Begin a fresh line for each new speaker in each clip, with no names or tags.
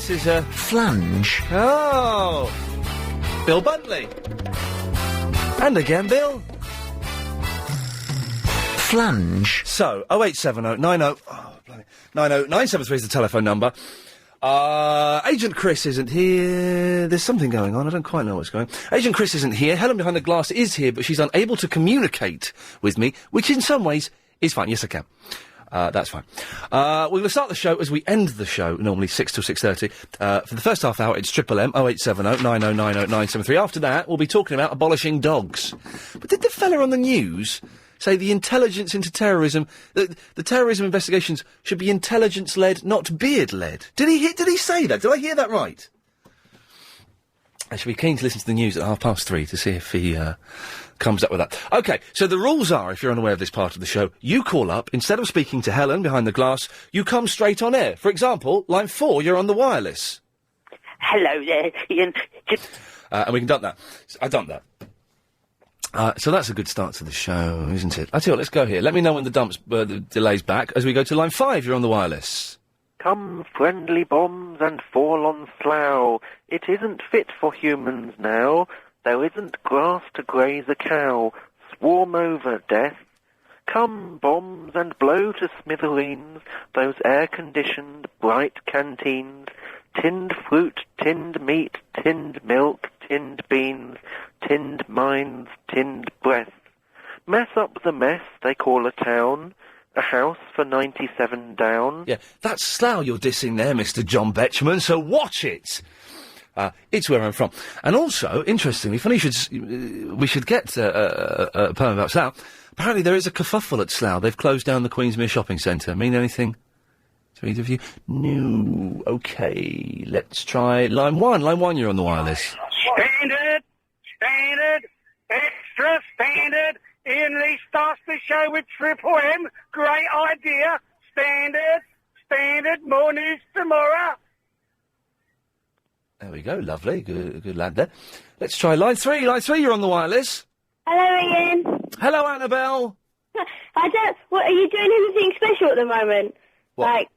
This is,
Flange.
Oh! Bill Buntley. And again, Bill.
Flange.
So, 0870 90... Oh, bloody... 973 is the telephone number. Agent Chris isn't here. There's something going on. I don't quite know what's going on. Agent Chris isn't here. Helen behind the glass is here, but she's unable to communicate with me, which in some ways is fine. Yes, I can. That's fine. We're going to start the show as we end the show, normally 6 till 6:30. For the first half hour, it's Triple M, 0870 9090 973. After that, we'll be talking about abolishing dogs. But did the fella on the news say the intelligence into terrorism, the terrorism investigations should be intelligence-led, not beard-led? Did he say that? Did I hear that right? I should be keen to listen to the news at 3:30 to see if he, comes up with that. OK, so the rules are, if you're unaware of this part of the show, you call up, instead of speaking to Helen behind the glass, you come straight on air. For example, line 4, you're on the wireless.
Hello there, Ian.
And we can dump that. I dumped that. So that's a good start to the show, isn't it? I tell you what, let's go here. Let me know when the delay's back as we go to line 5. You're on the wireless.
Come, friendly bombs, and fall on Slough. It isn't fit for humans now. There isn't grass to graze a cow. Swarm over death. Come, bombs, and blow to smithereens those air-conditioned, bright canteens. Tinned fruit, tinned meat, tinned milk, tinned beans, tinned mines, tinned breath. Mess up the mess they call a town. A house for 97 down.
Yeah, that's Slough you're dissing there, Mr. John Betchman, so watch it! It's where I'm from. And also, interestingly, funny we should get a poem about Slough. Apparently there is a kerfuffle at Slough. They've closed down the Queensmere shopping centre. Mean anything to either of you? No. OK, let's try line 1. Line 1, you're on the wireless.
Standard, extra standard. Ian Lee starts the show with Triple M. Great idea. Standard, more news tomorrow.
There we go, lovely. Good lad there. Let's try line 3. Line 3, you're on the wireless.
Hello, Ian.
Hello, Annabelle.
What, are you doing anything special at the moment?
What?
Like,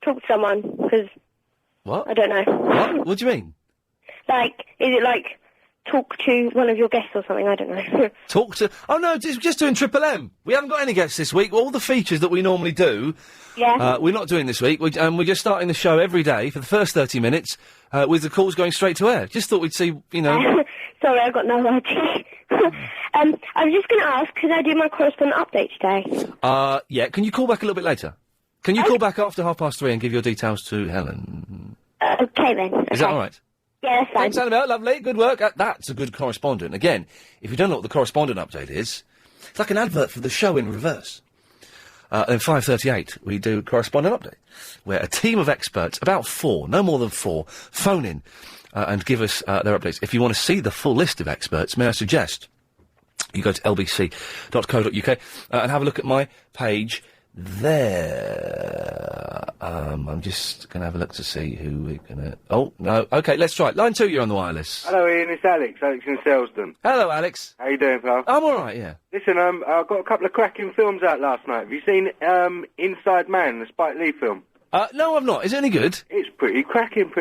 talk to someone, because...
What?
I don't know.
What? What do you mean?
Like, is it like... talk to one of your guests or something, I don't know.
Talk to... Oh, no, just doing Triple M. We haven't got any guests this week. All the features that we normally do, we're not doing this week. We're just starting the show every day for the first 30 minutes with the calls going straight to air. Just thought we'd see, you know...
Sorry, I've got no idea. I was just going to ask, could I do my correspondent update today?
Yeah. Can you call back a little bit later? Can you call back after 3:30 and give your details to Helen?
OK, then.
Is that all right?
Yeah, that's fine.
Thanks, Annabelle. Lovely. Good work. That's a good correspondent. Again, if you don't know what the correspondent update is, it's like an advert for the show in reverse. Then 5:38, we do correspondent update, where a team of experts, about 4, no more than 4, phone in and give us their updates. If you want to see the full list of experts, may I suggest you go to lbc.co.uk and have a look at my page there. I'm just going to have a look to see who we're going to... Oh, no. OK, let's try it. Line 2, you're on the wireless.
Hello, Ian. It's Alex in Selsdon.
Hello, Alex.
How you doing, pal?
I'm all right, yeah.
Listen, I got a couple of cracking films out last night. Have you seen Inside Man, the Spike Lee film?
No, I've not. Is it any good?
It's pretty cracking.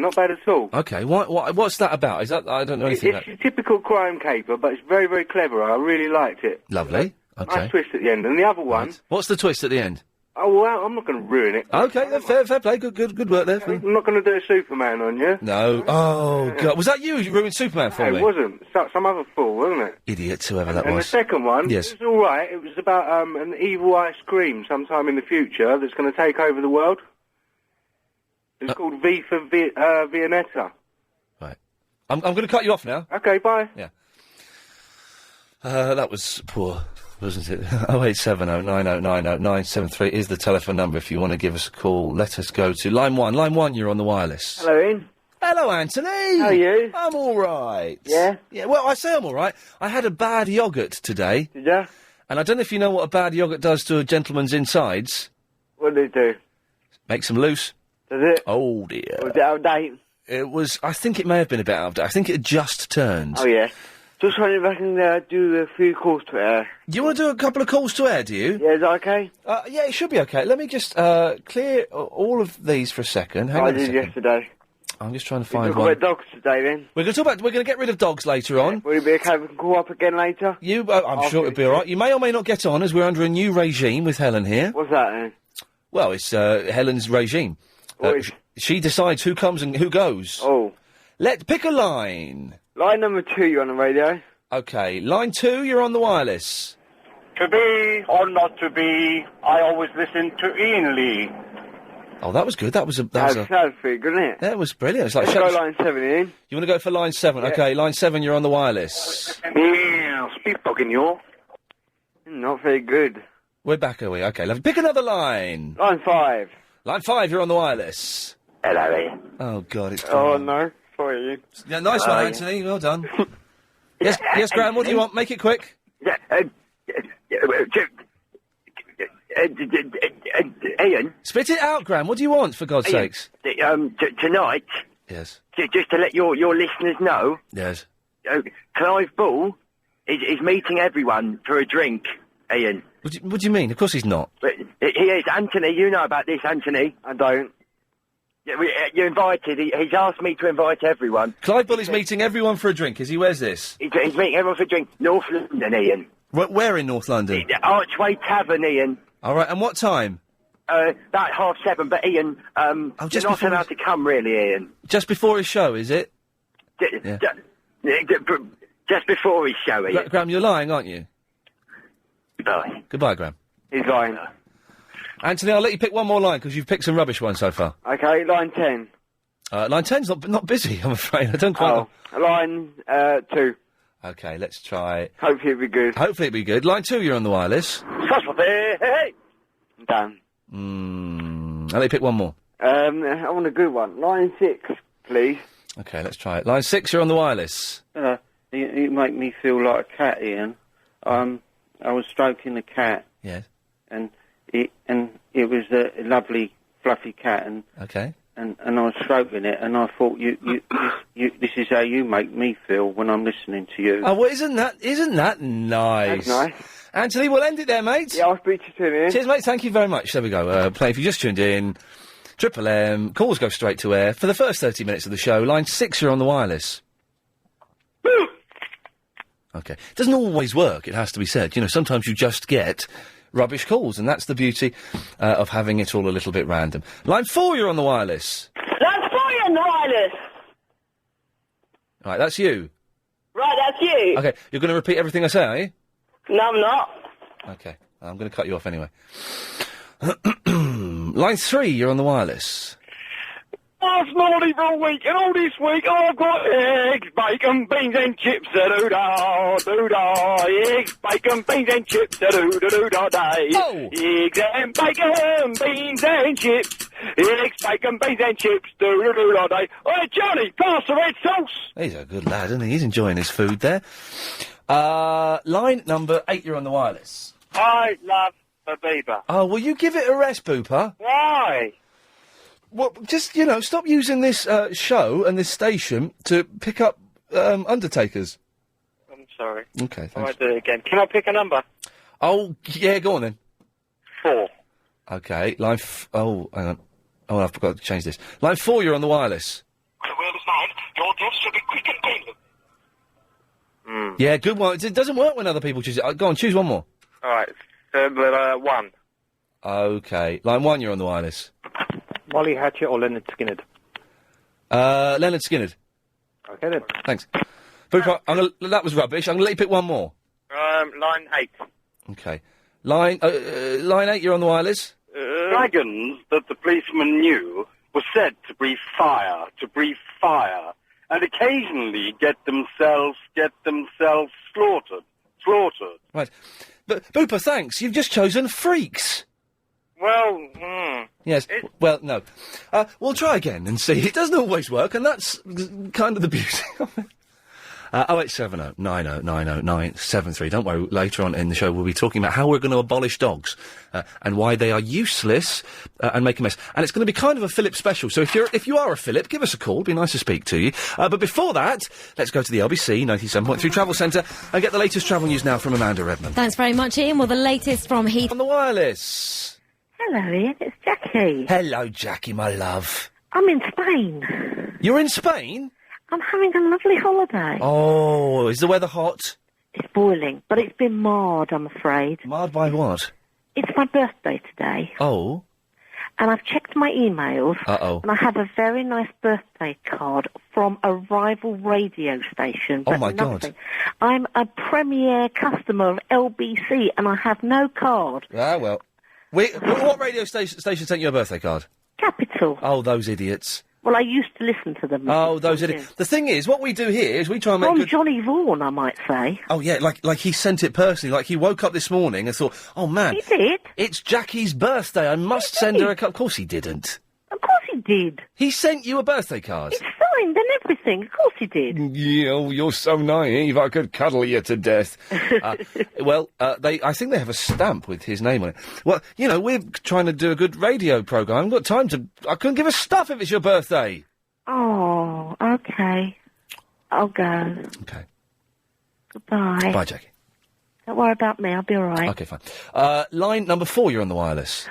Not bad at all.
OK, what's that about? Is that... I don't know anything
It's a typical crime caper, but it's very, very clever. I really liked it.
Lovely. OK.
Nice twist at the end. And the other one...
Right. What's the twist at the end?
Oh, well, I'm not going to ruin it.
OK, fair play. Good work there.
I'm not going to do a Superman on you.
No. Oh, God. Was that you who ruined Superman for me?
No, it wasn't. Some other fool, wasn't it?
Idiots, whoever that
was. And the second one,
yes.
It was all right. It was about an evil ice cream sometime in the future that's going to take over the world. It's called V for Viennetta.
Right. I'm going to cut you off now.
OK, bye.
Yeah. That was poor, wasn't it? 0870 9090 973 is the telephone number if you want to give us a call. Let us go to line 1. Line 1, you're on the wireless.
Hello, Ian.
Hello, Anthony.
How are you?
I'm all right.
Yeah?
Yeah, well, I say I'm all right. I had a bad yoghurt today.
Did ya?
And I don't know if you know what a bad yoghurt does to a gentleman's insides.
What did it do?
Makes them loose.
Does it?
Oh, dear.
Was it out of date?
It was... I think it may have been a bit out of date. I think it had just turned.
Oh, yeah. Just wondering if I can do a few calls to air.
You want to do a couple of calls to air, do you?
Yeah, is that okay?
Yeah, it should be okay. Let me just clear all of these for a second. Hang on a
I did
second.
yesterday.
I'm just trying to
We're
find
talking
one.
about dogs today, then.
We're going to talk about. We're going to get rid of dogs later on.
Will it be okay if we can call up again later?
I'm sure it'll be all right. You may or may not get on, as we're under a new regime with Helen here.
What's that, then?
Well, it's Helen's regime. She decides who comes and who goes.
Oh.
Pick a line.
Line number 2, you're on the radio.
Okay, line 2, you're on the wireless.
To be or not to be, I always listen to Ian Lee.
Oh, that was good. That was a.
That was pretty good, isn't it?
That was brilliant. It's like
Let's go line 7, Ian.
You want to go for line 7?
Yeah.
Okay, line 7, you're on the wireless.
Yeah, speak fucking you.
Not very good.
We're back, are we? Okay, lovely. Pick another line.
Line 5.
Line 5, you're on the wireless.
Hello, Ian.
Oh, God, it's...
Oh, no. Sorry, Ian.
Yeah, nice one, Anthony. Well done. yes, Graham, what do you want? Make it quick.
Ian?
Spit it out, Graham. What do you want, for God's
Ian,
sakes?
Tonight,
Yes.
just to let your listeners know,
Yes.
Clive Bull is meeting everyone for a drink, Ian.
What do you mean? Of course he's not.
But he is. Anthony, you know about this, Anthony.
I don't.
Yeah, you're invited. He's asked me to invite everyone.
Clive Bull is meeting everyone for a drink. Is he? Where's this?
He's meeting everyone for a drink. North London, Ian.
Where in North London?
Archway Tavern, Ian.
All right, and what time?
About 7:30, but Ian,
just
you're not
before
allowed to come, really, Ian.
Just before his show, is it? Yeah.
Just before his show, Ian.
Graham, you're lying, aren't you?
Goodbye.
Goodbye, Graham.
He's lying.
Anthony, I'll let you pick one more line, because you've picked some rubbish ones so far.
Okay, line 10.
Line 10's not busy, I'm afraid. I don't quite...
Line 2.
Okay, let's try...
Hopefully it'll be good.
Hopefully it'll be good. Line 2, you're on the wireless.
Hey!
Done.
I'll let you pick one more.
I want a good one. Line 6, please.
Okay, let's try it. Line 6, you're on the wireless.
You make me feel like a cat, Ian. I was stroking the cat.
Yes.
And it was a lovely, fluffy cat, and I was stroking it, and I thought, this is how you make me feel when I'm listening to you.
Oh, well, isn't that nice?
That's nice.
Anthony, we'll end it there, mate.
Yeah, I'll speak to you soon, Ian.
Cheers, mate. Thank you very much. There we go. Play if you just tuned in. Triple M. Calls go straight to air. For the first 30 minutes of the show, line 6, you're on the wireless. Okay. It doesn't always work, it has to be said. You know, sometimes you just get rubbish calls, and that's the beauty of having it all a little bit random. Line 4, you're on the wireless.
Line 4, you're on the wireless.
Right, that's you.
Right, that's you.
Okay, you're going to repeat everything I say, are you?
No, I'm not.
Okay, I'm going to cut you off anyway. Line 3, you're on the wireless.
Last naughty for a week, and all this week I've got eggs, bacon, beans and chips, da-doo-da, doo-da, eggs, bacon, beans and chips, da-doo-da-doo-da day.
Oh.
Eggs and bacon, beans and chips, eggs, bacon, beans and chips, da-doo-da-doo-da day. Hey, Johnny, pass the red sauce.
He's a good lad, isn't he? He's enjoying his food there. Line number 8, you're on the wireless.
I love a beaver.
Oh, will you give it a rest, Booper?
Why?
Well, just, stop using this show and this station to pick up undertakers.
I'm sorry.
Okay, thanks.
I might do it again. Can I pick a number?
Oh, yeah, go on then.
4.
Okay, line oh, hang on. Oh, I forgot to change this. Line 4, you're on the wireless.
We understand. Your death should be quick and painless.
Yeah, good one. It doesn't work when other people choose it. Go on, choose one more.
All right, 1.
Okay, line 1, you're on the wireless.
Molly Hatchet or Leonard Skinner?
Leonard Skinner.
Okay then.
Thanks. Booper, that was rubbish. I'm going to let you pick one more.
Line 8.
Okay. Line 8, you're on the wireless.
Dragons that the policeman knew were said to breathe fire, and occasionally get themselves slaughtered.
Right. But, Booper, thanks. You've just chosen freaks.
Well,
Yes. Well, no. We'll try again and see. It doesn't always work, and that's kind of the beauty of it. 0870 90 90 973. Don't worry, later on in the show we'll be talking about how we're going to abolish dogs and why they are useless and make a mess. And it's going to be kind of a Philip special. So if you are a Philip, give us a call. It'd be nice to speak to you. But before that, let's go to the LBC 97.3 Travel Centre and get the latest travel news now from Amanda Redmond.
Thanks very much, Ian. Well, the latest from Heath.
On the wireless.
Hello, Ian. It's Jackie.
Hello, Jackie, my love.
I'm in Spain.
You're in Spain?
I'm having a lovely holiday.
Oh, is the weather hot?
It's boiling, but it's been marred, I'm afraid.
Marred by what?
It's my birthday today.
Oh.
And I've checked my emails.
Uh-oh.
And I have a very nice birthday card from a rival radio station.
Oh,
but
my God.
nothing. I'm a premier customer of LBC, and I have no card.
Ah, well. What radio station sent you a birthday card?
Capital.
Oh, those idiots.
Well, I used to listen to them.
Oh, those idiots. The thing is, what we do here is we try and make
From Johnny Vaughan, I might say.
Oh, yeah, like he sent it personally. Like he woke up this morning and thought, oh, man.
He did?
It's Jackie's birthday. I must send her a card. Of course he didn't.
Of course he did.
He sent you a birthday card?
It's signed and everything. Of course he did.
Yeah, oh, you're so naive. I could cuddle you to death. I think they have a stamp with his name on it. Well, you know, we're trying to do a good radio programme. I haven't got time to... I couldn't give a stuff if it's your birthday.
Oh, okay. I'll go.
Okay.
Goodbye.
Bye, Jackie.
Don't worry about me. I'll be all right.
Okay, fine. Line number 4, you're on the wireless.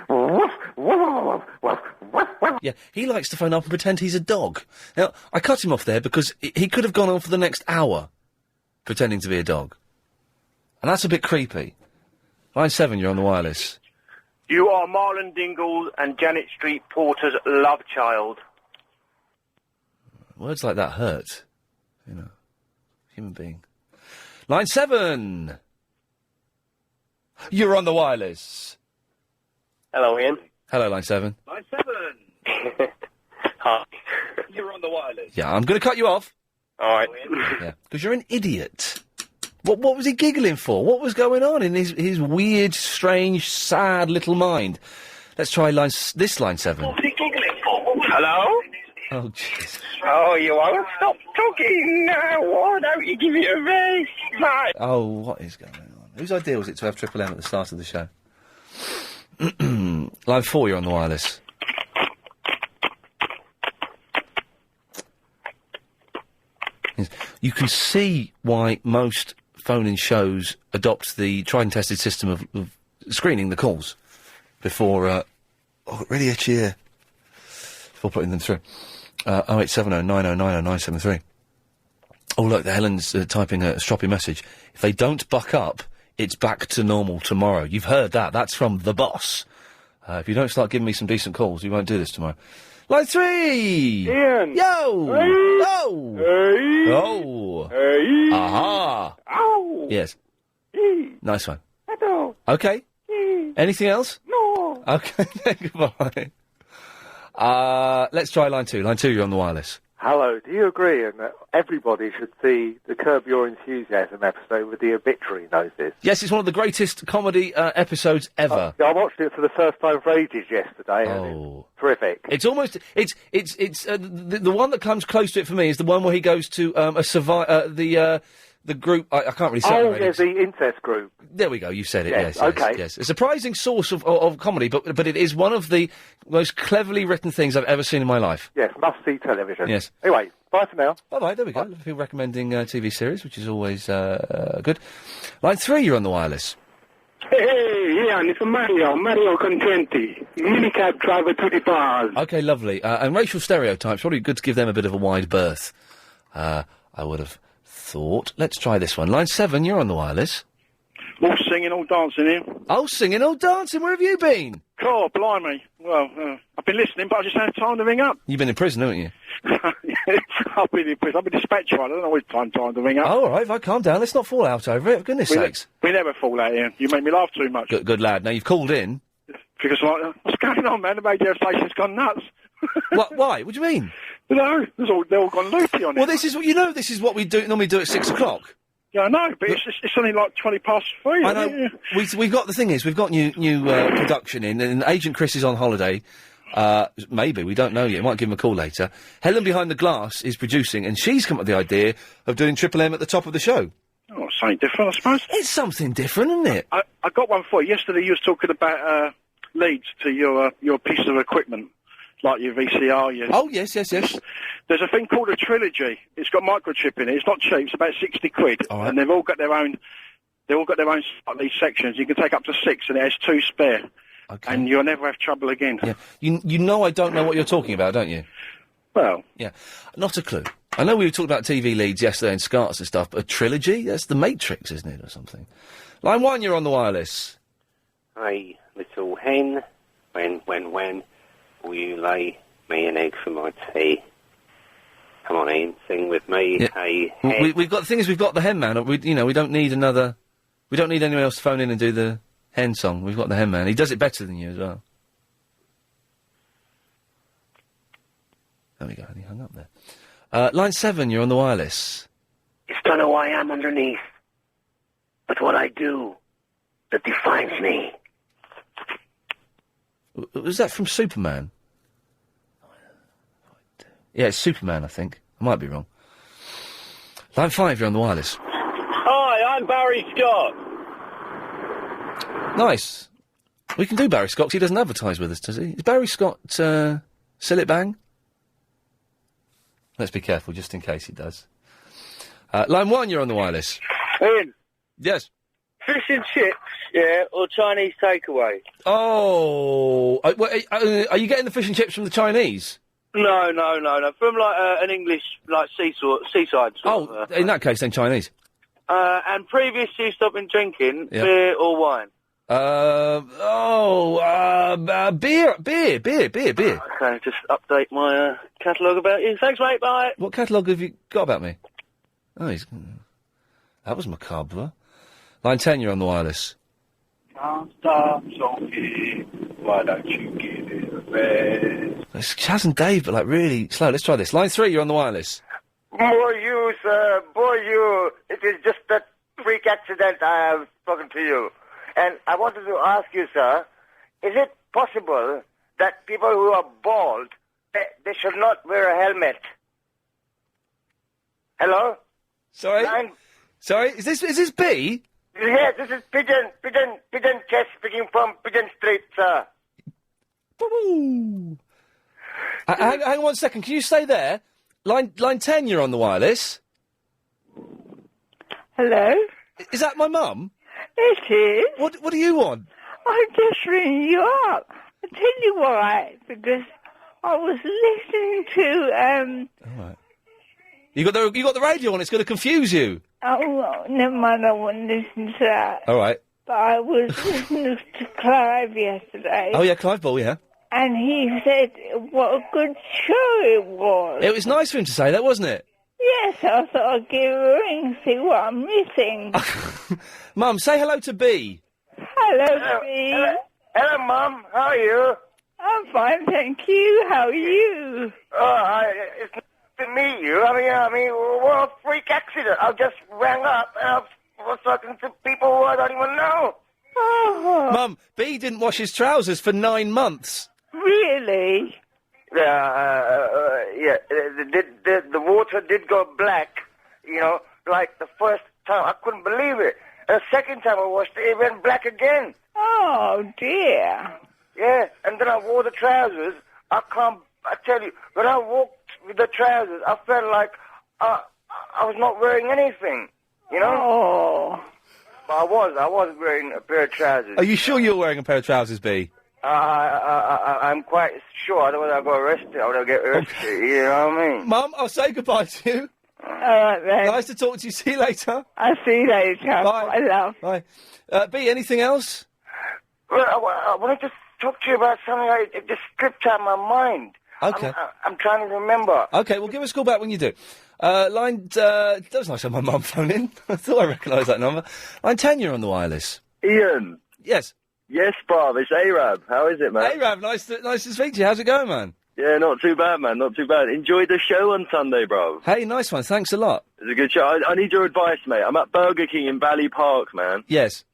Yeah, he likes to phone up and pretend he's a dog. Now, I cut him off there because he could have gone on for the next hour pretending to be a dog. And that's a bit creepy. Line 7, you're on the wireless.
You are Marlon Dingle's and Janet Street Porter's love child.
Words like that hurt. You know, human being. Line 7! You're on the wireless.
Hello, Ian.
Hello, line 7.
Line 7. Hi. You're on the wireless.
Yeah, I'm going to cut you off.
All right.
Yeah, because you're an idiot. What was he giggling for? What was going on in his weird, strange, sad little mind? Let's try line 7.
What was he giggling for? Hello?
Oh, jeez.
Oh, you won't stop talking now. Why don't you give it a rest, mate?
Oh, what is going on? Whose idea was it to have Triple M at the start of the show? Line 4, you're on the wireless. You can see why most phone-in shows adopt the tried and tested system of screening the calls before, really itchy ear, before putting them through. 0870 90 90 973. Oh, look, Helen's typing a stroppy message. If they don't buck up, it's back to normal tomorrow. You've heard that. That's from the boss. If you don't start giving me some decent calls, we won't do this tomorrow. Line 3!
Ian!
Yo!
Hey!
Oh!
Hey!
Oh!
Hey!
Aha!
Ow!
Yes.
Hey!
Nice one.
Hello!
Okay.
Hey!
Anything else?
No!
Okay, goodbye. Let's try line 2. Line 2, you're on the wireless.
Hello, do you agree that everybody should see the Curb Your Enthusiasm episode with the obituary notice?
Yes, it's one of the greatest comedy episodes ever.
I watched it for the first time for ages yesterday, and
Oh.
it's terrific.
It's almost, the one that comes close to it for me is the one where he goes to the group, I can't really say it.
Oh, yeah, the incest group.
There we go, you said it,
Yes,
yes,
okay.
yes. A surprising source of comedy, but it is one of the most cleverly written things I've ever seen in my life.
Yes, must-see television.
Yes.
Anyway, bye for now.
Bye-bye, there we go. People recommending TV series, which is always good. Line 3, you're on the wireless.
Hey, Ian, it's Mario Contenti, minicab driver to the bars.
Okay, lovely. And racial stereotypes, probably good to give them a bit of a wide berth. I would have thought. Let's try this one. Line 7, you're on the wireless.
All singing, all dancing here.
Oh, singing, all dancing, where have you been?
Oh, blimey. Well, I've been listening, but I just haven't had time to ring up.
You've been in prison, haven't you?
I've been in prison. I've been dispatched right. I don't always time to ring up.
Oh, all right, if I calm down, let's not fall out over it, for goodness sakes.
We never fall out here. You make me laugh too much.
Good lad. Now, you've called in.
Because, like, what's going on, man? The radio station's gone nuts.
What? Why? What do you mean?
No, they're all gone loopy on it.
Well, this is what we normally do at 6 o'clock.
Yeah, I know, but it's only like 20 past 3.
I know. We've got, the thing is, we've got new production in, and Agent Chris is on holiday. Maybe, we don't know yet. We might give him a call later. Helen behind the glass is producing, and she's come up with the idea of doing Triple M at the top of the show.
Oh, something different, I suppose.
It's something different, isn't it?
I got one for you. Yesterday you was talking about leads to your piece of equipment, like your VCR.
Oh, yes.
There's a thing called a trilogy. It's got microchip in it. It's not cheap. It's about 60 quid.
All right.
And they've all got their own these sections. You can take up to 6, and it has 2 spare.
Okay.
And you'll never have trouble again.
Yeah. You know I don't know what you're talking about, don't you?
Well.
Yeah. Not a clue. I know we were talking about TV leads yesterday and SCARTs and stuff, but a trilogy? That's The Matrix, isn't it, or something? Line 1, you're on the wireless.
Hey, little hen, when will you lay me an egg for my tea? Come on, Ian, sing with me.
Yeah.
Hey, hen.
We've got the thing is we've got the hen man. We don't need anyone else to phone in and do the hen song. We've got the hen man. He does it better than you as well. There we go. He hung up there. Line 7, you're on the wireless.
You don't know who I am underneath, but what I do that defines me.
Was that from Superman? Yeah, it's Superman, I think. I might be wrong. Line 5, you're on the wireless.
Hi, I'm Barry Scott.
Nice. We can do Barry Scott 'cause he doesn't advertise with us, does he? Is Barry Scott, Sillet Bang? Let's be careful, just in case he does. Line 1, you're on the wireless.
Ian.
Yes.
Fish and chips, yeah, or Chinese takeaway?
Oh, are you getting the fish and chips from the Chinese?
No. From, an English, seaside sort of,
in that case, then Chinese.
And previous to you stopping drinking,
Yeah.
beer or wine?
Beer.
Okay, just update my catalogue about you. Thanks, mate, bye.
What catalogue have you got about me? Oh, that was macabre. Line 10, you're on the wireless.
Can't stop talking, why don't you give it a rest?
It's Chaz and Dave, but really slow. Let's try this. Line 3, you're on the wireless.
Boy, you, sir. Boy, you. It is just that freak accident I have spoken to you. And I wanted to ask you, sir, is it possible that people who are bald, they should not wear a helmet? Hello?
Sorry? Sorry? Is this B?
Yes, this is Pigeon Chess speaking from Pigeon Street, sir.
Hang on 1 second. Can you stay there? Line 10, you're on the wireless.
Hello?
Is that my mum?
It is.
What do you want?
I'm just ringing you up. I'll tell you why. Because I was listening to,
All right. You got the radio on, it's going to confuse you.
Oh, well, never mind, I wouldn't listen to that.
All right.
But I was listening to Clive yesterday.
Oh, yeah, Clive Ball, yeah.
And he said what a good show it was.
It was nice for him to say that, wasn't it?
Yes, I thought I'd give a ring, see what I'm missing.
Mum, say hello to B.
Hello, B.
Hello, Mum. How are you?
I'm fine, thank you. How are you?
It's nice to meet you. I mean, what a freak accident. I just rang up and I was talking to people who I don't even know.
Oh.
Mum, B didn't wash his trousers for 9 months.
Really?
The water did go black, like the first time. I couldn't believe it. The second time I washed it, it went black again.
Oh, dear.
Yeah, and then I wore the trousers. I tell you, when I walked with the trousers, I felt like I was not wearing anything,
Oh.
But I was wearing a pair of trousers.
Are you sure you're wearing a pair of trousers, B?
I'm quite sure. I don't want to go arrested. I want to get arrested. Okay. You know what I mean?
Mum, I'll say goodbye to you.
All right, then.
Nice to talk to you. See you later.
I'll see you later.
Bye.
I love.
Bye. B, anything else?
Well, I wanted to talk to you about something that just slipped out of my mind.
Okay.
I'm trying to remember.
Okay, well, give us a call back when you do. Line, that was nice to have my mum phone in. I thought I recognised that number. Line 10, you're on the wireless.
Ian.
Yes.
Yes, bruv, it's Arab. How is it, man?
Arab, nice to speak to you. How's it going, man?
Yeah, not too bad, man, not too bad. Enjoyed the show on Sunday, bruv.
Hey, nice one, thanks a lot.
It's a good show. I need your advice, mate. I'm at Burger King in Valley Park, man.
Yes.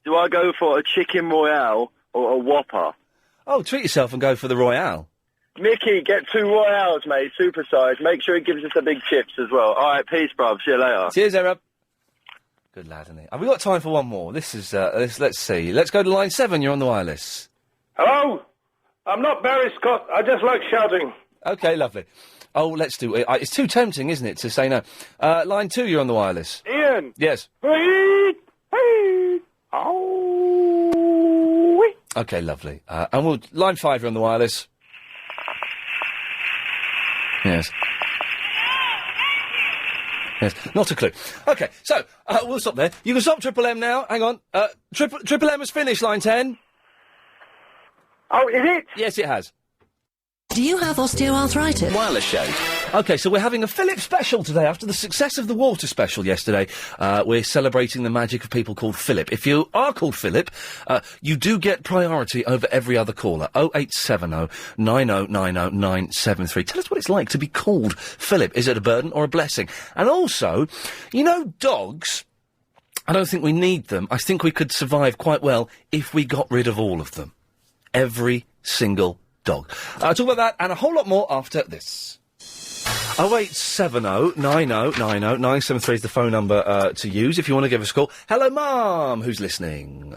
Do I go for a chicken royale or a Whopper?
Oh, treat yourself and go for the Royale.
Mickey, get 2 Royales, mate, super size. Make sure he gives us the big chips as well. All right, peace, bruv. See you later.
Cheers, Arab. Good lad, isn't he? Have we got time for one more? This is, let's see. Let's go to line 7. You're on the wireless.
Hello? I'm not Barry Scott. I just like shouting.
Okay, lovely. Oh, let's do it. It's too tempting, isn't it, to say no. Line 2, you're on the wireless.
Ian.
Yes.
Hey, hey, oh.
Okay, lovely. And we'll... Line 5, you're on the wireless. Yes. Yes, not a clue. Okay, so, we'll stop there. You can stop Triple M now. Hang on. Triple M has finished, line 10.
Oh, is it?
Yes, it has.
Do you have osteoarthritis?
Wireless show. Okay, so we're having a Philip special today. After the success of the water special yesterday, we're celebrating the magic of people called Philip. If you are called Philip, you do get priority over every other caller. 0870 9090 973. Tell us what it's like to be called Philip. Is it a burden or a blessing? And also, you know, dogs, I don't think we need them. I think we could survive quite well if we got rid of all of them. Every single dog. I'll talk about that and a whole lot more after this. 0870 9090 973 is the phone number to use if you want to give us a call. Hello, Mum, who's listening,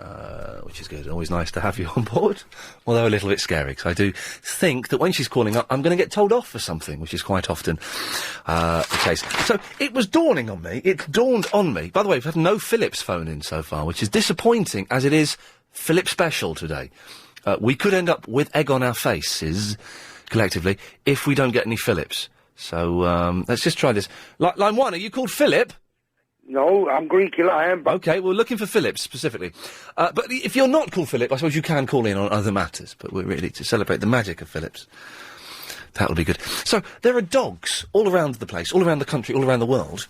which is good. Always nice to have you on board, although a little bit scary, because I do think that when she's calling up, I'm going to get told off for something, which is quite often the case. So, it was dawning on me, it dawned on me. By the way, we've had no Phillips phone in so far, which is disappointing, as it is Philip special today. We could end up with egg on our faces, collectively, if we don't get any Phillips. So, let's just try this. Line 1, are you called Philip?
No, I'm Greek, I am.
Okay, we're looking for Phillips, specifically. But if you're not called Philip, I suppose you can call in on other matters, but we're really to celebrate the magic of Phillips. That'll be good. So, there are dogs all around the place, all around the country, all around the world.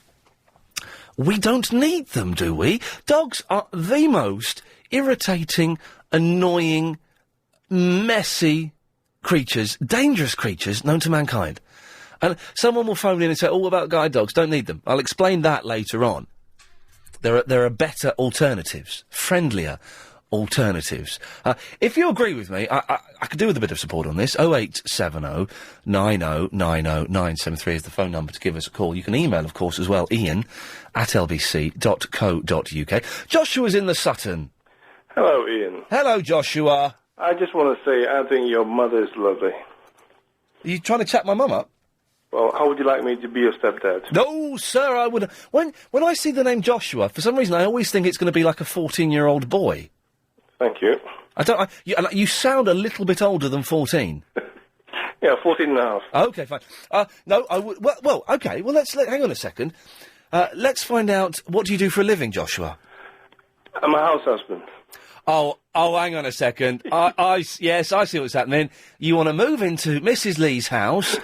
We don't need them, do we? Dogs are the most irritating, annoying, messy creatures, dangerous creatures known to mankind. And someone will phone in and say, oh, what about guide dogs? Don't need them. I'll explain that later on. There are better alternatives, friendlier alternatives. If you agree with me, I could do with a bit of support on this. 0870 9090 973 is the phone number to give us a call. You can email, of course, as well, iain@lbc.co.uk. Joshua's in the Sutton.
Hello, Ian.
Hello, Joshua.
I just want to say, I think your mother's lovely.
Are you trying to chat my mum up?
Well, how would you like me to be your stepdad?
No, sir, I would... When I see the name Joshua, for some reason I always think it's going to be like a 14-year-old boy.
Thank you.
You sound a little bit older than 14.
Yeah, 14 and a half.
Okay, fine. No, I would... Well, okay, well, hang on a second. Let's find out, what do you do for a living, Joshua?
I'm a house husband.
Oh, hang on a second. Yes, I see what's happening. You want to move into Mrs. Lee's house,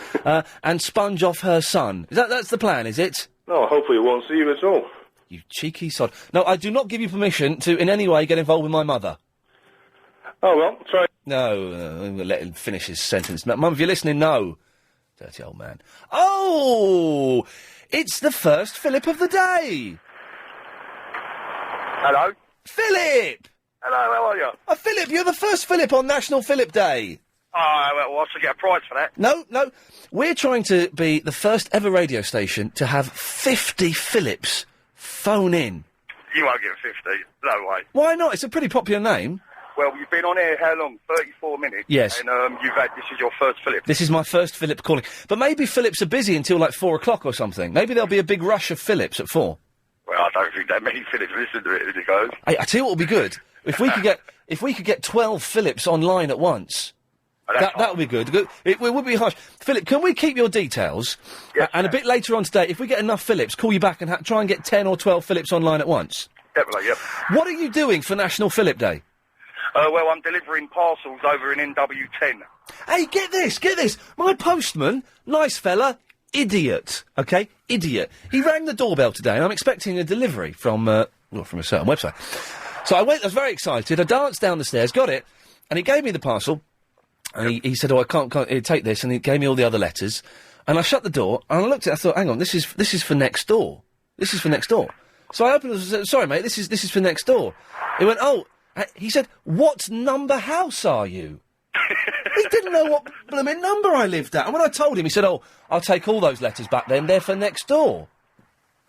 and sponge off her son. That's the plan, is it?
No, hopefully it won't see you at all.
You cheeky sod. No, I do not give you permission to in any way get involved with my mother.
Oh, well, try.
No, let him finish his sentence. Mum, if you're listening, no. Dirty old man. Oh! It's the first Philip of the day!
Hello?
Philip!
Hello, how are you?
Philip, you're the first Philip on National Philip Day.
Oh, well, I should get a prize for that.
No. We're trying to be the first ever radio station to have 50 Philips phone in.
You won't get 50. No way.
Why not? It's a pretty popular name.
Well, you've been on air how long? 34 minutes.
Yes.
And this is your first Philip.
This is my first Philip calling. But maybe Philips are busy until like 4 o'clock or something. Maybe there'll be a big rush of Philips at 4.
Well, I don't think that many Philips listen to it as it goes.
I tell you what would be good. If we could get 12 Philips online at once. That would be good. It would be harsh. Philip, can we keep your details?
Yes,
and a bit later on today, if we get enough Philips, call you back and try and get 10 or 12 Philips online at once.
Definitely, yep.
What are you doing for National Philip Day?
Well, I'm delivering parcels over in NW10.
Hey, get this. My postman, nice fella, idiot. Okay? Idiot. He rang the doorbell today and I'm expecting a delivery from a certain website. So I was very excited. I danced down the stairs, got it, and he gave me the parcel. And he said, I can't take this, and he gave me all the other letters. And I shut the door, and I looked at it, I thought, hang on, this is for next door. This is for next door. So I opened it and said, sorry, mate, this is for next door. He went, he said, what number house are you? He didn't know what blooming number I lived at. And when I told him, he said, "Oh, I'll take all those letters back then. They're for next door."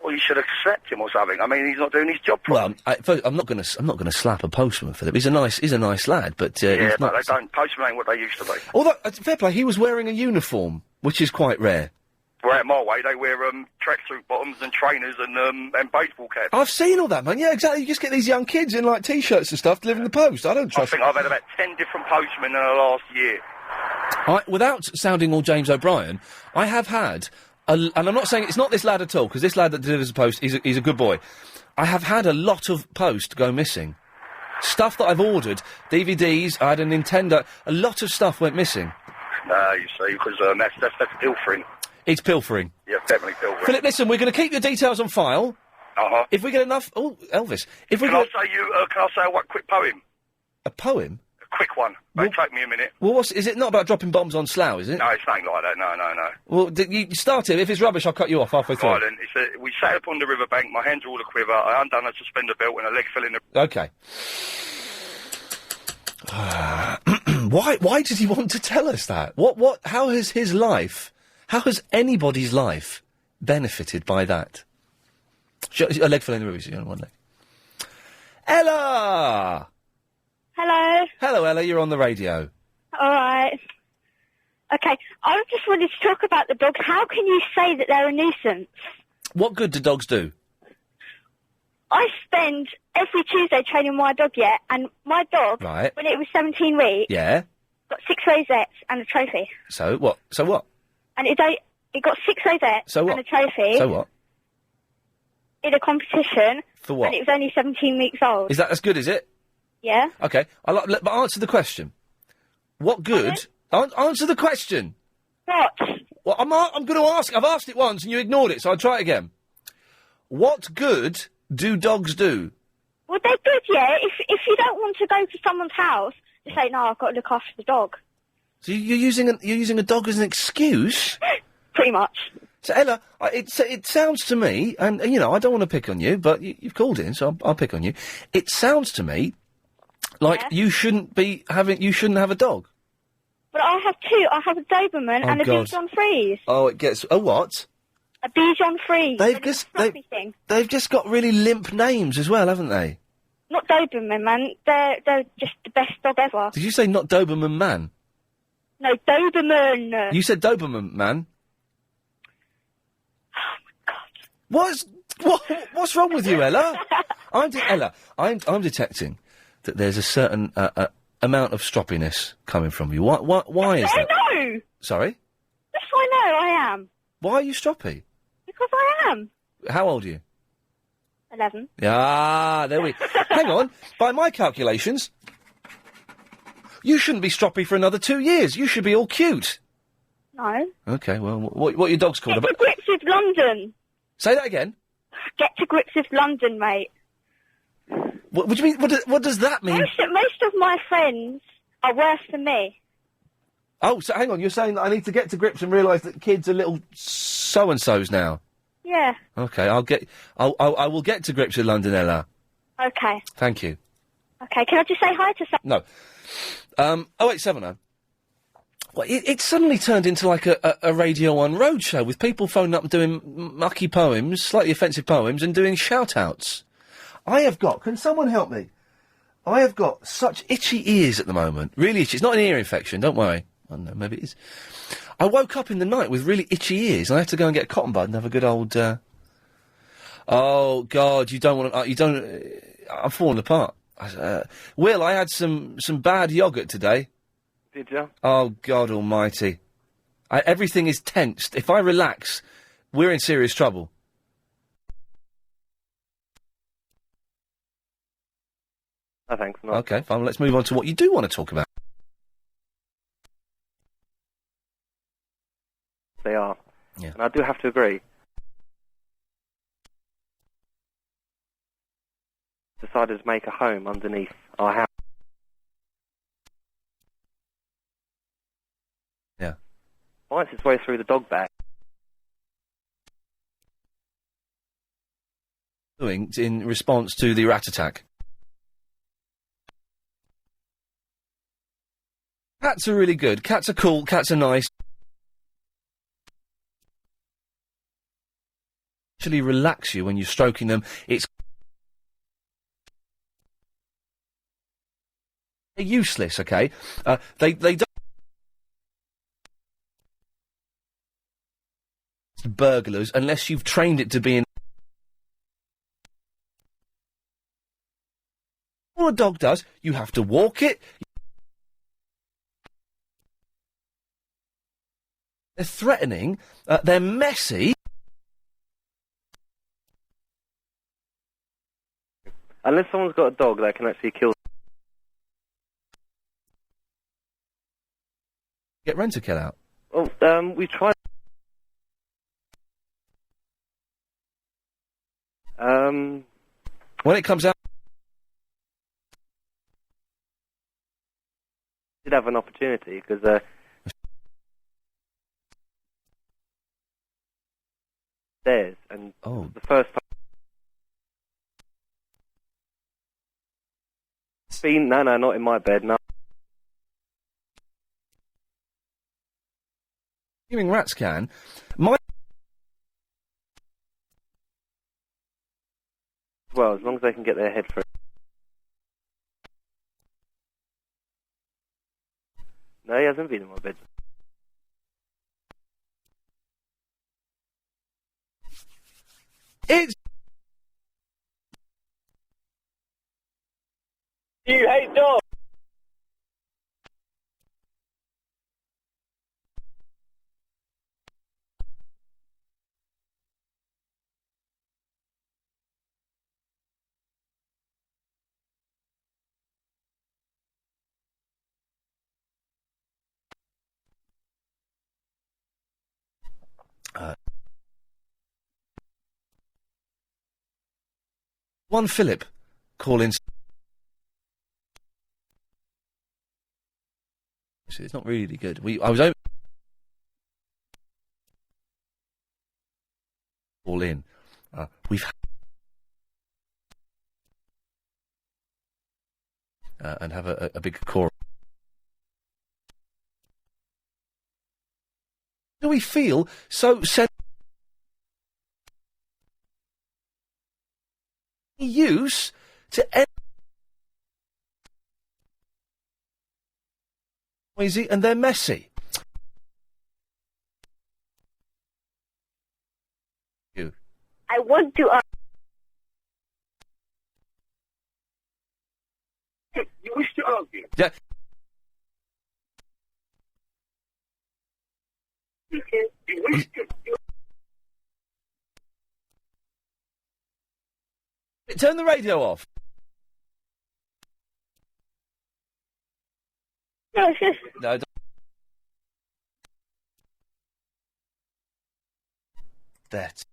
Well, you should accept him or something. I mean, he's not doing his job properly.
Well, I'm not going to slap a postman for that. He's a nice lad, but
Yeah,
he's
but
not.
they don't. Postmen ain't what they used to be.
Although, fair play, he was wearing a uniform, which is quite rare.
Where at my way, they wear tracksuit bottoms and trainers and baseball caps.
I've seen all that, man. Yeah, exactly. You just get these young kids in, like, T-shirts and stuff delivering the post. I don't
I
trust...
think I've had about 10 different postmen in the last year.
Without sounding all James O'Brien, I have had... and I'm not saying it's not this lad at all, because this lad that delivers the post, he's a good boy. I have had a lot of post go missing. Stuff that I've ordered, DVDs, I had a Nintendo, a lot of stuff went missing.
You see, because that's pilfering.
It's pilfering.
Yeah, definitely pilfering.
Philip, listen, we're going to keep your details on file.
Uh-huh.
If we get enough... Oh, Elvis. If we
Can I say a quick poem?
A poem?
A quick one. It'll take me a minute.
Well, is it not about dropping bombs on Slough, is it?
No, it's nothing like that. No.
Well, you start it. If it's rubbish, I'll cut you off halfway through.
Right, then. We sat upon the riverbank, my hands were all a quiver, I undone a suspender belt and a leg fell in the...
Okay. Why did he want to tell us that? How has his life, how has anybody's life benefited by that? A leg fell in the river, so you only one leg. Ella!
Hello.
Hello, Ella, you're on the radio.
All right. Okay, I just wanted to talk about the dogs. How can you say that they're a nuisance?
What good do dogs do?
I spend every Tuesday training my dog, and my dog,
Right.
when it was 17 weeks,
Yeah?
got 6 rosettes and a trophy.
So what?
And it got 6 rosettes
So what?
and a trophy.
So what?
In a competition.
For what?
And it was only 17 weeks old.
Is that as good, is it?
Yeah.
Okay, but answer the question. What good... answer the question.
What?
Well, I'm going to ask. I've asked it once and you ignored it, so I'll try it again. What good do dogs do?
Well, they're good, yeah. If you don't want to go to someone's house, you say, no, I've got to look after the dog.
So you're using a dog as an excuse?
Pretty much.
So Ella, it sounds to me, and you know, I don't want to pick on you, but you've called in, so I'll pick on you. It sounds to me like you shouldn't have a dog.
But I have 2. I have a Doberman and a
God.
Bichon Frise.
Oh, it gets a what?
A Bichon Frise.
They've just got really limp names as well, haven't they?
Not Doberman, man. They're just the best dog ever.
Did you say not Doberman man?
No, Doberman.
You said Doberman man. What's wrong with you, Ella? I'm detecting that there's a certain amount of stroppiness coming from you. Why is that?
No.
Sorry?
Yes, I know. I am.
Why are you stroppy?
Because I am.
How old are you?
11.
Ah, there we... Hang on. By my calculations, you shouldn't be stroppy for another 2 years. You should be all cute.
No.
Okay, well, what are your dogs called?
Get to grips with London.
Say that again.
Get to grips with London, mate.
What do you mean? What does that mean?
Most of my friends are worse than me.
Oh, so hang on. You're saying that I need to get to grips and realise that kids are little so-and-sos now?
Yeah.
Okay, I will get to grips with London, Ella.
Okay.
Thank you.
Okay, can I just say hi to someone?
No. 0870. Well, it suddenly turned into like a Radio 1 roadshow with people phoning up and doing mucky poems, slightly offensive poems, and doing shout-outs. Can someone help me? I have got such itchy ears at the moment. Really itchy. It's not an ear infection, don't worry. I don't know, maybe it is. I woke up in the night with really itchy ears, and I had to go and get a cotton bud and have a good old, Oh, God, you don't want to... I'm falling apart. Will, I had some bad yoghurt today.
Did you?
Oh, God almighty. Everything is tensed. If I relax, we're in serious trouble.
No, thanks. Not.
Okay, fine. Let's move on to what you do want to talk about.
They are.
Yeah.
And I do have to agree. Decided to make a home underneath our house.
Yeah.
Finds its way through the dog bag.
Doing in response to the rat attack. Cats are really good. Cats are cool. Cats are nice. Actually relax you when you're stroking them. It's useless, okay? They don't burglars unless you've trained it to be in. All a dog does, you have to walk it. They're threatening. They're messy.
Unless someone's got a dog that can actually kill.
Get Rent-A-Kill out.
Oh, we tried.
When it comes out,
did have an opportunity because stairs and the first time. No, not in my bed. No.
Fuming rats can.
Well, as long as they can get their head through. No, he hasn't been in my bed.
It's.
You hate dogs.
One Philip calling. It's not really good. I was all in. We've and have a big core. Do we feel so use to noisy and they're messy. You.
I want to.
You wish to argue?
Yeah.
You wish to.
Turn the radio off.
No, it's just.
No, don't. That.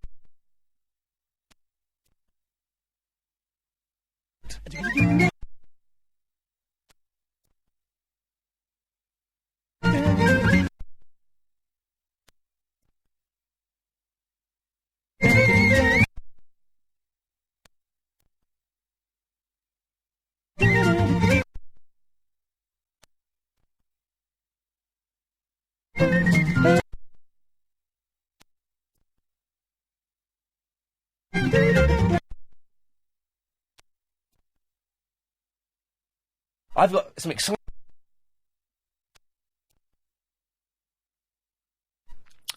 I've got some exciting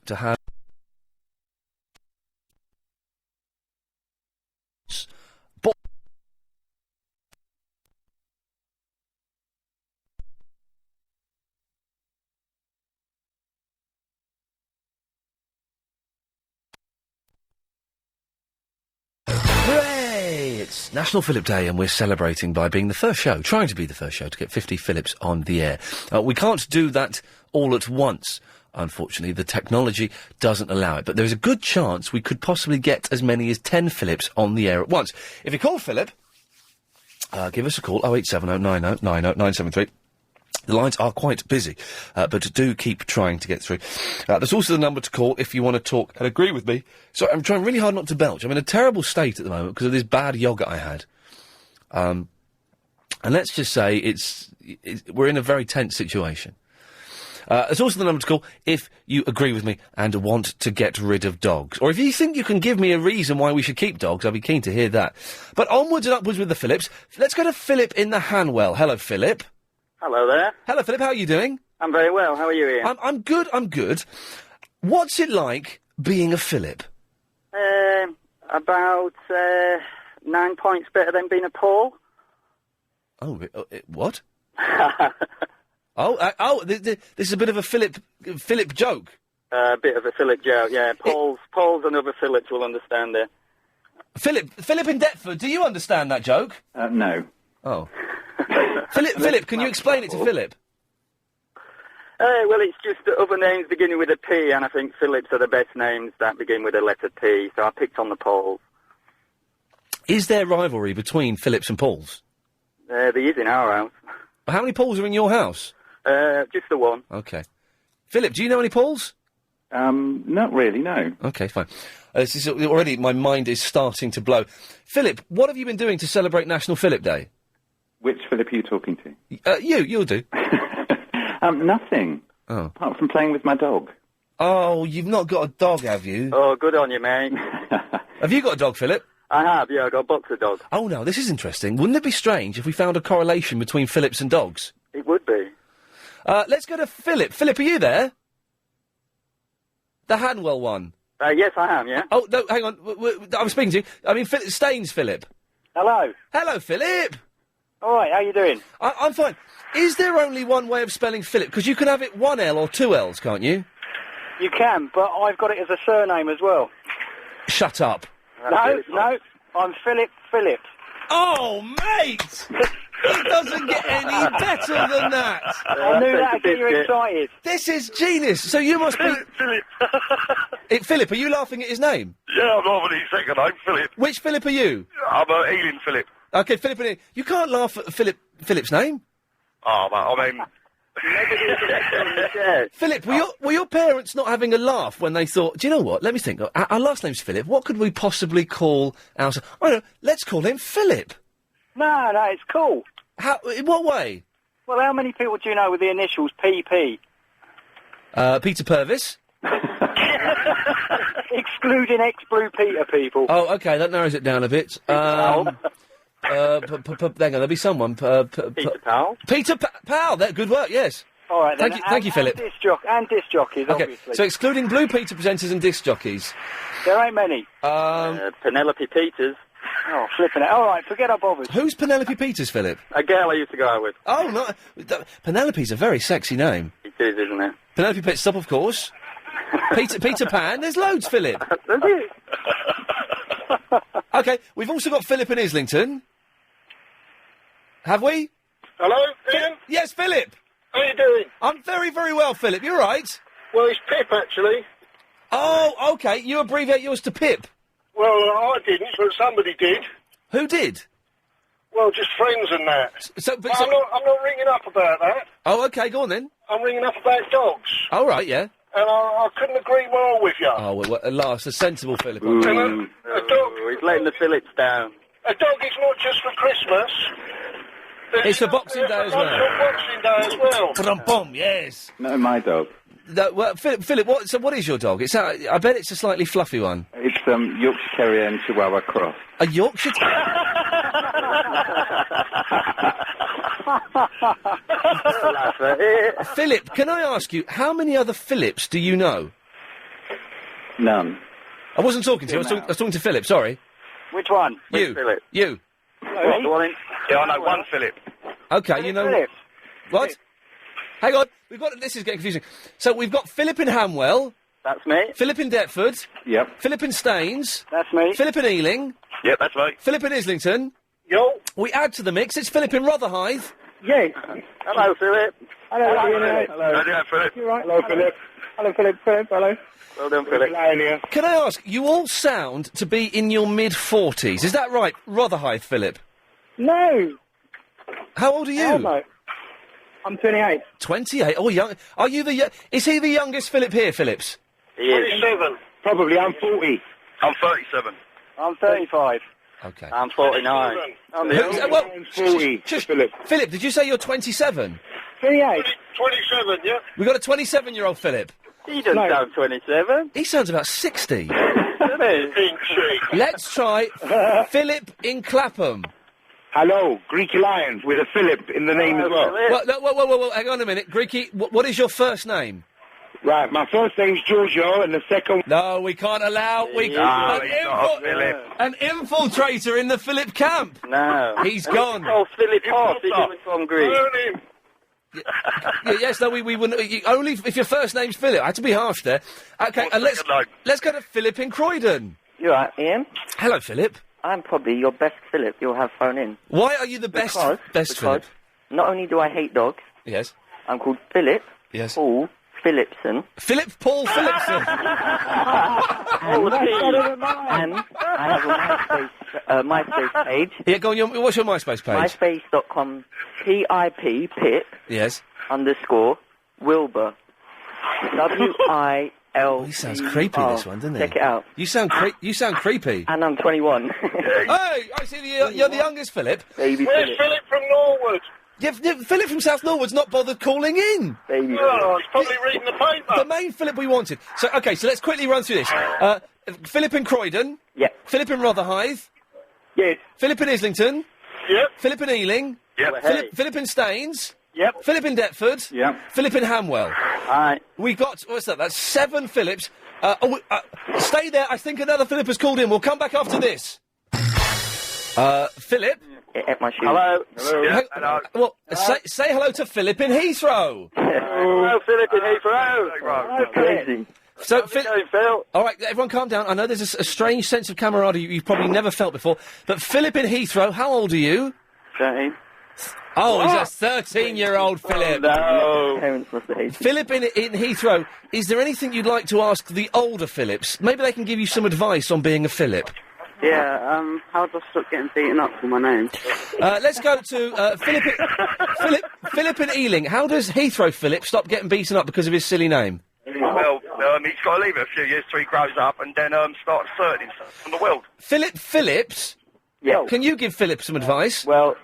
to have. Hooray! It's National Philip Day and we're celebrating by being the first show, trying to be the first show to get 50 Philips on the air. We can't do that all at once. Unfortunately, the technology doesn't allow it. But there's a good chance we could possibly get as many as 10 Philips on the air at once. If you call Philip, give us a call, 08709090973. The lines are quite busy, but do keep trying to get through. There's also the number to call if you want to talk and agree with me. So I'm trying really hard not to belch. I'm in a terrible state at the moment because of this bad yoghurt I had. And let's just say we're in a very tense situation. It's also the number to call if you agree with me and want to get rid of dogs. Or if you think you can give me a reason why we should keep dogs, I'll be keen to hear that. But onwards and upwards with the Phillips. Let's go to Philip in the Hanwell. Hello, Philip.
Hello there.
Hello, Philip. How are you doing?
I'm very well. How are you, Ian?
I'm good. I'm good. What's it like being a Philip?
About 9 points better than being a Paul.
Oh, what? This is a bit of a Philip joke.
A bit of a Philip joke, yeah. Paul's and other Philips will understand it.
Philip in Deptford, do you understand that joke?
No.
Oh. Philip, can you explain it to Philip?
Well, it's just that other names beginning with a P, and I think Phillips are the best names that begin with a letter P, so I picked on the Pauls.
Is there rivalry between Phillips and Pauls?
There is in our house.
How many Pauls are in your house?
Just the one.
Okay. Philip, do you know any Pauls?
Not really, no.
Okay, fine. This is already, my mind is starting to blow. Philip, what have you been doing to celebrate National Philip Day?
Which Philip are you talking to?
You'll do.
Nothing.
Oh.
Apart from playing with my dog.
Oh, you've not got a dog, have you?
Oh, good on you, mate.
Have you got a dog, Philip?
I have, yeah, I got a boxer dog.
Oh, no, this is interesting. Wouldn't it be strange if we found a correlation between Phillips and dogs?
It would be.
Let's go to Philip. Philip, are you there? The Hanwell one.
Yes, I am, yeah.
Oh, no, hang on. I was speaking to you. I mean, Staines, Philip.
Hello.
Hello, Philip.
All right, how you doing?
I'm fine. Is there only one way of spelling Philip? Because you can have it one L or two L's, can't you?
You can, but I've got it as a surname as well.
Shut up.
No, I'm Philip.
Oh, mate! It doesn't get any better than that.
I knew that'd get you excited.
This is genius. So you must be...
Philip.
Philip, are you laughing at his name?
Yeah, I'm laughing at his second name, Philip.
Which Philip are you?
I'm Ealing Philip.
Okay, Philip and Ian. You can't laugh at Philip's name.
Oh, I mean...
Philip, were your parents not having a laugh when they thought, do you know what, let me think, our last name's Philip, what could we possibly call our son? I don't know, let's call him Philip.
No, it's cool.
How? In what way?
Well, how many people do you know with the initials PP?
Peter Purvis.
Excluding ex-Blue Peter people.
Oh, okay, that narrows it down a bit. Hang on, there'll be someone.
Peter Powell.
Peter Powell, good work, yes.
All right, then.
Thank you, Philip.
And disc jockeys,
okay,
obviously.
so excluding Blue Peter presenters and disc jockeys.
There ain't many. Penelope Peters. Oh, flipping it. All right, forget I bothered.
Who's Penelope Peters, Philip?
A girl I used to go out with.
Oh, no. Penelope's a very sexy name.
It is, isn't it?
Penelope Pitstop, of course. Peter Pan. There's loads, Philip.
That's it.
Okay, we've also got Philip in Islington. Have we?
Hello, Ian?
Yes, Philip.
How you doing?
I'm very, very well, Philip. You're right.
Well, it's Pip, actually.
Oh, okay. You abbreviate yours to Pip.
Well, I didn't, but somebody did.
Who did?
Well, just friends and that.
But
I'm not ringing up about that.
Oh, okay, go on then.
I'm ringing up about dogs.
All right, yeah.
And I couldn't agree more with you.
Oh, well, at last, a sensible Philip.
And a dog...
He's letting the Phillips down.
A dog is not just for Christmas.
It's for Boxing Day as well.
It's for Boxing Day as well.
Ba-dum-bum, yes.
No, my dog.
Well, Philip, what is your dog? I bet it's a slightly fluffy one.
It's Yorkshire Terrier and Chihuahua cross.
A Yorkshire Philip, can I ask you, how many other Philips do you know?
None.
I wasn't talking to you, I was talking to Philip, sorry.
Which one?
You.
Which Philip?
You.
Yeah, I know one Philip.
Okay, you know...
Philip.
What? Hang on, this is getting confusing. So we've got Philip in Hanwell.
That's me.
Philip in Deptford.
Yep.
Philip in Staines.
That's me.
Philip in Ealing.
Yep, that's right.
Philip in Islington.
Yo.
We add to the mix, it's Philip in Rotherhithe.
Yes. Hello, Philip.
Hello, Philip.
You right?
Hello, Philip.
Hello, Philip. Hello. Well done, Philip.
Can I ask, you all sound to be in your mid-40s, is that right? Rotherhithe, Philip?
No.
How old are you?
Hell no. I'm 28.
28? Oh, young. Are you is he the youngest Philip here, Phillips?
He is.
27.
Probably. I'm 40.
I'm 37.
I'm 35.
Okay.
I'm 49. I'm the
Well,
40.
Philip, did you say you're 27?
28.
27, yeah?
We've got a 27-year-old Philip.
He doesn't sound 27.
He sounds about 60.
Doesn't he?
Let's try Philip in Clapham.
Hello, Greek Lions with a Philip in the name as well.
Well, no, whoa, hang on a minute. Greeky, what is your first name?
Right, my first name's Giorgio and the second...
No, we can't allow... An infiltrator in the Philip camp.
No.
He's gone.
Oh, Philip Hoff, he's coming from Greece.
Yes, no, we wouldn't... only if your first name's Philip. I had to be harsh there. Okay, and let's go to Philip in Croydon.
You all right, Ian?
Hello, Philip.
I'm probably your best Philip you'll have phone in.
Why are you the best Philip?
Not only do I hate dogs...
Yes.
I'm called Philip Paul Phillipson.
Philip Paul Phillipson.
And I have a MySpace page.
Yeah, go on, what's your MySpace page?
MySpace.com Pip
Yes.
_ Wilbur. WIL.
He sounds creepy, this one, doesn't he?
Check it out.
You sound creepy.
And I'm 21.
Hey, I see you're the youngest Philip.
Baby
Where's
Philip.
Philip from Norwood?
Yeah, Philip from South Norwood's not bothered calling in.
Baby
Oh, he's probably reading the paper.
The main Philip we wanted. So, okay, so let's quickly run through this. Philip in Croydon.
Yep.
Philip in Rotherhithe.
Yes.
Philip in Islington.
Yep.
Philip in Ealing.
Yep.
Philip in Staines.
Yep.
Philip in Deptford.
Yep.
Philip in Hamwell.
Alright.
We got, what's that? That's 7 Philips. Stay there. I think another Philip has called in. We'll come back after this. Philip?
At my shoes.
Hello.
Yeah, hello.
Well, say hello to Philip in Heathrow.
Hello, Philip in Heathrow.
Crazy.
So,
Phil.
All right, everyone calm down. I know there's a strange sense of camaraderie you've probably never felt before. But Philip in Heathrow, how old are you?
13.
Oh, he's a 13-year-old Philip.
No.
Parents must have hated.
Philip in Heathrow, is there anything you'd like to ask the older Philips? Maybe they can give you some advice on being a Philip.
Yeah, how do I stop getting beaten up for my name?
Let's go to Philip in Ealing. How does Heathrow Philip stop getting beaten up because of his silly name?
Well, he's got to leave it a few years till he grows up and then start asserting himself on the world.
Philip Phillips?
Yeah.
Can you give Philip some advice?
Well,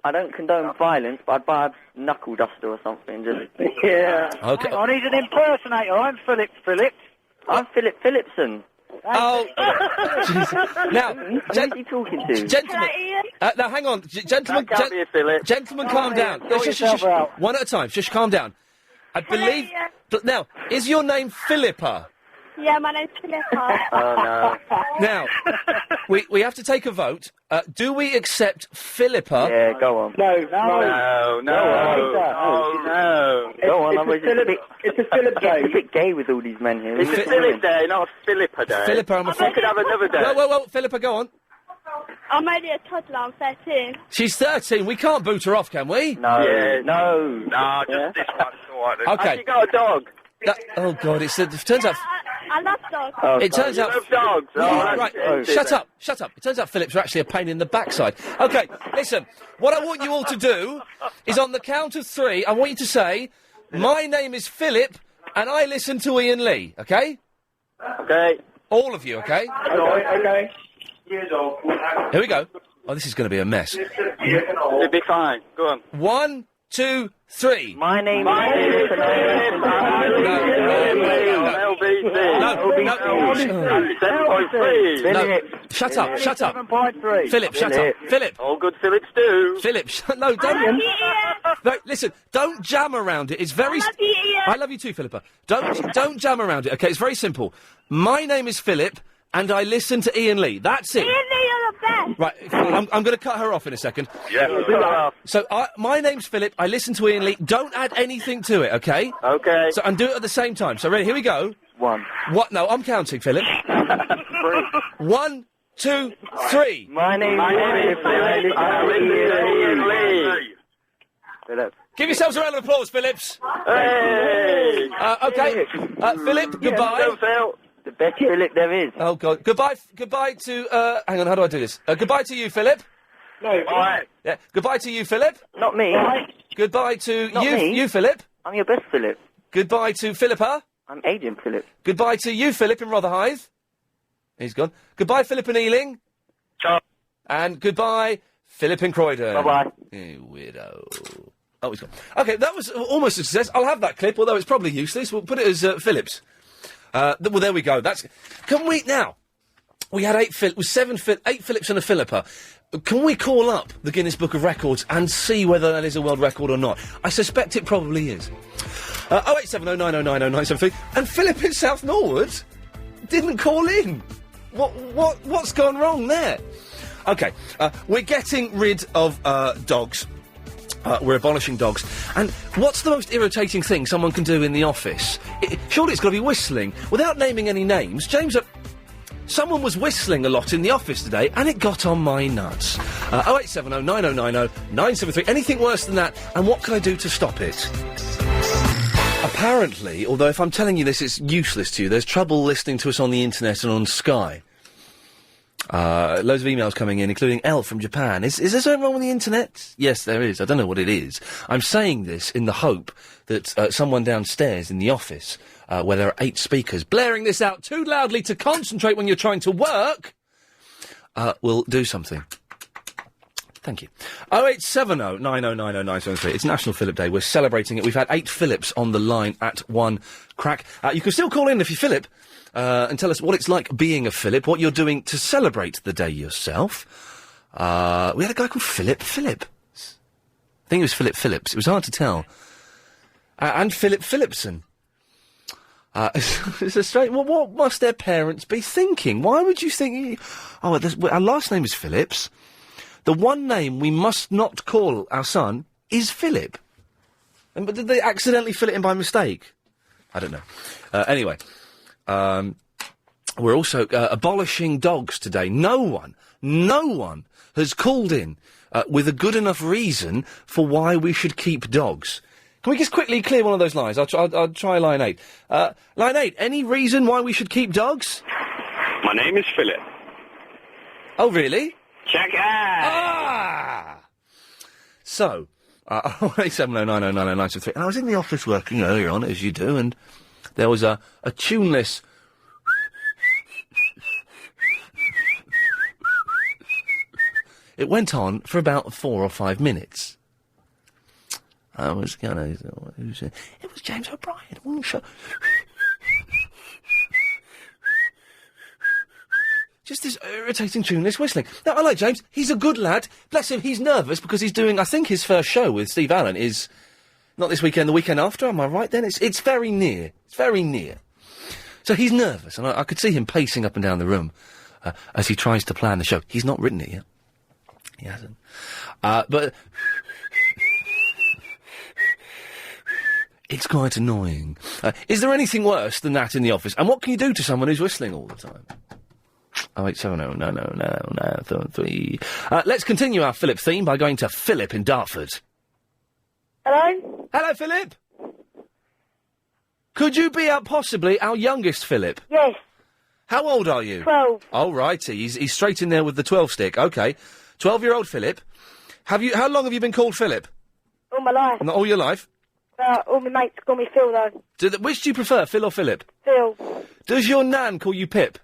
I don't condone violence, but I'd buy a knuckle duster or something. Just
Yeah.
Okay.
Hang on, he's an impersonator. I'm Philip Phillips.
I'm Philip Phillipson.
Oh, Jesus. Now,
Who's he talking to?
Gentlemen, now hang on, gentlemen,
That can't be a Philip.
gentlemen, calm down. Shush, one at a time. Shush, calm down. I believe. Now, is your name Philippa?
Yeah, my name's Philippa.
Oh, no.
Now, we have to take a vote. Do we accept Philippa?
Yeah, go on.
No.
Go on,
It's a Philip day.
It's a bit gay with all these men here.
It's a Philip day, not a Philippa day.
Philippa, I'm afraid.
We could have another day.
Well, Philippa, go on.
I'm only a toddler, I'm 13.
She's 13. We can't boot her off, can we?
No.
Yeah.
No.
Nah, just this one. It's all right, then.
Okay.
Have you got a dog?
Oh God! It turns out.
I love dogs.
It turns out.
You love dogs.
Right. Shut up. It turns out Phillips are actually a pain in the backside. Okay. Listen. What I want you all to do is, on the count of 3, I want you to say, "My name is Philip, and I listen to Iain Lee." Okay.
Okay.
All of you. Okay.
Okay.
Here we go. Oh, this is going to be a mess.
It'll be fine. Go on.
1, 2, 3.
My name is
No, shut up.
7.3.
Philip, shut up. Philip.
All good Philips do.
Philip, no, don't. Right, listen, don't jam around it. It's very. I love you too, Philippa. Don't jam around it. Okay, it's very simple. My name is Philip, and I listen to Iain Lee. That's it.
Iain Lee, you're the best.
Right, I'm going to cut her off in a second.
Yeah.
So, my name's Philip. I listen to Iain Lee. Don't add anything to it, okay?
Okay.
So, and do it at the same time. So, ready? Here we go.
1.
What? No, I'm counting, Philip. 1, 2, 3.
My name is
Iain Lee.
Philip.
Give yourselves a round of applause, Phillips.
Hey.
Okay. Philip, goodbye.
The best Philip there is.
Oh, God. Goodbye to, hang on, how do I do this? Goodbye to you, Philip.
No.
Bye.
Yeah. Goodbye to you, Philip.
Not me.
Goodbye to
Not me.
you, Philip.
I'm your best Philip.
Goodbye to Philippa.
I'm Agent Philip.
Goodbye to you, Philip in Rotherhithe. He's gone. Goodbye, Philip in Ealing.
Ciao.
And goodbye, Philip in Croydon.
Bye-bye.
You weirdo. Oh, he's gone. Okay, that was almost a success. I'll have that clip, although it's probably useless. We'll put it as Phillips. Well, there we go. Can we now? We had 8 Phillips and a Philippa. Can we call up the Guinness Book of Records and see whether that is a world record or not? I suspect it probably is. 08709090973. And Philip in South Norwood didn't call in. What's gone wrong there? Okay, we're getting rid of dogs. We're abolishing dogs. And what's the most irritating thing someone can do in the office? Surely it's got to be whistling. Without naming any names, James... someone was whistling a lot in the office today, and it got on my nuts. 0870 9090 973. Anything worse than that, and what can I do to stop it? Apparently, although if I'm telling you this, it's useless to you, there's trouble listening to us on the internet and on Sky. Loads of emails coming in, including L from Japan. Is there something wrong with the internet? Yes, there is. I don't know what it is. I'm saying this in the hope that someone downstairs in the office, where there are 8 speakers, blaring this out too loudly to concentrate when you're trying to work, will do something. Thank you. 0870 9090 973. It's National Philip Day. We're celebrating it. We've had 8 Philips on the line at one crack. You can still call in if you're Philip, and tell us what it's like being a Philip, what you're doing to celebrate the day yourself. We had a guy called Philip. I think it was Philip Phillips. It was hard to tell. And Philip Phillipson. It's a strange... Well, what must their parents be thinking? Why would you think... our last name is Phillips. The one name we must not call our son is Philip. But did they accidentally fill it in by mistake? I don't know. Anyway, we're also abolishing dogs today. No one has called in with a good enough reason for why we should keep dogs. Can we just quickly clear one of those lines? I'll try line 8. Line 8, any reason why we should keep dogs?
My name is Philip.
Oh, really?
Check out!
Ah! So, 087090993. And I was in the office working earlier on, as you do, and there was a tuneless... It went on for about 4 or 5 minutes. I was going to... It was James O'Brien. It wouldn't show... Just this irritating tuneless whistling. Now, I like James. He's a good lad. Bless him, he's nervous because he's doing, I think, his first show with Steve Allen is not this weekend, the weekend after. Am I right then? It's very near. It's very near. So he's nervous, and I could see him pacing up and down the room as he tries to plan the show. He's not written it yet. He hasn't. But... It's quite annoying. Is there anything worse than that in the office? And what can you do to someone who's whistling all the time? 0870 9090 let's continue our Philip theme by going to Philip in Dartford.
Hello?
Hello, Philip. Could you be possibly our youngest Philip?
Yes.
How old are you?
12.
Oh, righty. He's straight in there with the 12 stick. Okay. 12-year-old Philip. How long have you been called Philip?
All my life.
All your life?
All my mates call me Phil, though.
Which do you prefer, Phil or Philip?
Phil.
Does your nan call you Pip?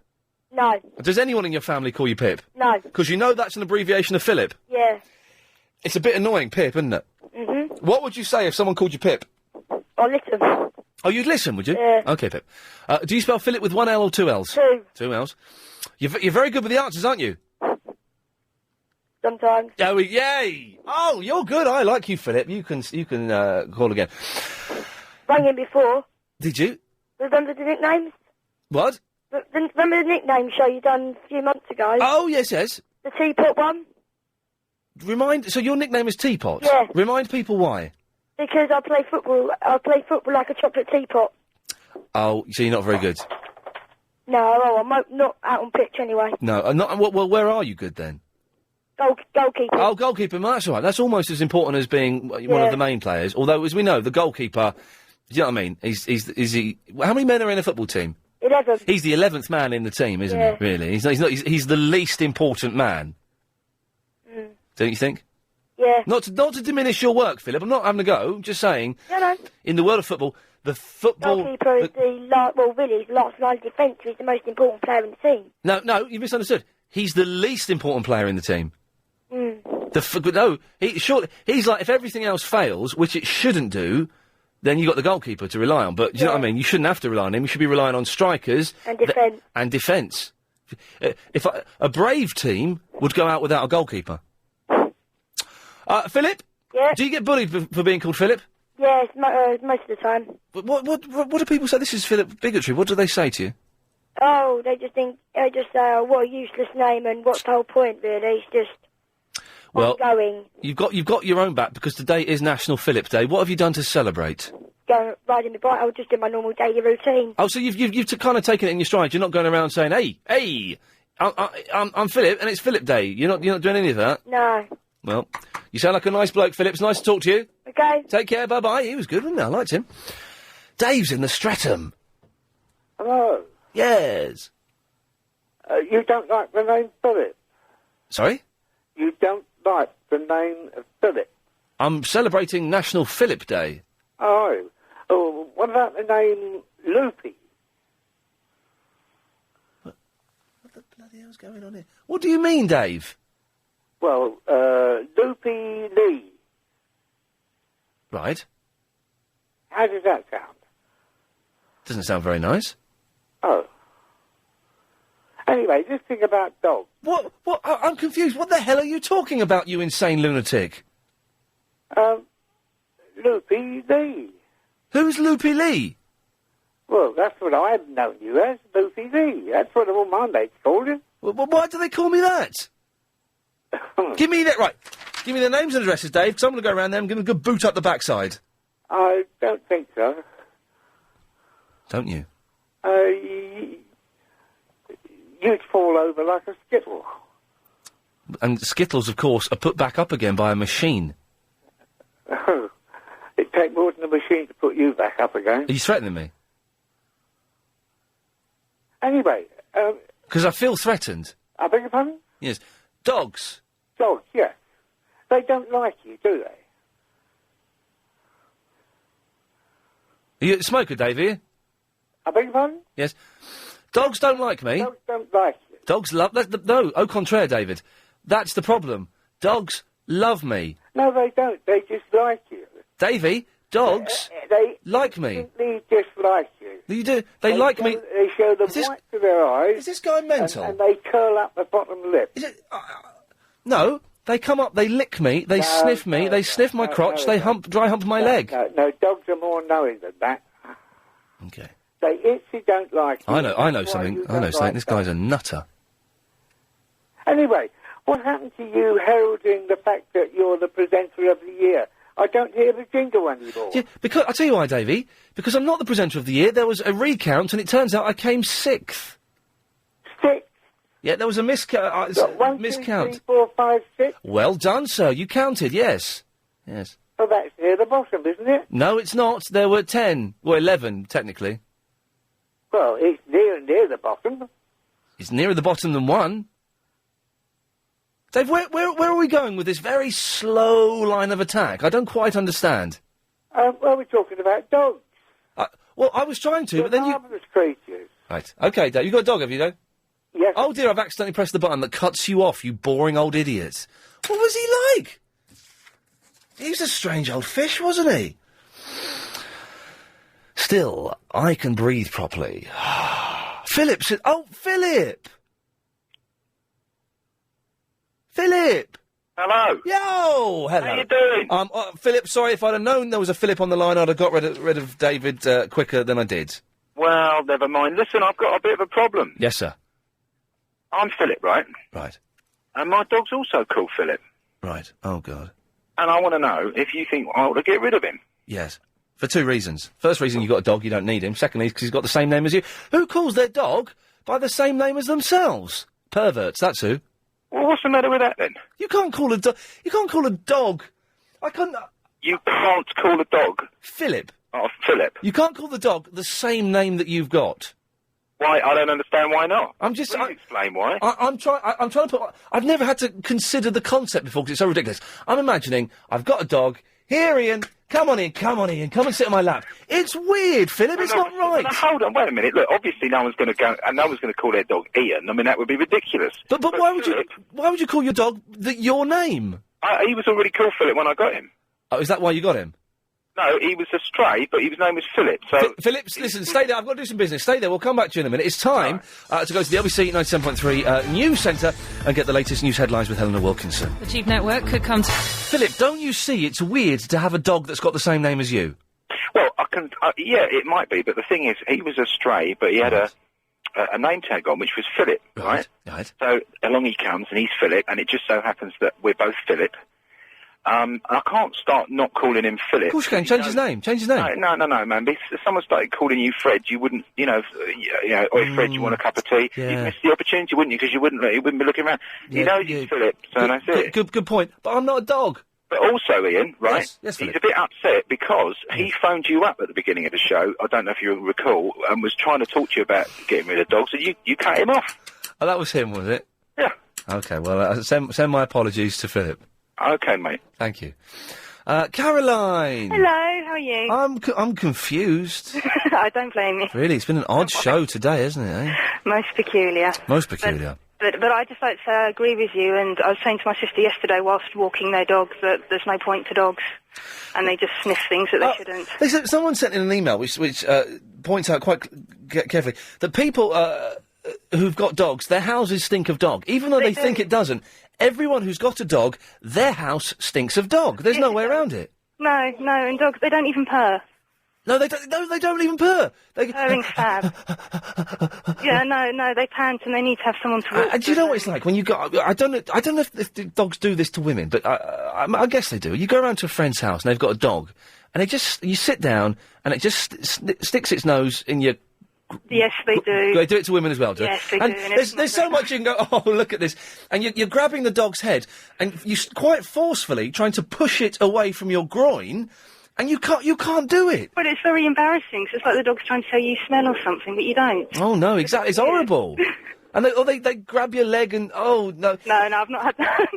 No.
Does anyone in your family call you Pip?
No.
Because you know that's an abbreviation of Philip.
Yeah.
It's a bit annoying, Pip, isn't it?
Mm-hmm.
What would you say if someone called you Pip?
I'll listen.
Oh, you'd listen, would you?
Yeah.
Okay, Pip. Do you spell Philip with 1 L or 2 L's?
2.
2 L's. You're very good with the answers, aren't you?
Sometimes.
Oh, yay! Oh, you're good. I like you, Philip. You can call again.
Rang in before.
Did you?
Remember the nicknames?
What?
Remember the nickname show you done a few months ago?
Oh, yes.
The teapot one?
So your nickname is Teapot?
Yeah.
Remind people why.
Because I play football like a chocolate teapot.
Oh, so you're not very good?
No, I'm not out on pitch anyway.
No, not. Well, where are you good then?
Goalkeeper.
Oh, goalkeeper. Well, that's all right. That's almost as important as being one of the main players. Although, as we know, the goalkeeper. Do you know what I mean? Is he? How many men are in a football team?
11.
He's the 11th man in the team, isn't he? Really? He's not. He's the least important man.
Mm.
Don't you think?
Yeah.
Not to diminish your work, Philip. I'm not having a go. I'm just saying.
No.
In the world of football, the football.
Goalkeeper is the last line of defence. He's the most important player in the team.
No, you misunderstood. He's the least important player in the team.
Mm.
He's like, if everything else fails, which it shouldn't do, then you got the goalkeeper to rely on. But do you know what I mean? You shouldn't have to rely on him. You should be relying on strikers
And defence.
and defence. If a brave team would go out without a goalkeeper. Philip?
Yeah?
Do you get bullied for being called Philip?
Yes, most of the time.
What do people say? This is Philip bigotry. What do they say to you?
Oh, they just think, what a useless name, and what's the whole point, really? It's just ongoing.
You've got your own back because today is National Philip Day. What have you done to celebrate?
Going riding the bike, I'll just do my normal daily routine.
Oh, so you've kind of taken it in your stride. You're not going around saying, "Hey, I'm Philip, and it's Philip Day." You're not doing any of that.
No.
Well, you sound like a nice bloke, Philip. It's nice to talk to you.
Okay.
Take care. Bye bye. He was good, wasn't he? I liked him. Dave's in the Streatham.
Hello.
Yes.
You don't like the name Philip?
Sorry?
You don't like the name of Philip?
I'm celebrating National Philip Day.
Oh. Oh, what about the name Loopy?
What the bloody hell's going on here? What do you mean, Dave?
Well, Loopy Lee.
Right.
How does that sound?
Doesn't sound very nice.
Oh. Anyway, just think about dogs.
What? I'm confused. What the hell are you talking about, you insane lunatic?
Loopy Lee.
Who's Loopy Lee?
Well, that's what I've known you as, Loopy Lee. That's what all my mates called you.
Well, why do they call me that? Give me that, right. Give me the names and addresses, Dave, because I'm going to go around there and I'm going to boot up the backside.
I don't think so.
Don't you?
You'd fall over like a skittle.
And Skittles, of course, are put back up again by a machine.
Oh. It'd take more than a machine to put you back up again.
Are you threatening me?
Anyway,
Because I feel threatened.
I beg your pardon?
Yes. Dogs.
Dogs, yes. They don't like you, do they?
Are you a smoker, Dave, are you?
I beg your pardon?
Yes. Dogs don't like me.
Dogs don't like you.
Dogs love... No, au contraire, David. That's the problem. Dogs love me.
No, they don't. They just like you.
Davey, dogs
They
like me.
simply just like you.
You do? They like me...
They show the whites of their eyes.
Is this guy mental?
And they curl up the bottom lip.
No, they come up, they lick me, they sniff me, they sniff my crotch, they dry hump my leg.
No, dogs are more knowing than that.
Okay.
They actually don't like you.
I know
That's why
something.
you
I know
don't
something.
like
This
them.
guy's a nutter.
Anyway, what happened to you heralding the fact that you're the presenter of the year? I don't hear the jingle anymore.
Yeah, because I'll tell you why, Davey. Because I'm not the presenter of the year. There was a recount, and it turns out I came sixth.
Sixth?
Yeah, there was a miscount.
1, 2, 3, 4, 5, 6.
Well done, sir. You counted. Yes. Yes.
Well, that's near the bottom, isn't it?
No, it's not. There were 10. Well, 11, technically.
Well, it's near the bottom.
It's nearer the bottom than 1. Dave, where are we going with this very slow line of attack? I don't quite understand.
Well, we're talking about dogs.
Well, I was trying to, but then you...
Marvellous creatures.
Right. Okay, Dave. You got a dog, have you, Dave?
Yes.
Oh, dear, I've accidentally pressed the button that cuts you off, you boring old idiot. What was he like? He was a strange old fish, wasn't he? Still, I can breathe properly. Philip said... Oh, Philip! Philip!
Hello.
Yo! Hello.
How you doing?
Philip, sorry, if I'd have known there was a Philip on the line, I'd have got rid of David quicker than I did.
Well, never mind. Listen, I've got a bit of a problem.
Yes, sir.
I'm Philip, right?
Right.
And my dog's also called Philip.
Right. Oh, God.
And I want to know if you think I ought to get rid of him.
Yes. For 2 reasons. First reason, you've got a dog, you don't need him. Secondly, because he's got the same name as you. Who calls their dog by the same name as themselves? Perverts, that's who.
Well, what's the matter with that, then?
You can't call a dog... You can't call a dog... I can't...
You can't call a dog...
Philip.
Oh, Philip.
You can't call the dog the same name that you've got.
Why? I don't understand why not.
I'm just...
Please explain why.
I'm trying to put... I've never had to consider the concept before because it's so ridiculous. I'm imagining I've got a dog. Here, Ian. Come on, Ian. Come and sit on my lap. It's weird, Philip. It's not right.
No, hold on. Wait a minute. Look, obviously no one's going to go... And no one's going to call their dog Ian. I mean, that would be ridiculous.
But why would you... Why would you call your dog your name?
He was already called Philip when I got him.
Oh, is that why you got him?
No, he was a stray, but his name was Philip. So
Philip, listen, stay there. I've got to do some business. Stay there. We'll come back to you in a minute. It's time to go to the LBC 97.3 News Centre and get the latest news headlines with Helena Wilkinson.
The Chief Network could come to...
Philip, don't you see it's weird to have a dog that's got the same name as you?
Well, yeah, it might be, but the thing is, he was a stray, but he had a name tag on, which was Philip, right?
Right.
So along he comes, and he's Philip, and it just so happens that we're both Philip. And I can't start not calling him Philip.
Of course you can. Change his name. Change his name.
No, man. If someone started calling you Fred, you wouldn't, oi, Fred, you want a cup of tea?
Yeah.
You'd miss the opportunity, wouldn't you? Because you wouldn't be looking around. You know he's Philip, so that's it.
Good point. But I'm not a dog.
But also, Ian, right?
Yes,
he's a bit upset because he phoned you up at the beginning of the show, I don't know if you recall, and was trying to talk to you about getting rid of dogs, and you cut him off.
Oh, that was him, was it?
Yeah.
Okay, well, send my apologies to Philip.
Okay, mate.
Thank you. Caroline!
Hello, how are you?
I'm confused.
I don't blame you.
Really, it's been an odd show today, hasn't it, eh?
Most peculiar.
Most peculiar.
But I just like to say I agree with you, and I was saying to my sister yesterday whilst walking their dog that there's no point to dogs, and they just sniff things that they shouldn't.
Someone sent in an email which points out quite carefully that people who've got dogs, their houses stink of dog, even though they think it doesn't. Everyone who's got a dog, their house stinks of dog. There's no way around it.
No, and dogs, they don't even purr.
No, they don't. No, they don't even purr.
Purring's fab. Yeah, no, they pant and they need to have someone to walk.
Do you know what it's like when you go? I don't know if the dogs do this to women, but I guess they do. You go around to a friend's house and they've got a dog, and you sit down and it just sticks its nose in your.
Yes, they do.
They do it to women as well, do
Yes, they
and
do.
And there's so much you can go, oh, look at this. And you're grabbing the dog's head, and you're quite forcefully trying to push it away from your groin, and you can't do it.
But it's very embarrassing, 'cause it's like the dog's trying to tell you smell or something, but you don't.
Oh, no, exactly. It's horrible. And they grab your leg and, oh, no.
No, I've not had that.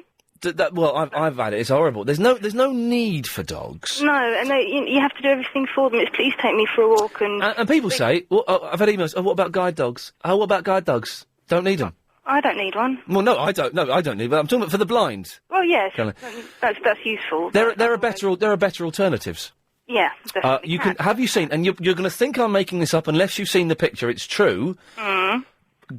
Well, I've had it. It's horrible. There's no need for dogs.
No, and you have to do everything for them. It's please take me for a walk
And people say, well, I've had emails. Oh, what about guide dogs? Oh, what about guide dogs? Don't need them.
I don't need one.
Well, no, I don't. No, I don't need. But I'm talking about for the blind.
Well, yes,
Caroline.
that's useful.
There are better alternatives.
Yeah, definitely.
You can. Have you seen? And you're going to think I'm making this up unless you've seen the picture. It's true.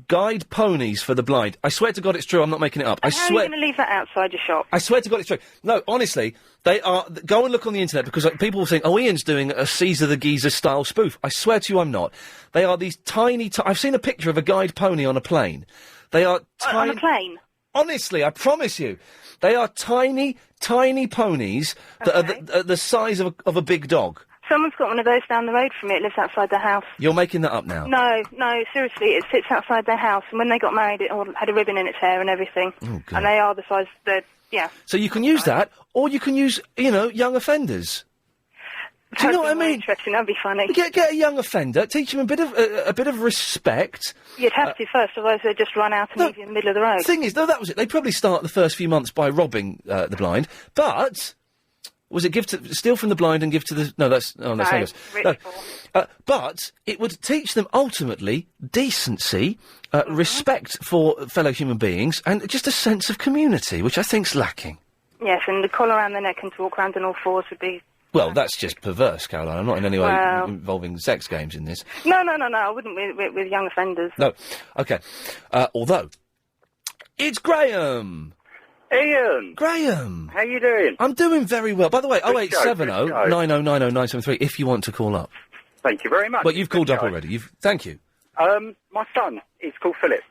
Guide ponies for the blind. I swear to God it's true. I'm not making it up.
How are you going to leave that outside your shop?
I swear to God it's true. No, honestly, they are. Go and look on the internet because people will think, oh, Ian's doing a Caesar the Geezer style spoof. I swear to you, I'm not. They are these tiny. I've seen a picture of a guide pony on a plane. They are tiny.
On a plane?
Honestly, I promise you, they are tiny ponies that are the size of a big dog.
Someone's got one of those down the road from me. It lives outside their house.
You're making that up now.
No, seriously, it sits outside their house, and when they got married, it had a ribbon in its hair and everything.
Oh, God.
And they are the size, yeah.
So you can use that, or you can use, young offenders. Do you know what I mean?
Interesting, that'd be funny.
Get a young offender, teach him a bit of respect.
You'd have to first, otherwise they'd just run out and leave you in the middle of the road.
The thing is, though, that was it. They probably start the first few months by robbing the blind, but... Was it steal from the blind and give to the... No, that's... Oh, that's no, but it would teach them, ultimately, decency, respect for fellow human beings, and just a sense of community, which I think's lacking.
Yes, and the collar around the neck and to walk around on all fours would be...
Well, that's just perverse, Caroline. I'm not in any way involving sex games in this.
No, I wouldn't with young offenders.
No. OK. Although... It's Graham!
Ian!
Graham!
How you doing?
I'm doing very well. By the way,
Good show,
0870 9090 973 if you want to call up.
Thank you very much.
But you've called up already. Thank you.
My son, he's called Philip.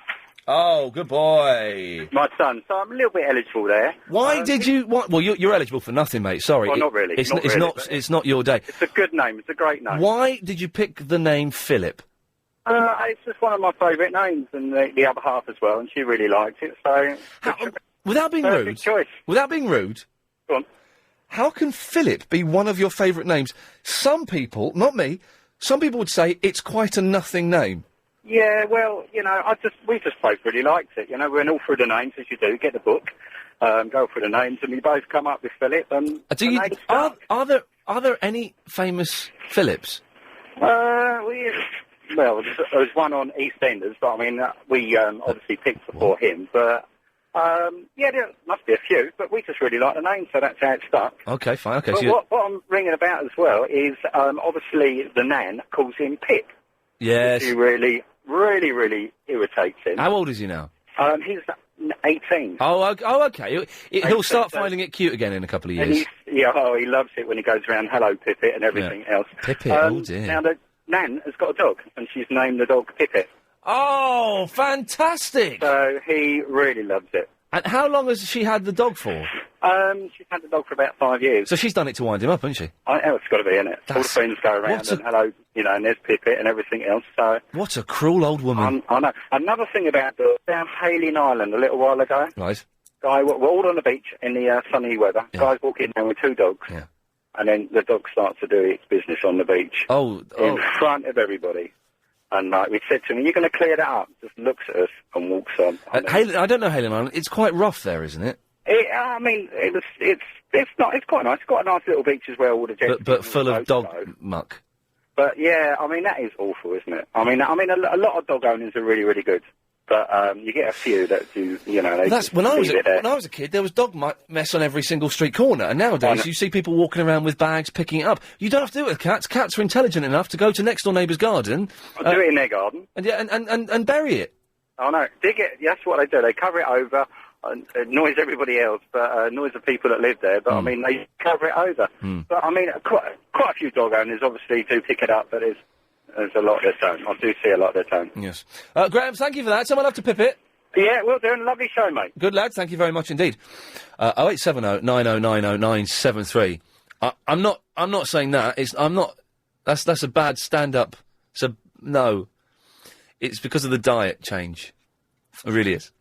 Oh, good boy.
My son, so I'm a little bit eligible there.
Why did you... Well, you're eligible for nothing, mate. Sorry.
Well, not really.
It's not your day.
It's a good name. It's a great name.
Why did you pick the name Philip?
It's just one of my favourite names, and the other half as well, and she really liked it, so...
Without being rude...
choice.
Without being rude...
Go on.
How can Philip be one of your favourite names? Some people, not me, some people would say it's quite a nothing name.
Yeah, well, we just both really liked it. We went all through the names, as you do, get the book, go through the names, and we both come up with Philip, and...
Are there any famous Philips?
Well, there's one on EastEnders, but I mean, we obviously picked for him, but
Yeah, there must be a few, but we just really like the name, so that's how it stuck.
Okay, fine. Okay,
But
so
what I'm ringing about as well is, obviously, the Nan calls him Pip.
yes.
He really, really, really irritates him.
How old is he now?
He's 18.
Okay. He'll start finding it cute again in a couple of
And
years.
he loves it when he goes around, hello, Pippet, and everything else.
Pippet, oh dear.
Now, the Nan has got a dog, and she's named the dog Pippet.
Oh, fantastic!
So he really loves it.
And how long has she had the dog for?
She's had the dog for about 5 years.
So she's done it to wind him up, hasn't she?
It's got to be, isn't it? All the friends go around and hello, and there's Pippet and everything else, so...
What a cruel old woman.
I know. Another thing about down Hayling Island a little while ago.
Right.
We're all on the beach in the sunny weather.
Yeah.
Guys walk in there with 2 dogs.
Yeah.
And then the dog starts to do its business on the beach. In front of everybody. And we said to him, "You're going to clear that up." Just looks at us and walks on.
I don't know Hayling Island. It's quite rough there, isn't it?
It's not. It's quite nice. It's got a nice little beach as well. All the jets
But full of dog muck.
But yeah, that is awful, isn't it? A lot of dog owners are really, really good. But you get a few that do, they
That's when I was
leave it there.
when I was a kid. There was dog mess on every single street corner, and nowadays you see people walking around with bags, picking it up. You don't have to do it with cats. Cats are intelligent enough to go to next door neighbour's garden,
Do it in their garden.
and bury it.
Oh no, dig it. That's what they do. They cover it over, and annoys everybody else, but annoys the people that live there. But they cover it over. But quite a few dog owners obviously do pick it up, but there's a lot that don't. I do see a lot that don't.
Yes. Graham, thank you for that. Someone have to pip it.
Yeah, well, doing a lovely show, mate.
Good lad, thank you very much indeed. 0870 9090 973. I'm not saying that. That's a bad stand-up. No. It's because of the diet change. It really is.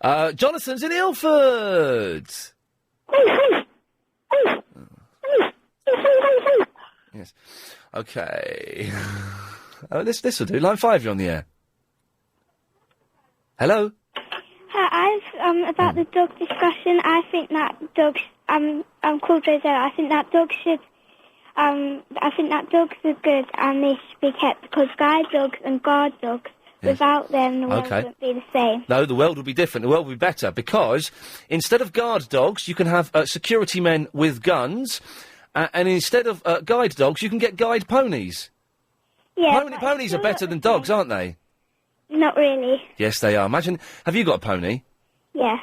Jonathan's in Ilford. Yes. Okay. This will do. Line 5, you're on the air. Hello?
Hi, about the dog discussion, I think that dogs, I'm called Rosella, I think that dogs are good and they should be kept because guide dogs and guard dogs, without them the world wouldn't be the same.
No, the world would be different. The world would be better because instead of guard dogs, you can have security men with guns, and instead of guide dogs, you can get guide ponies.
Yeah,
ponies are better than dogs, aren't they?
Not really.
Yes, they are. Imagine, have you got a pony?
Yeah.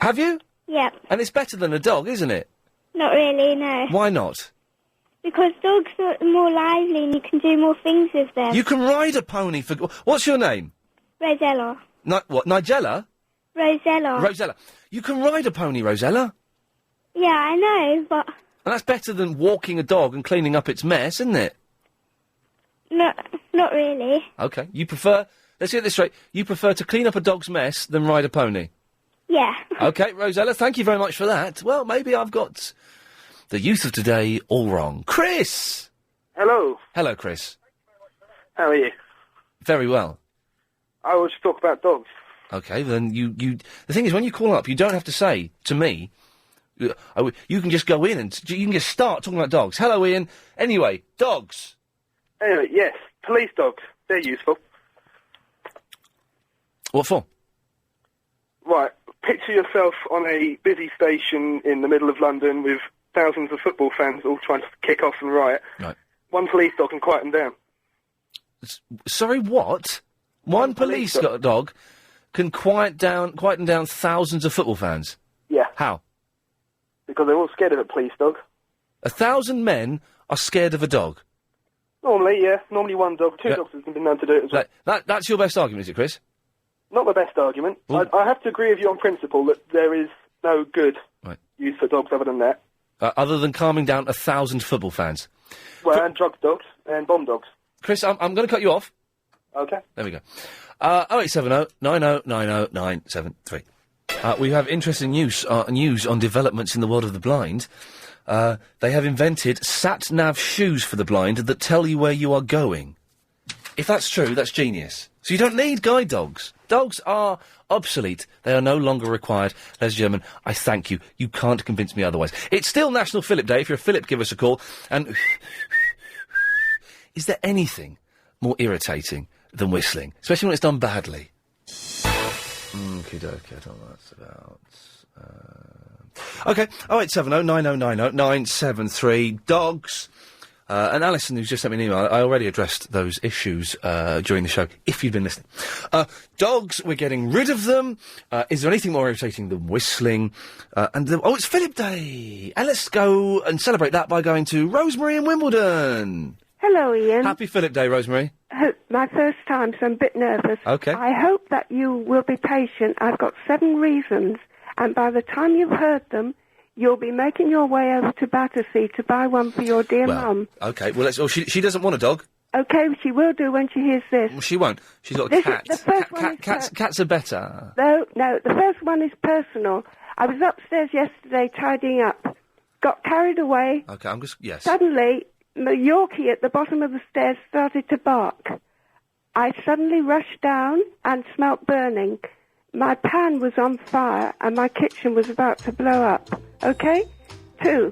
Have you?
Yep.
And it's better than a dog, isn't it?
Not really, no.
Why not?
Because dogs are more lively and you can do more things with them.
You can ride a pony for... What's your name?
Rosella.
What, Nigella?
Rosella.
Rosella. You can ride a pony, Rosella.
Yeah, I know, but...
And that's better than walking a dog and cleaning up its mess, isn't it?
Not really.
OK. You prefer... Let's get this straight. You prefer to clean up a dog's mess than ride a pony?
Yeah.
OK, Rosella, thank you very much for that. Well, maybe I've got the youth of today all wrong. Chris!
Hello.
Hello, Chris.
How are you?
Very well.
I want to talk about dogs.
OK, then you... The thing is, when you call up, you don't have to say to me... You can just go in and... You can just start talking about dogs. Hello, Ian. Anyway, dogs.
Anyway, yes, police dogs. They're useful.
What for?
Right, picture yourself on a busy station in the middle of London with thousands of football fans all trying to kick off and riot.
Right.
One police dog can quiet them down.
Sorry, what? One police dog can quieten down thousands of football fans?
Yeah.
How?
Because they're all scared of a police dog.
1,000 men are scared of a dog?
Normally, yeah. Normally one dog. Two dogs have been known to do it as well.
That's your best argument, is it, Chris?
Not my best argument. I have to agree with you on principle that there is no good use for dogs other than that.
Other than calming down 1,000 football fans?
Well, and drug dogs and bomb dogs.
Chris, I'm going to cut you off.
Okay.
There we go. 0870 9090 973. We have interesting news on developments in the world of the blind. They have invented sat-nav shoes for the blind that tell you where you are going. If that's true, that's genius. So you don't need guide dogs. Dogs are obsolete. They are no longer required. Les German, I thank you. You can't convince me otherwise. It's still National Philip Day. If you're a Philip, give us a call. And is there anything more irritating than whistling? Especially when it's done badly. Okey-dokey, I don't know what that's about. OK, 0870 9090 973. Dogs. And Alison, who's just sent me an email, I already addressed those issues during the show, if you've been listening. Dogs, we're getting rid of them. Is there anything more irritating than whistling? It's Philip Day! And let's go and celebrate that by going to Rosemary in Wimbledon.
Hello, Ian.
Happy Philip Day, Rosemary.
My first time, so I'm a bit nervous.
OK.
I hope that you will be patient. I've got 7 reasons, and by the time you've heard them, you'll be making your way over to Battersea to buy one for your dear mum.
OK, well, she doesn't want a dog.
OK, she will do when she hears this.
Well, she won't. She's got a cat.
The first one
Cats are better.
No, the first one is personal. I was upstairs yesterday tidying up, got carried away.
OK, I'm just... Yes.
Suddenly, the Yorkie at the bottom of the stairs started to bark. I suddenly rushed down and smelt burning. My pan was on fire and my kitchen was about to blow up. OK? 2,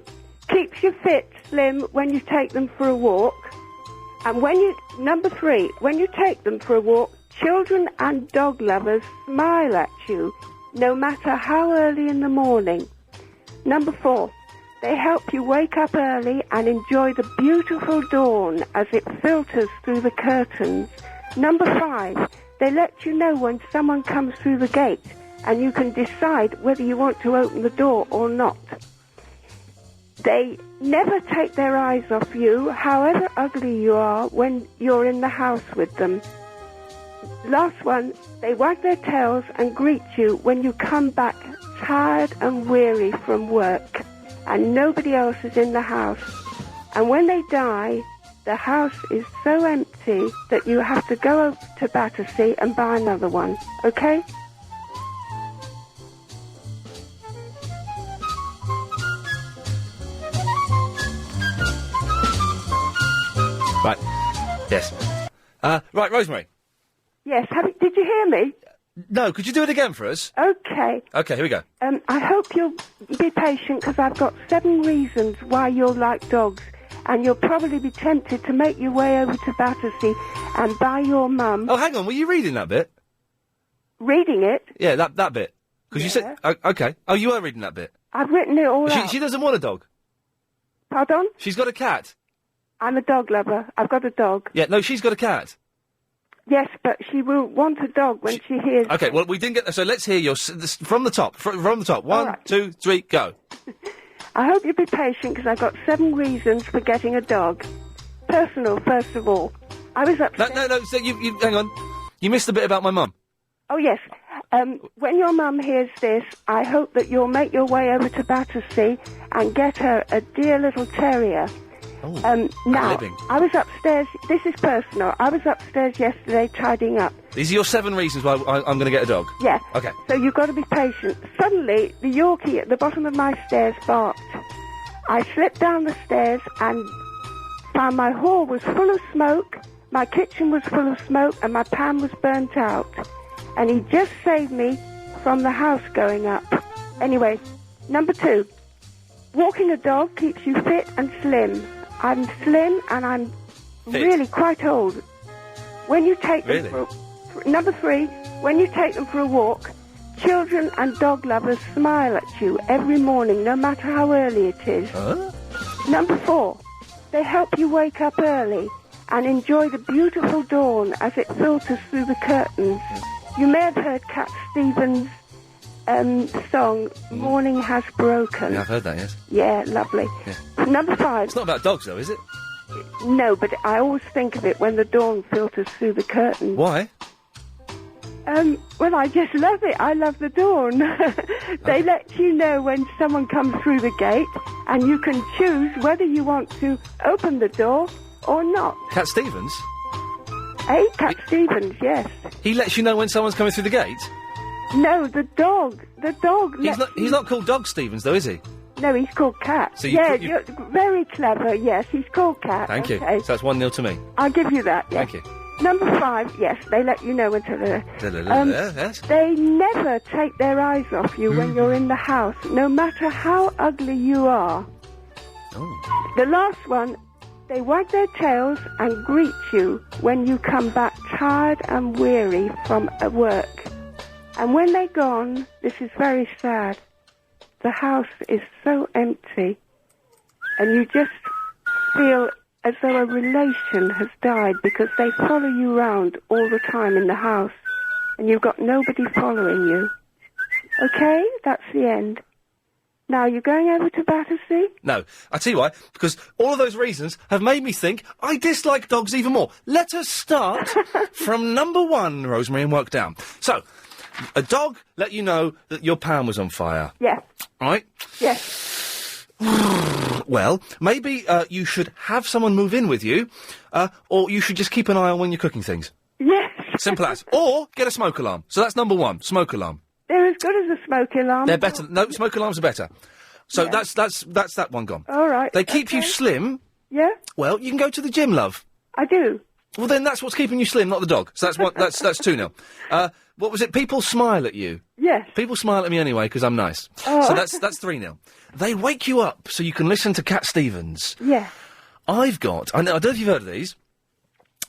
keeps you fit, slim, when you take them for a walk. And number 3, when you take them for a walk, children and dog lovers smile at you, no matter how early in the morning. Number 4, they help you wake up early and enjoy the beautiful dawn as it filters through the curtains. Number 5, they let you know when someone comes through the gate and you can decide whether you want to open the door or not. They never take their eyes off you, however ugly you are, when you're in the house with them. Last one, they wag their tails and greet you when you come back tired and weary from work and nobody else is in the house. And when they die, the house is so empty that you have to go over to Battersea and buy another one. OK?
Right. Yes. Right, Rosemary.
Yes. Did you hear me?
No, could you do it again for us?
OK.
OK, here we go.
I hope you'll be patient because I've got 7 reasons why you'll like dogs. And you'll probably be tempted to make your way over to Battersea and buy your mum...
Oh, hang on, were you reading that bit?
Reading it?
Yeah, that bit. Because you said... OK. Oh, you were reading that bit?
I've written it all out.
She doesn't want a dog?
Pardon?
She's got a cat?
I'm a dog lover. I've got a dog.
Yeah, no, she's got a cat.
Yes, but she will want a dog when she hears...
OK, well, we didn't get... So let's hear your... From the top. From the top. 1, 2, 3, go.
I hope you'll be patient because I've got 7 reasons for getting a dog. Personal, first of all. I was upset...
No, so you hang on. You missed the bit about my mum.
Oh, yes. When your mum hears this, I hope that you'll make your way over to Battersea and get her a dear little terrier. Now, I was upstairs... This is personal. I was upstairs yesterday tidying up.
These are your 7 reasons why I'm going to get a dog?
Yeah.
OK.
So you've got to be patient. Suddenly, the Yorkie at the bottom of my stairs barked. I slipped down the stairs and found my hall was full of smoke, my kitchen was full of smoke, and my pan was burnt out. And he just saved me from the house going up. Anyway, number 2. Walking a dog keeps you fit and slim. I'm slim and I'm really quite old. When you take them number 3, when you take them for a walk, children and dog lovers smile at you every morning, no matter how early it is. Number 4, they help you wake up early and enjoy the beautiful dawn as it filters through the curtains. You may have heard Cat Stevens' song, Morning Has Broken.
Yeah, I've heard that, yes.
Yeah, lovely.
Yeah.
Number 5.
It's not about dogs, though, is it?
No, but I always think of it when the dawn filters through the curtains.
Why?
Well, I just love it. I love the dawn. They let you know when someone comes through the gate, and you can choose whether you want to open the door or not.
Cat Stevens?
Hey, Cat Stevens, yes.
He lets you know when someone's coming through the gate?
No, the dog. The dog.
He's not called Dog Stevens, though, is he?
No, he's called Cat.
So
you're very clever, yes. He's called Cat.
Thank you.
Okay.
So that's 1-0 to me.
I'll give you that, yes.
Thank you.
Number 5, yes, they let you know until
yes.
They never take their eyes off you when you're in the house, no matter how ugly you are.
Oh.
The last one, they wag their tails and greet you when you come back tired and weary from work. And when they're gone, this is very sad. The house is so empty, and you just feel as though a relation has died because they follow you round all the time in the house, and you've got nobody following you. Okay, that's the end. Now, you're going over to Battersea?
No. I tell you why. Because all of those reasons have made me think I dislike dogs even more. Let us start from number one, Rosemary, and work down. So, a dog let you know that your pan was on fire.
Yeah.
Right?
Yes.
Well, maybe you should have someone move in with you, or you should just keep an eye on when you're cooking things.
Yes.
Simple as. Or get a smoke alarm. So that's number one, smoke alarm.
They're as good as a smoke alarm.
They're better. No, smoke alarms are better. So that's that one gone.
All right.
They keep you slim.
Yeah?
Well, you can go to the gym, love.
I do.
Well, then that's what's keeping you slim, not the dog. So that's one. That's 2-0. What was it? People smile at you.
Yes.
People smile at me anyway because I'm nice.
Oh.
So that's 3-0. They wake you up so you can listen to Cat Stevens.
Yeah.
I've got. I don't know if you've heard of these.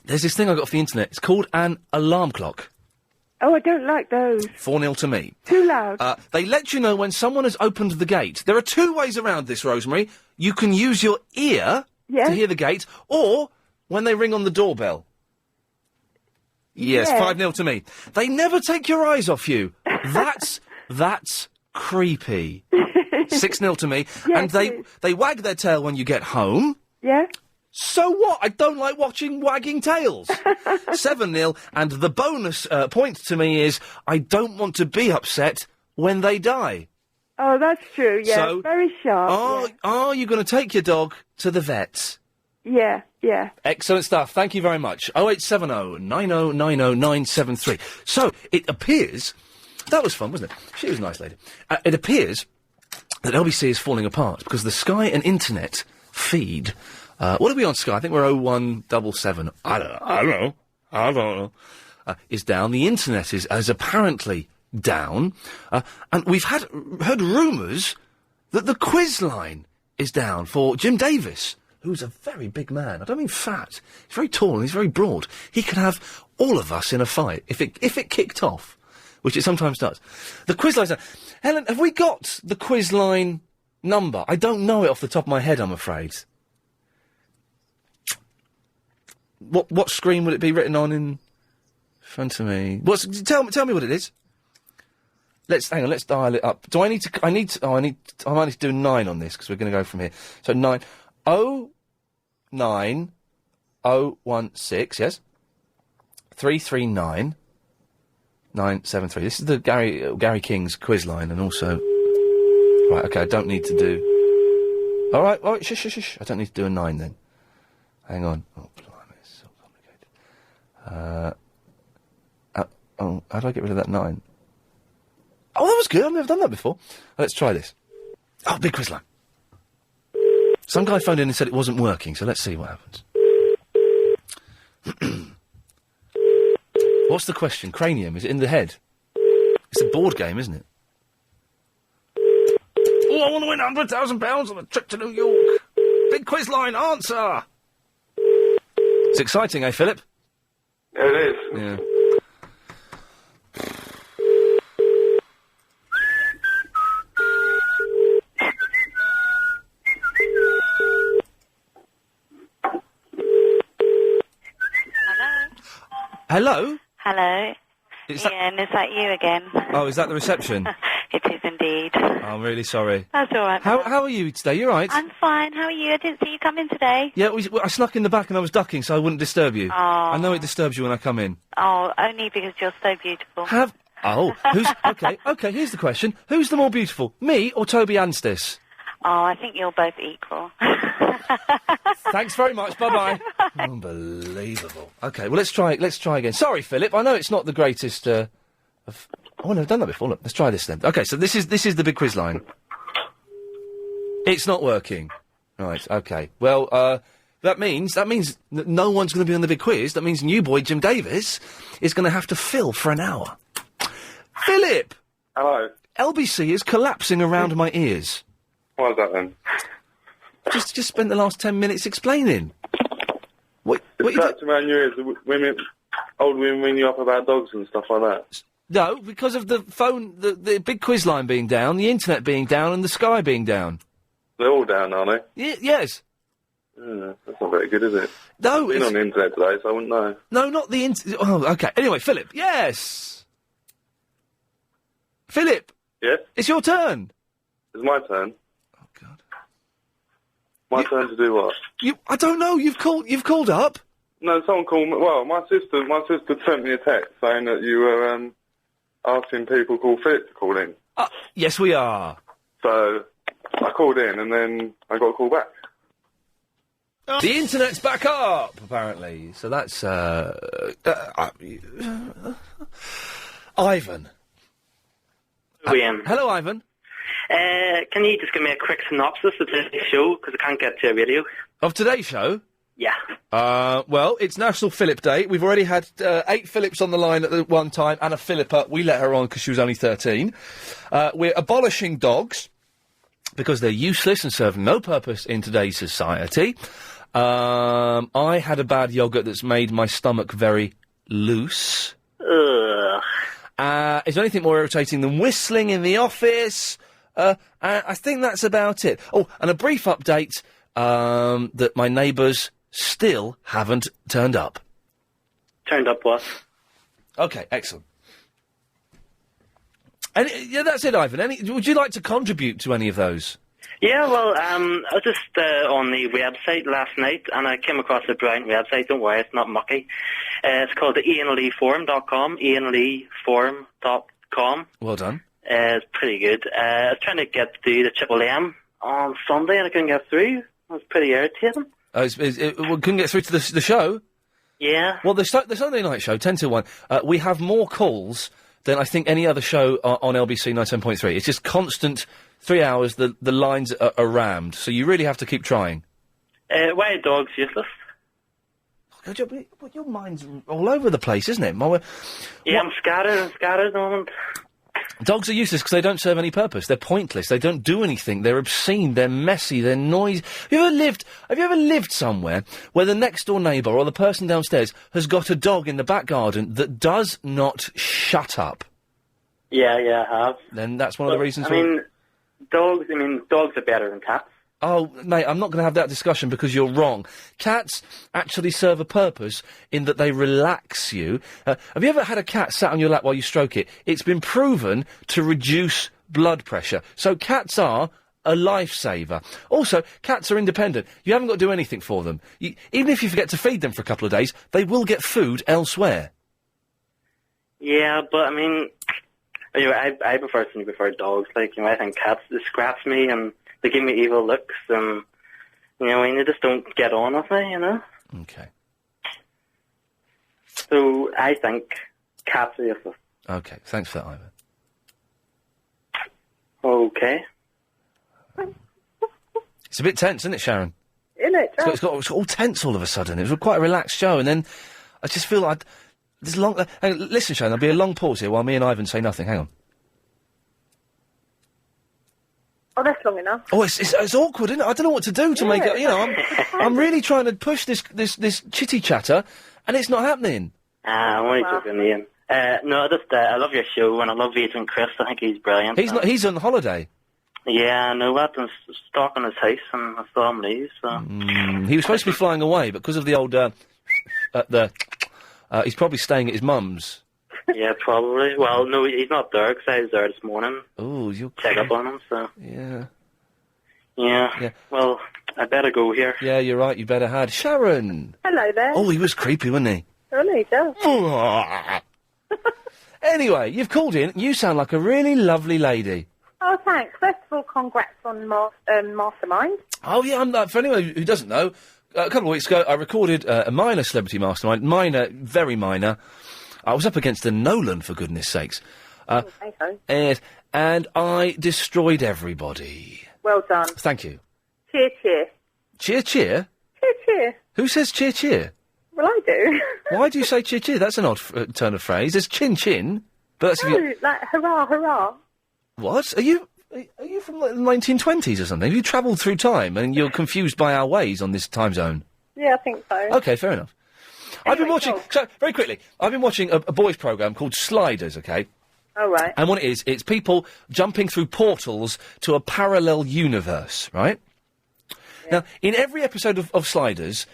There's this thing I got off the internet. It's called an alarm clock.
Oh, I don't like those.
4-0 to me.
Too loud.
They let you know when someone has opened the gate. There are two ways around this, Rosemary. You can use your ear to hear the gate, or when they ring on the doorbell. Yes,
Yeah.
5-0 to me. They never take your eyes off you. That's creepy. 6-0 to me.
Yeah,
and they wag their tail when you get home.
Yeah?
So what? I don't like watching wagging tails. 7-0, and the bonus point to me is I don't want to be upset when they die.
Oh, that's true, yeah.
So,
very sharp.
Are you going to take your dog to the vet?
Yeah, yeah.
Excellent stuff. Thank you very much. 0870 9090 973. So, it appears... That was fun, wasn't it? She was a nice lady. It appears that LBC is falling apart because the Sky and Internet feed... what are we on Sky? I think we're 0177. I don't know. Is down. The internet is apparently down. And we've heard rumours that the quiz line is down for Jim Davis, who's a very big man. I don't mean fat. He's very tall and he's very broad. He could have all of us in a fight if it kicked off, which it sometimes does. The quiz line's down. Helen, have we got the quiz line number? I don't know it off the top of my head, I'm afraid. What screen would it be written on in front of me? Tell me what it is. Let's dial it up. I might need to do 9 on this because we're going to go from here. So 909016, yes? 339 973. This is the Gary King's quiz line, and also... Right, okay, I don't need to do... All right, shush. I don't need to do a 9 then. Hang on. Oh, blimey, it's so complicated. How do I get rid of that 9? Oh, that was good. I've never done that before. Let's try this. Oh, big quiz line. Some guy phoned in and said it wasn't working, so let's see what happens. What's the question? Cranium? Is it in the head? It's a board game, isn't it? Oh, I want to win £100,000 on a trip to New York. Big quiz line, answer! It's exciting, eh, Philip?
Yeah, it is.
Yeah. Hello?
Hello. Iain, is that you again?
Oh, is that the reception?
It is indeed.
Oh, I'm really sorry.
That's all right.
How are you today? You all right?
I'm fine. How are you? I didn't see you come in today.
Yeah, I snuck in the back and I was ducking so I wouldn't disturb you.
Oh.
I know it disturbs you when I come in.
Oh, only because you're so beautiful.
Who's... Okay, here's the question. Who's the more beautiful, me or Toby Anstis?
Oh, I think you're both equal.
Thanks very much. Bye-bye. Unbelievable. Okay, well, let's try again. Sorry, Philip. I know it's not the greatest, Oh, no, I've done that before. Look, let's try this then. Okay, so this is the big quiz line. It's not working. Right, okay. Well, that means that no one's going to be on the big quiz. That means new boy Jim Davis is going to have to fill for an hour. Philip!
Hello.
LBC is collapsing around my ears.
Why is that then?
Just spent the last 10 minutes explaining. What
it's collapsing around your ears. Old women ring you up about dogs and stuff like that.
No, because of the phone, the big quiz line being down, the internet being down, and the Sky being down.
They're all down, aren't they?
Yes.
That's not very good, is it?
No,
I've been on the internet today, so I wouldn't know.
No, not the internet. Oh, okay. Anyway, Philip. Yes. Philip.
Yes?
It's your turn.
It's my turn. Oh, God. My turn to do what?
I don't know. You've called up.
No, someone called me. Well, my sister sent me a text saying that you were asking people called Philip to call in.
Yes, we are.
So I called in, and then I got a call back.
The internet's back up, apparently. So that's Ivan.
Ian.
Hello, Ivan.
Can you just give me a quick synopsis of today's show, because I can't get to a radio?
Of today's show?
Yeah.
Well, it's National Philip Day. We've already had 8 Philips on the line at the one time, and a Philippa. We let her on because she was only 13. We're abolishing dogs because they're useless and serve no purpose in today's society. I had a bad yoghurt that's made my stomach very loose.
Ugh.
Is there anything more irritating than whistling in the office? I think that's about it. Oh, and a brief update that my neighbours still haven't turned up.
Turned up what?
Okay, excellent. Yeah, that's it, Ivan. Would you like to contribute to any of those?
Yeah, well, I was just on the website last night, and I came across a brilliant website. Don't worry, it's not mucky. It's called the iainleeforum.com, iainleeforum.com.
Well done.
It's pretty good. I was trying to get through the Triple M on Sunday, and I couldn't get through. It was pretty irritating.
Couldn't get through to the show?
Yeah.
Well, the Sunday night show, 10 to 1, we have more calls than I think any other show on LBC 97.3. It's just constant 3 hours, the lines are rammed, so you really have to keep trying.
Why are dogs useless?
Your mind's all over the place, isn't it?
Yeah, I'm scattered at the moment.
Dogs are useless because they don't serve any purpose. They're pointless. They don't do anything. They're obscene. They're messy. They're noisy. Have you ever lived somewhere where the next door neighbour or the person downstairs has got a dog in the back garden that does not shut up?
Yeah, I have.
Then that's one of the reasons.
Dogs are better than cats.
Oh, mate, I'm not going to have that discussion because you're wrong. Cats actually serve a purpose in that they relax you. Have you ever had a cat sat on your lap while you stroke it? It's been proven to reduce blood pressure. So cats are a lifesaver. Also, cats are independent. You haven't got to do anything for them. Even if you forget to feed them for a couple of days, they will get food elsewhere.
Yeah, but I personally prefer dogs. I think cats just scratch me and they give me evil looks, and they just don't get on with me.
Okay.
So I think cats are useless.
Okay, thanks for that, Ivan.
Okay.
It's a bit tense, isn't it, Sharon?
Isn't it?
It's got all tense all of a sudden. It was quite a relaxed show, and then I just feel like there's long. Listen, Sharon, there'll be a long pause here while me and Ivan say nothing. Hang on.
Oh, that's long enough.
Oh, it's awkward, isn't it? I don't know what to do to make it. I'm really trying to push this chitty chatter, and it's not happening.
I'm only joking, Ian. No, I love your show, and I love Agent Chris. I think he's brilliant.
He's on holiday.
Yeah, I know that. I'm stuck in his house, and I saw him leave. So
he was supposed to be flying away, but because of the old he's probably staying at his mum's.
Yeah, probably. Well, no, he's not there, because I was there this morning.
Oh, you
check up on him, so...
Yeah.
Well, I better go here.
Yeah, you're right, you better had. Sharon!
Hello there.
Oh, he was creepy, wasn't he?
Oh, no, he does.
Anyway, you've called in. You sound like a really lovely lady.
Oh, thanks. First of all, congrats on Mastermind.
Oh, yeah, for anyone who doesn't know, a couple of weeks ago, I recorded a minor Celebrity Mastermind. Minor, very minor. I was up against a Nolan, for goodness sakes. And I destroyed everybody.
Well done.
Thank you.
Cheer, cheer.
Cheer, cheer?
Cheer, cheer.
Who says cheer, cheer?
Well, I do.
Why do you say cheer, cheer? That's an odd turn of phrase. There's chin, chin. But that's
like hurrah, hurrah.
What? Are you from like, the 1920s or something? Have you travelled through time and you're confused by our ways on this time zone?
Yeah, I think so.
Okay, fair enough. I've been watching, very quickly, I've been watching a boys' programme called Sliders, okay?
Oh, right.
And what it is, it's people jumping through portals to a parallel universe, right? Now, in every episode of Sliders,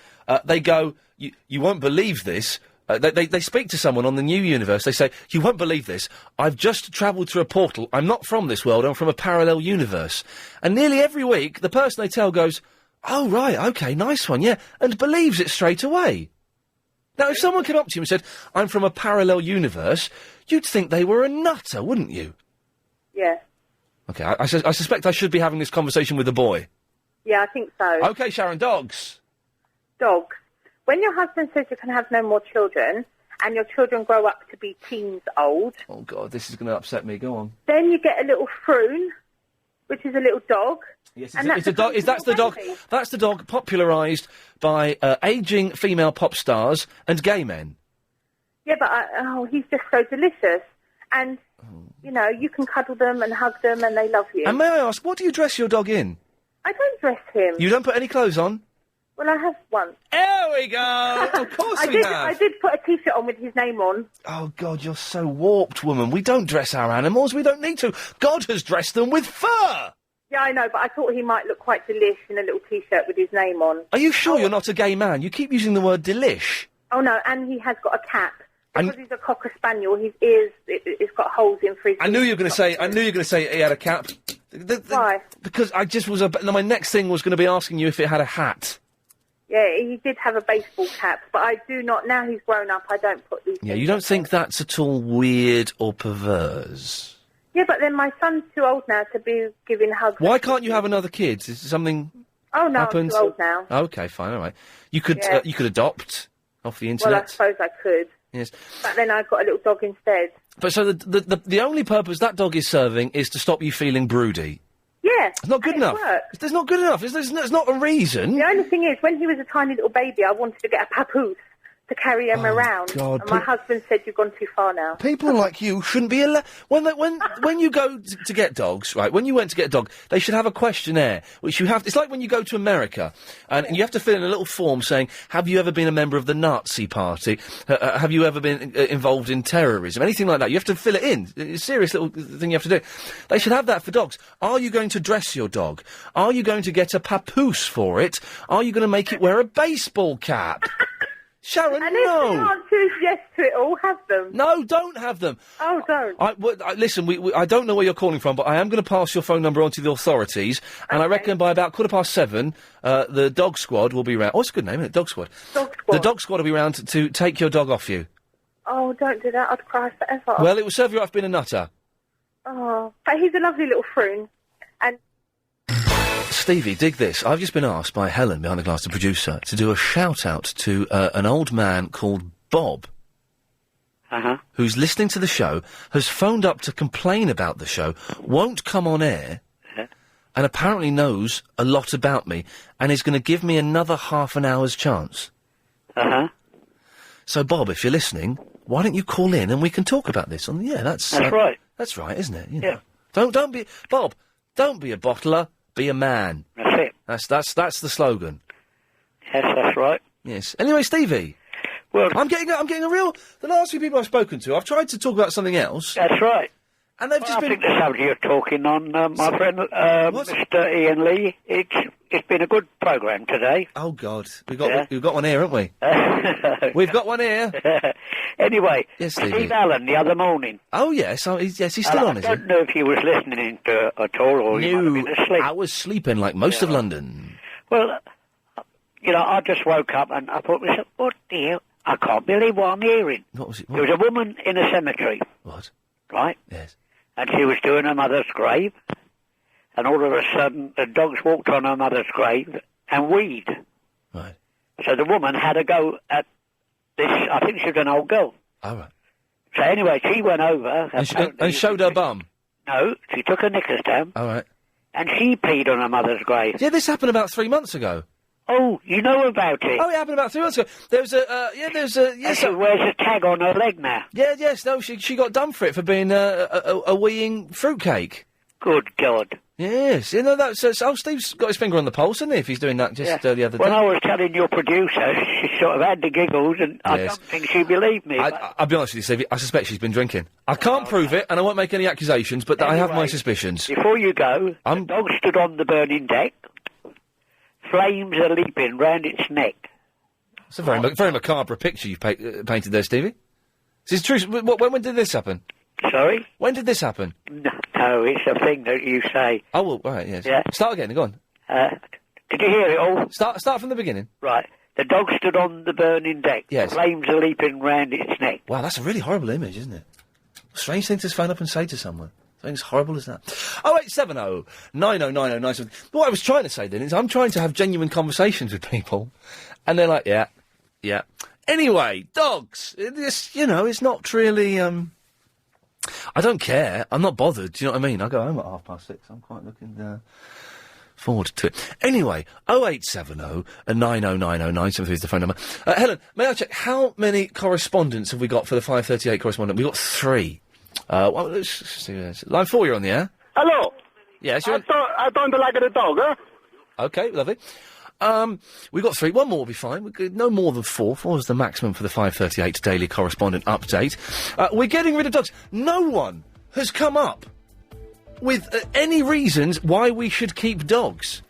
they go, you won't believe this. They speak to someone on the new universe. They say, you won't believe this. I've just travelled through a portal. I'm not from this world. I'm from a parallel universe. And nearly every week, the person they tell goes, oh, right, OK, nice one, yeah, and believes it straight away. Now, if someone came up to you and said, I'm from a parallel universe, you'd think they were a nutter, wouldn't you?
Yeah.
OK, I suspect I should be having this conversation with a boy.
Yeah, I think so.
OK, Sharon, dogs.
Dogs. When your husband says you can have no more children, and your children grow up to be teens old...
Oh, God, this is going to upset me. Go on.
Then you get a little froon, which is a little dog.
Yes,
and
it's a dog. That's the dog. That's the dog popularised by ageing female pop stars and gay men.
Yeah, but he's just so delicious. And, you know, you can cuddle them and hug them and they love you.
And may I ask, what do you dress your dog in?
I don't dress him.
You don't put any clothes on?
Well, I have once.
There we go! Of course we have!
I did put a T-shirt on with his name on.
Oh, God, you're so warped, woman. We don't dress our animals. We don't need to. God has dressed them with fur!
Yeah, I know, but I thought he might look quite delish in a little T-shirt with his name on.
Are you sure you're not a gay man? You keep using the word delish.
Oh, no, and he has got a cap. Because he's a Cocker Spaniel, his ears, it's got holes in for his
I knew you were going to say he had a cap.
Why?
Because I just was my next thing was going to be asking you if it had a hat.
Yeah, he did have a baseball cap, but I do not, now he's grown up, I don't put these
Yeah,
things
you don't
on.
think that's at all weird or perverse?
Yeah, but then my son's too old now to be giving hugs.
Why can't you have another kid? Is something
Oh, no,
happened?
I'm too old now.
Okay, fine, all right. You could
Yeah.
you could adopt off the
Well, I
internet.
suppose I could.
Yes.
But then I got a little dog instead.
But so the only purpose that dog is serving is to stop you feeling broody.
Yeah.
It's not good enough. It's not good enough. It's not a reason.
The only thing is, when he was a tiny little baby, I wanted to get a papoose to carry him around.
God,
and my husband said, you've gone too far now.
People like you shouldn't be allowed. When you go to get dogs, right? When you went to get a dog, they should have a questionnaire, which you have. It's like when you go to America, and you have to fill in a little form saying, "Have you ever been a member of the Nazi Party? Have you ever been involved in terrorism? Anything like that?" You have to fill it in. It's a serious little thing you have to do. They should have that for dogs. Are you going to dress your dog? Are you going to get a papoose for it? Are you going to make it wear a baseball cap? Sharon,
and
no.
if the answer is yes to it all, have them.
No, don't have them.
Oh, don't.
Listen, I don't know where you're calling from, but I am going to pass your phone number on to the authorities, and I reckon by about 7:15, the dog squad will be round. Oh, it's a good name, isn't it? Dog squad.
Dog squad.
The dog squad will be round to take your dog off you.
Oh, don't do that. I'd cry forever.
Well, it will serve you right for being a nutter.
Oh, but he's a lovely little froon. And
Stevie, dig this. I've just been asked by Helen, behind the glass, the producer, to do a shout-out to an old man called Bob, who's listening to the show, has phoned up to complain about the show, won't come on air, and apparently knows a lot about me, and is going to give me another half an hour's chance. So, Bob, if you're listening, why don't you call in and we can talk about this on the air? That's
right.
That's right, isn't it? You know. Don't be... Bob, don't be a bottler, be a man.
That's it.
That's the slogan.
Yes, that's right.
Yes. Anyway, Stevie.
Well,
I'm getting a real... The last few people I've spoken to, I've tried to talk about something else.
That's right.
And they've
I think the subject you're talking on, my friend, Mr. Ian Lee, it's been a good programme today.
Oh, God. We've got one here, haven't we? We've got one here.
Anyway,
yes, Stevie.
Steve Allen the other morning.
Oh, yes. He's still on, is he?
I don't know if he was listening to at all, or he might have been asleep.
I was sleeping like most of London.
Well, you know, I just woke up and I thought to myself, what the hell? I can't believe what I'm hearing.
What was it?
There was a woman in a cemetery.
What?
Right?
Yes.
And she was doing her mother's grave, and all of a sudden the dogs walked on her mother's grave and weed.
Right.
So the woman had to go at this, I think she was an old girl.
All right.
So anyway, she went over...
And showed her bum?
No, she took her knickers down.
All right.
And she peed on her mother's grave.
Yeah, this happened about 3 months ago.
Oh, you know about it?
Oh, it happened about 3 months ago. Yes.
And she wears a tag on her leg now.
Yeah, yes, no, she got done for it for being a weeing fruitcake.
Good God.
Yes, you know that's. Steve's got his finger on the pulse, hasn't he? If he's doing that the other day.
When I was telling your producer, she sort of had the giggles, and I
Yes.
don't think she believed me.
I'll be honest with you, Steve. I suspect she's been drinking. I can't prove it, and I won't make any accusations, but I have my
Anyway,
suspicions.
Before you go, the dog stood on the burning deck. Flames are leaping round its neck.
It's a very macabre picture you've painted there, Stevie. Is this true? When did this happen?
Sorry?
When did this happen?
No, it's a thing that you say.
Oh, well, all right, yes.
Yeah.
Start again, go on.
Did you hear it all?
Start from the beginning.
Right. The dog stood on the burning deck.
Yes.
Flames are leaping round its neck.
Wow, that's a really horrible image, isn't it? Strange thing to phone up and say to someone. Something as horrible as that. 0870 9090 97. What I was trying to say then is I'm trying to have genuine conversations with people, and they're like, yeah. Anyway, dogs. It's not really, I don't care. I'm not bothered. Do you know what I mean? I go home at 6:30. I'm quite looking forward to it. Anyway, 0870 9090 is the phone number. Helen, may I check, how many correspondents have we got for the 5:38 correspondent? We've got 3. Well, let's see this. Line 4, you're on the air.
Hello.
Yes, you're
I don't like the dog, huh?
Okay, lovely. We've got 3. One more will be fine. We could no more than 4. 4 is the maximum for the 5:38 daily correspondent update. We're getting rid of dogs. No one has come up with any reasons why we should keep dogs.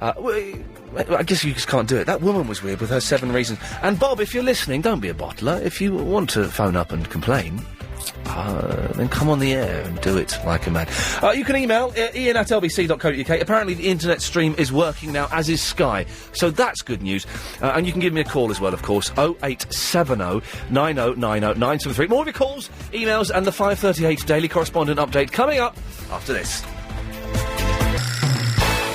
I guess you just can't do it. That woman was weird with her 7 reasons. And Bob, if you're listening, don't be a bottler. If you want to phone up and complain, then come on the air and do it like a man. You can email iain@lbc.co.uk. Apparently the internet stream is working now, as is Sky. So that's good news. And you can give me a call as well, of course. 0870 9090 973. More of your calls, emails, and the 5:38 daily correspondent update coming up after this.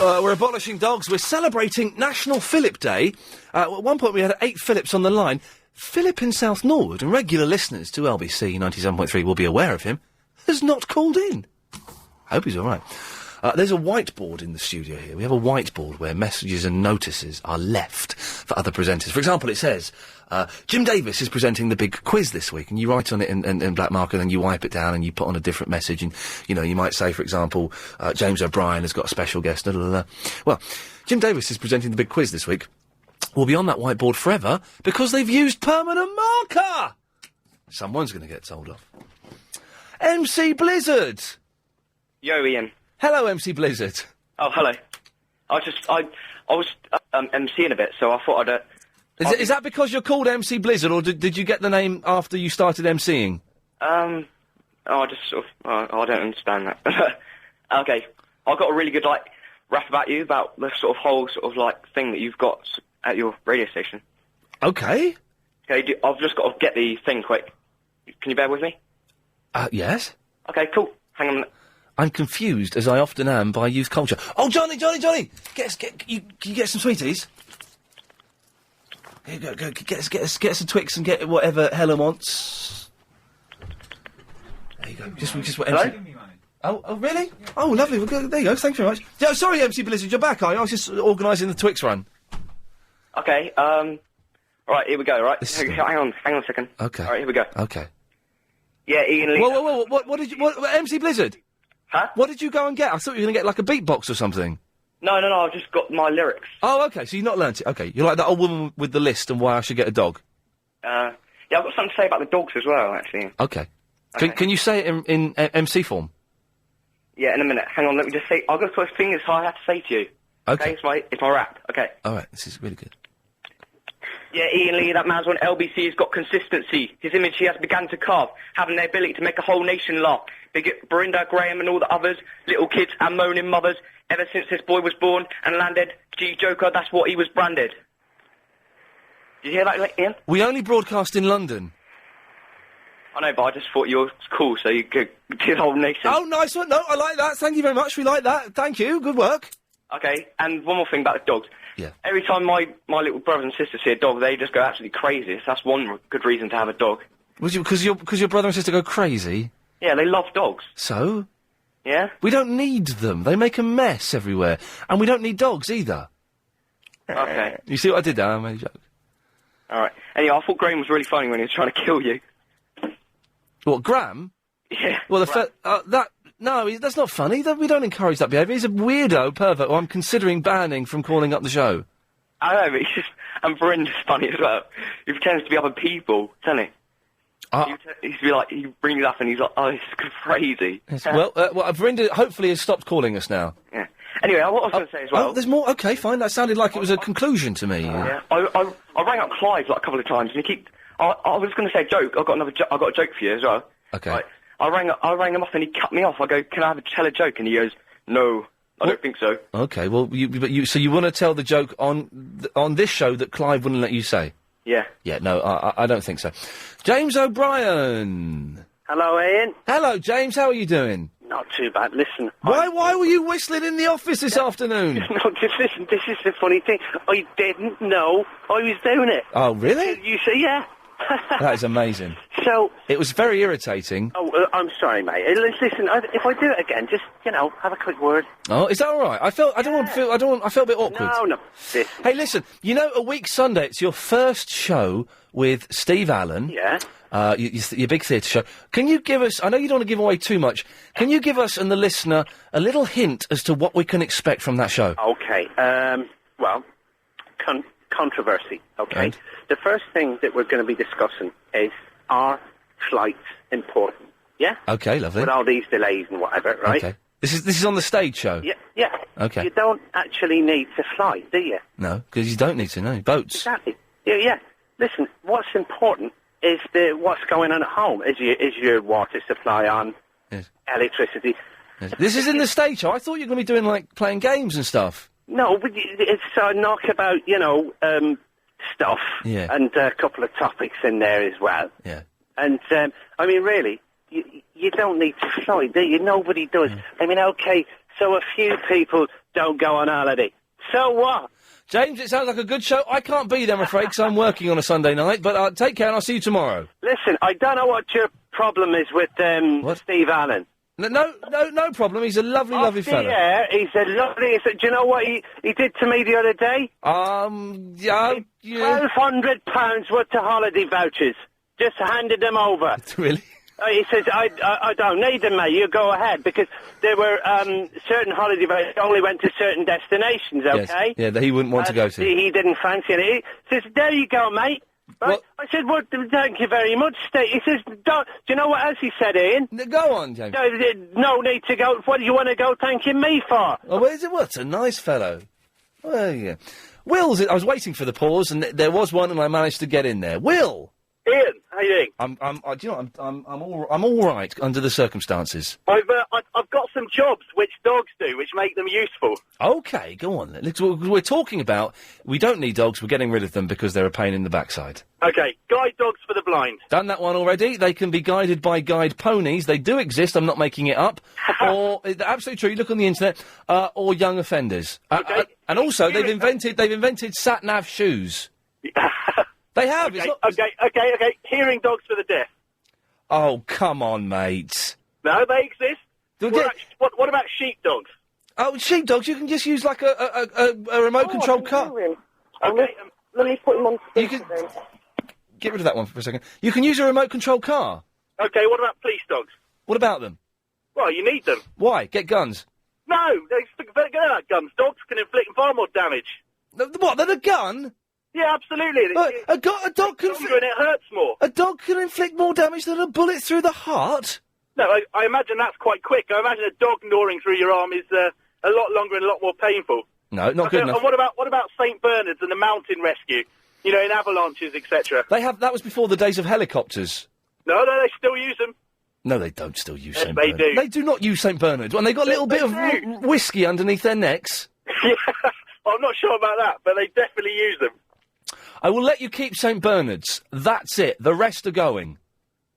We're abolishing dogs. We're celebrating National Philip Day. At one point we had 8 Philips on the line. Philip in South Norwood, and regular listeners to LBC 97.3 will be aware of him, has not called in. I hope he's all right. There's a whiteboard in the studio here. We have a whiteboard where messages and notices are left for other presenters. For example, it says, Jim Davis is presenting the big quiz this week, and you write on it in black marker, and then you wipe it down, and you put on a different message, and, you might say, for example, James O'Brien has got a special guest, Well, Jim Davis is presenting the big quiz this week. Will be on that whiteboard forever because they've used permanent marker. Someone's going to get told off. MC Blizzard.
Yo, Ian.
Hello, MC Blizzard.
Oh, hello. I was MCing a bit, so I thought I'd.
Is that because you're called MC Blizzard, or did you get the name after you started MCing?
I just sort of. I don't understand that. Okay, I've got a really good rap about you about the sort of whole thing that you've got at your radio station.
Okay.
Okay, I've just got to get the thing quick. Can you bear with me?
Yes.
Okay, cool. Hang on a minute.
I'm confused, as I often am, by youth culture. Oh, Johnny! Can you get some sweeties? Here you go, get us some Twix and get whatever Helen wants. There you go. Just what MC... Oh, really? Yeah. Oh, lovely. Well, there you go. Thanks very much. Yeah, sorry, MC Blizzard, you're back, are you? I was just organising the Twix run.
Okay, right, here we go, right? Hang on a second.
Okay.
Alright, here we go.
Okay.
Yeah, Ian Lee.
Whoa, what did you... MC Blizzard?
Huh?
What did you go and get? I thought you were going to get, like, a beatbox or something.
No, I've just got my lyrics.
Oh, okay, so you've not learnt it. Okay, you're like that old woman with the list and why I should get a dog.
Yeah, I've got something to say about the dogs as well, actually.
Okay. Can you say it in MC form?
Yeah, in a minute. Hang on, let me just say... I've got a thing that's I have to say to you.
Okay.
It's my rap. Okay.
All right, this is really good.
Yeah, Ian Lee, that man's on LBC has got consistency. His image he has begun to carve, having the ability to make a whole nation laugh. Big Berinda, Graham and all the others, little kids and moaning mothers. Ever since this boy was born and landed, G Joker, that's what he was branded. Did you hear that, Ian?
We only broadcast in London.
I know, but I just thought you were cool, so you could do the whole nation.
Oh, nice one. No, I like that. Thank you very much. We like that. Thank you. Good work.
Okay, and one more thing about the dogs.
Yeah.
Every time my little brothers and sisters see a dog, they just go absolutely crazy. So that's one good reason to have a dog.
Because your brother and sister go crazy?
Yeah, they love dogs.
So?
Yeah?
We don't need them. They make a mess everywhere. And we don't need dogs either.
Okay.
You see what I did there? I made a joke.
Alright. Anyway, I thought Graham was really funny when he was trying to kill you.
What, Graham?
Yeah.
Well, No, that's not funny. We don't encourage that behaviour. He's a weirdo pervert who I'm considering banning from calling up the show.
I know, but he's just... And Brenda's funny as well. He pretends to be other people, doesn't he? He's be like, he brings up and he's like, oh, this is crazy.
Yes, well, Verinda hopefully has stopped calling us now.
Yeah. Anyway, what I was going to say as well...
Oh, there's more? Okay, fine. That sounded like it was a conclusion to me.
Yeah. I rang up Clive like a couple of times and he keep... I was going to say a joke. I've got a joke for you as well.
Okay.
Right. I rang him up and he cut me off. I go, can I tell a joke? And he goes, no, I don't think so.
Okay, well, so you want to tell the joke on this show that Clive wouldn't let you say?
Yeah.
Yeah, no, I don't think so. James O'Brien.
Hello, Ian.
Hello, James. How are you doing?
Not too bad. Listen.
Why were you whistling in the office this afternoon?
No, just listen. This is the funny thing. I didn't know I was doing it.
Oh, really?
You see, yeah.
That is amazing.
So...
It was very irritating.
Oh, I'm sorry, mate. Listen, if I do it again, just, have a quick word.
Oh, is that all right? I felt a bit awkward.
No.
Hey, listen, a week Sunday, it's your first show with Steve Allen.
Yeah.
Your big theatre show. Can you give us, I know you don't want to give away too much, can you give us and the listener a little hint as to what we can expect from that show?
Okay, well, controversy, okay?
And?
The first thing that we're going to be discussing is, are flights important? Yeah?
Okay, lovely.
With all these delays and whatever, right?
Okay. This is on the stage show?
Yeah.
Okay.
You don't actually need to fly, do you?
No, because you don't need to, no. Boats.
Exactly. Yeah. Listen, what's important is what's going on at home. Is your water supply on?
Yes.
Electricity?
Yes. This is in the stage show. I thought you were going to be doing, playing games and stuff.
No, but it's a knock about, stuff.
Yeah.
And a couple of topics in there as well.
Yeah.
And, really, you don't need to fly, do you? Nobody does. I mean, okay, so a few people don't go on holiday. So what?
James, it sounds like a good show. I can't be there, I'm afraid, because I'm working on a Sunday night, but take care and I'll see you tomorrow.
Listen, I don't know what your problem is with Steve Allen.
No problem. He's a lovely fella.
Yeah, he's a lovely... Do you know what he did to me the other day?
Yeah.
£1,200 worth of holiday vouchers. Just handed them over.
Really?
He says, I don't need them, mate. You go ahead. Because there were certain holiday vouchers only went to certain destinations, okay?
Yes. Yeah, that he wouldn't want to go to.
He didn't fancy it. He says, there you go, mate. Right? I said, well, thank you very much, Steve. He says, do you know what else he said, Ian?
Go on, James.
No need to go. What do you want to go thanking me for?
Oh, what's a nice fellow. Well, yeah. Will's, I was waiting for the pause, and there was one, and I managed to get in there. Will!
Ian, how you doing?
I'm all right under the circumstances.
I've got some jobs which dogs do, which make them useful.
Okay, go on then. We're talking about, we don't need dogs, we're getting rid of them because they're a pain in the backside.
Okay, guide dogs for the blind.
Done that one already. They can be guided by guide ponies. They do exist, I'm not making it up. Or, absolutely true, you look on the internet, or young offenders.
Okay.
And also, they've invented sat-nav shoes. They have.
Okay. Hearing dogs for the deaf.
Oh, come on, mate.
No, they exist. What about sheepdogs?
Oh, sheepdogs, you can just use like a remote-controlled car.
Okay,
let me put him on
You can get rid of that one for a second. You can use a remote-controlled car.
Okay, what about police dogs?
What about them?
Well, you need them.
Why? Get guns.
No, they're very good at guns. Dogs can inflict far more damage.
What, than a gun?
Yeah, absolutely.
A dog can...
and it hurts more.
A dog can inflict more damage than a bullet through the heart?
No, I imagine that's quite quick. I imagine a dog gnawing through your arm is a lot longer and a lot more painful.
No, not good enough.
And what about St. Bernards and the mountain rescue? You know, in avalanches, etc.
That was before the days of helicopters.
No, they still use them.
No, they don't still use
Yes,
St.
they
Bernards.
do.
They do not use St. Bernards. And they got a little bit of whiskey underneath their necks.
Yeah, I'm not sure about that, but they definitely use them.
I will let you keep St. Bernards. That's it. The rest are going.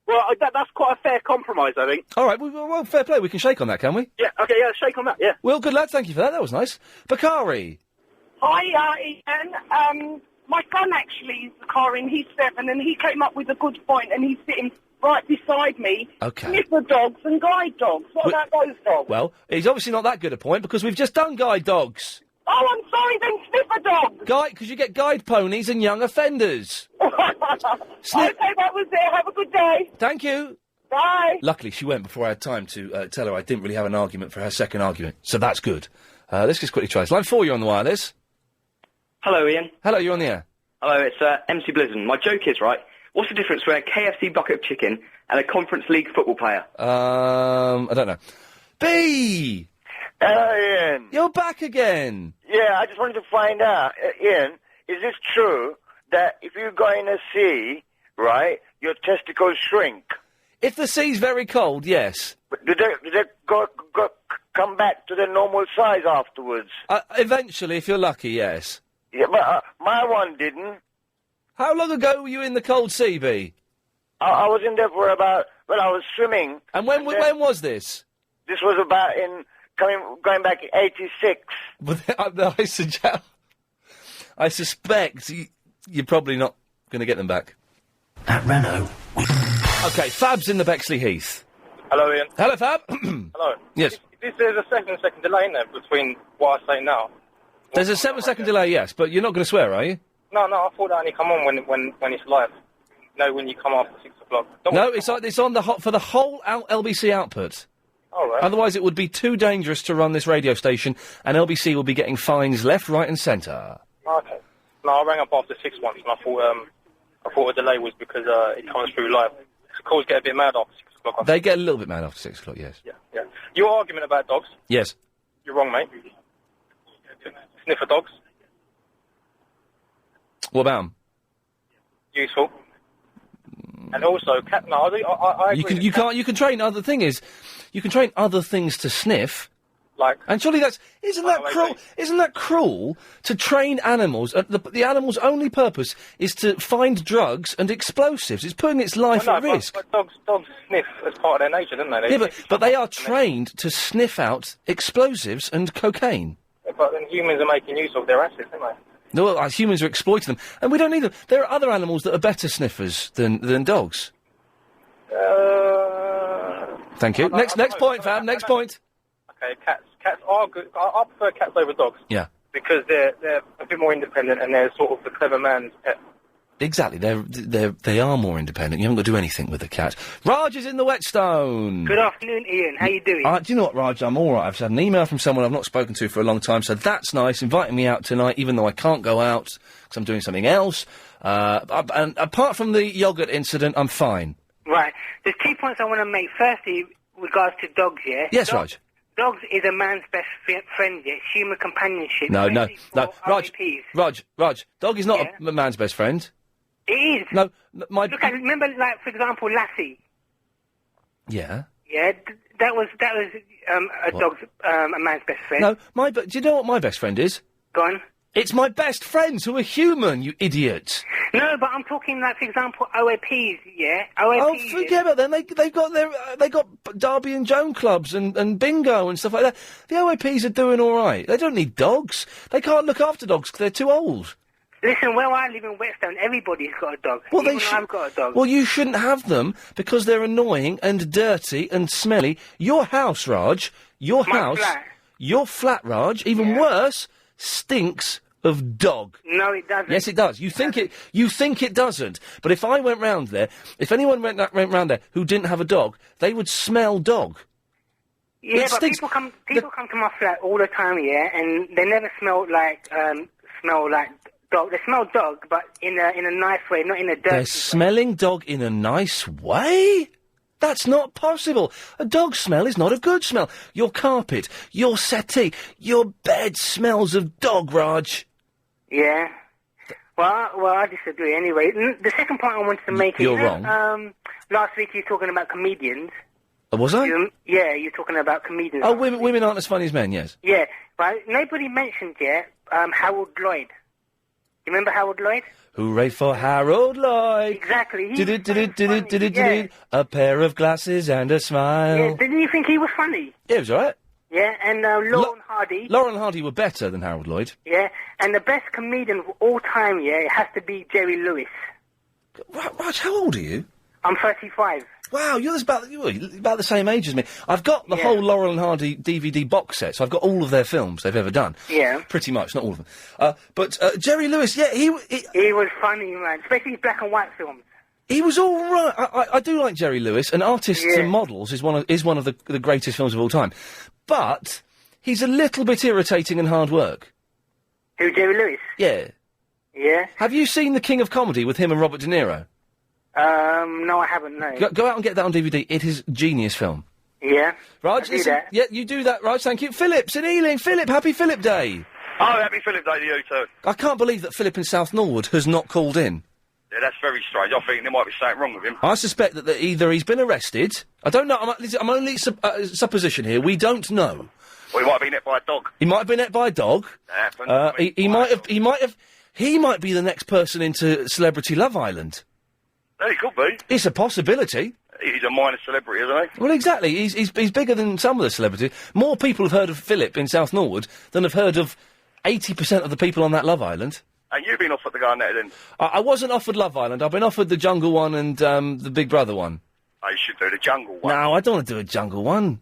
Well, that's quite a fair compromise, I think.
All right, well, fair play. We can shake on that, can we?
Yeah, okay, shake on that, yeah.
Well, good lad. Thank you for that. That was nice. Bakari.
Hi, Ian. My son actually is the car in. He's 7, and he came up with a good point, and he's sitting right beside me.
Okay.
Sniffer dogs and guide dogs. What about those dogs?
Well, he's obviously not that good a point because we've just done guide dogs.
Oh, I'm sorry, then sniffer dogs.
Because you get guide ponies and young offenders.
Okay, that was it. Have a good day.
Thank you.
Bye.
Luckily, she went before I had time to tell her I didn't really have an argument for her second argument, so that's good. Let's just quickly try this. Line 4, you're on the wireless.
Hello, Ian.
Hello, you're on the air.
Hello, it's MC Blizzard. My joke is, right, what's the difference between a KFC bucket of chicken and a Conference League football player?
I don't know. B!
Hello, Ian.
You're back again.
Yeah, I just wanted to find out, Ian, is this true that if you go in a sea, right, your testicles shrink?
If the sea's very cold, yes.
But do they come back to their normal size afterwards?
Eventually, if you're lucky, yes.
Yeah, but my one didn't.
How long ago were you in the cold sea, B?
I was in there for about, well, I was swimming.
And when was this?
This was about going back in 86.
But I suspect you're probably not going to get them back. At Renault. Okay, Fab's in the Bexley Heath.
Hello, Ian.
Hello, Fab.
Hello.
Yes.
There's a second delay in there between what I say now.
There's a 7-second delay, yes, but you're not going to swear, are you?
No, I thought that only come on when it's live. No, when you come after 6 o'clock.
No, it's on for the whole LBC output.
All right.
Otherwise, it would be too dangerous to run this radio station, and LBC will be getting fines left, right, and centre.
Okay. No, I rang up after 6 once, and I thought a delay was because it comes through live. The calls get a bit mad after 6 o'clock.
They get a little bit mad after 6 o'clock, yes.
Yeah. Your argument about dogs.
Yes.
You're wrong, mate. Sniffer dogs.
What about 'em?
Useful. And also, cat. No, I agree.
You can train other you can train other things to sniff.
Like.
And surely isn't that cruel? Isn't that cruel to train animals? The animal's only purpose is to find drugs and explosives. It's putting its life at risk.
But dogs sniff as part of their nature, don't they?
But they are trained to sniff out explosives and cocaine.
But then humans are making use of their assets, aren't they?
No, humans are exploiting them, and we don't need them. There are other animals that are better sniffers than dogs. Thank you. Next point, Fab. Next point.
Okay, cats are good. I prefer cats over dogs.
Yeah.
Because they're a bit more independent and they're sort of the clever man's pet.
Exactly. They are more independent. You haven't got to do anything with the cat. Raj is in the Whetstone.
Good afternoon, Ian. How you doing?
Do you know what, Raj? I'm all right. I've had an email from someone I've not spoken to for a long time, so that's nice. Inviting me out tonight, even though I can't go out because I'm doing something else. And apart from the yoghurt incident, I'm fine.
Right. There's 2 points I want to make. Firstly, regards to dogs, yeah?
Yes, Raj.
Dogs is a man's best friend, yeah? It's human companionship.
No.
RAPs.
Raj. Dog is not a man's best friend.
It is.
No,
Look, remember, like, for example, Lassie.
Yeah.
Yeah, that was a dog's, a man's best friend.
No, do you know what my best friend is?
Go on.
It's my best friends who are human, you idiot.
No, but I'm talking, like, for example, OAPs, yeah? OAPs.
Oh, forget about them. They got Derby and Joan clubs and bingo and stuff like that. The OAPs are doing all right. They don't need dogs. They can't look after dogs because they're too old.
Listen, where I live in Whetstone, everybody's got a dog.
Well,
I've got a dog.
Well, you shouldn't have them because they're annoying and dirty and smelly. Your house, Raj, your flat, Raj, even worse, stinks of dog.
No, it doesn't.
Yes, it does. You think it doesn't. But if I went round there, if anyone went round there who didn't have a dog, they would smell dog.
Yeah, but people come to my flat all the time, yeah, and they never smell like dog. They smell dog, but in a nice way, not in a dirty way.
They're smelling dog in a nice way? That's not possible. A dog smell is not a good smell. Your carpet, your settee, your bed smells of dog, Raj.
Yeah. Well, I disagree anyway. The second point I wanted to make is...
You're wrong.
Last week you were talking about comedians.
Was I?
You're talking about comedians.
Oh, women aren't as funny as men, yes.
Yeah, right. Nobody mentioned yet Harold Lloyd. You remember Harold Lloyd?
Hooray for Harold Lloyd.
Exactly.
A pair of glasses and a smile.
Yeah, didn't you think he was funny?
Yeah, he was alright.
Yeah, and Laurel and Hardy.
Laurel and Hardy were better than Harold Lloyd.
Yeah, and the best comedian of all time, yeah, it has to be Jerry Lewis.
Raj, how old are you?
I'm 35.
Wow, you're about the same age as me. I've got the whole Laurel and Hardy DVD box set, so I've got all of their films they've ever done.
Yeah.
Pretty much, not all of them. But Jerry Lewis, yeah, he
was funny, man, especially black and white films.
He was all right. I do like Jerry Lewis, and Artists and Models is one of the greatest films of all time. But he's a little bit irritating and hard work.
Who, Jerry Lewis?
Yeah.
Yeah?
Have you seen The King of Comedy with him and Robert De Niro?
No, I haven't, no.
Go out and get that on DVD. It is a genius film.
Yeah?
Raj,
I do
listen,
that.
yeah, you do that, Raj, thank you. Philip's in Ealing. Philip, happy Philip Day.
Oh, happy Philip Day to you too.
I can't believe that Philip in South Norwood has not called in.
Yeah, that's very strange. I think there might be something wrong with him.
I suspect that either he's been arrested. I don't know. I'm only supposition here. We don't know.
Or he might have been hit by a dog.
He might have been hit by a dog.
That happened.
He might be the next person into Celebrity Love Island.
Yeah, he could be.
It's a possibility.
He's a minor celebrity, isn't he?
Well, exactly. He's bigger than some of the celebrities. More people have heard of Philip in South Norwood than have heard of 80% of the people on that Love Island.
And you've been offered to go on there then?
I wasn't offered Love Island. I've been offered the Jungle one and the Big Brother one.
Oh, you should do the Jungle one.
No, I don't want to do a Jungle one.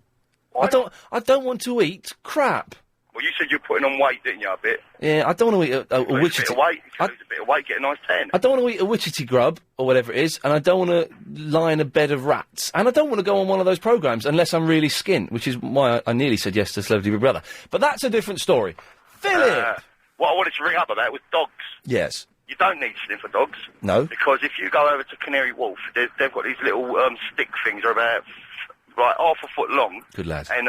I don't want to eat crap.
Well, you said you were putting on weight, didn't you, a bit?
Yeah, I don't want to eat a
Lose a
Wichita.
bit of weight. If you lose a bit of weight, get a nice tan.
I don't want to eat a Wichita grub or whatever it is, and I don't want to lie in a bed of rats, and I don't want to go on one of those programmes unless I'm really skint, which is why I nearly said yes to Celebrity Big Brother. But that's a different story. Philip!
What I wanted to ring up about was dogs.
Yes.
You don't need sniffer dogs.
No.
Because if you go over to Canary Wharf, they've got these little stick things, they're about like half a foot long.
Good lad.
And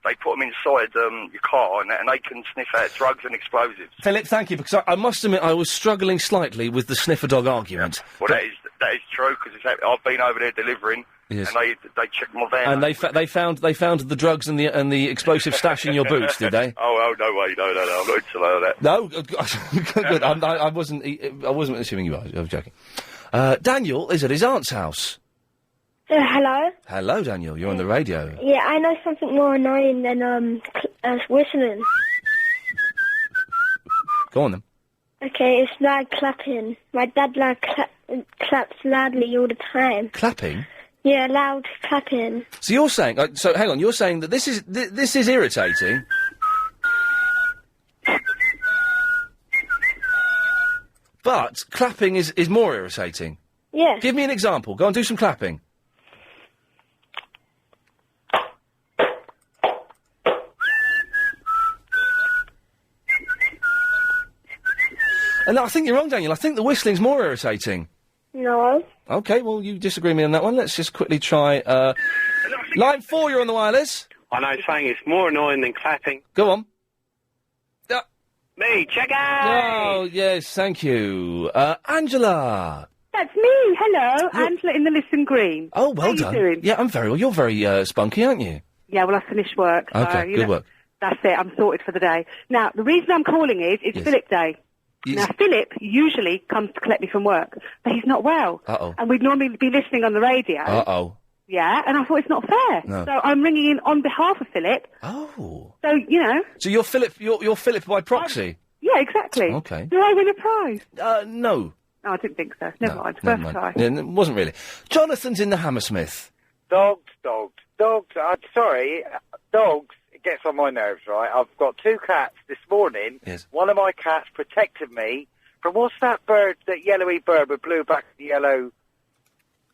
they put them inside your car and they can sniff out drugs and explosives.
Philip, thank you, because I must admit I was struggling slightly with the sniffer dog argument.
Well, that is true, because I've been over there delivering,
Yes.
and they checked my van.
And they found the drugs and the explosive stash in your boots, did they?
Oh, no way, no, I'm not into that.
No, good. I wasn't assuming you were. I was joking. Daniel is at his aunt's house.
Hello?
Hello, Daniel. You're on the radio.
Yeah, I know something more annoying than whistling.
Go on then.
Okay, it's loud clapping. My dad claps loudly all the time.
Clapping?
Yeah, loud clapping.
So you're saying? So hang on. You're saying that this is irritating. But clapping is more irritating.
Yeah.
Give me an example. Go on, do some clapping. And I think you're wrong, Daniel. I think the whistling's more irritating.
No.
Okay, well, you disagree with me on that one. Let's just quickly try, line 4, you're on the wireless.
I know, saying it's more annoying than clapping.
Go on.
Me, check
Oh, yes, thank you. Angela.
That's me. Hello, Angela in the Listen Green.
Oh, well
How
done.
You doing?
Yeah, I'm very well. You're very, spunky, aren't you?
Yeah, well, I finished work. So,
Okay, good work.
That's it. I'm sorted for the day. Now, the reason I'm calling is it's Philip Day. Now, Philip usually comes to collect me from work, but he's not well.
Uh-oh.
And we'd normally be listening on the radio.
Uh-oh.
Yeah, and I thought it's not fair.
No.
So I'm ringing in on behalf of Philip.
Oh.
So, you know.
So you're Philip, you're Philip by proxy?
Yeah, exactly.
Okay.
Do I win a prize?
No.
No, I didn't think so. Never mind.
Never
First
mind.
try.
Yeah, it wasn't really. Jonathan's in the Hammersmith.
Dogs. Sorry, dogs. It gets on my nerves, right? I've got 2 cats this morning.
Yes.
One of my cats protected me from what's that bird, that yellowy bird with blue back and yellow?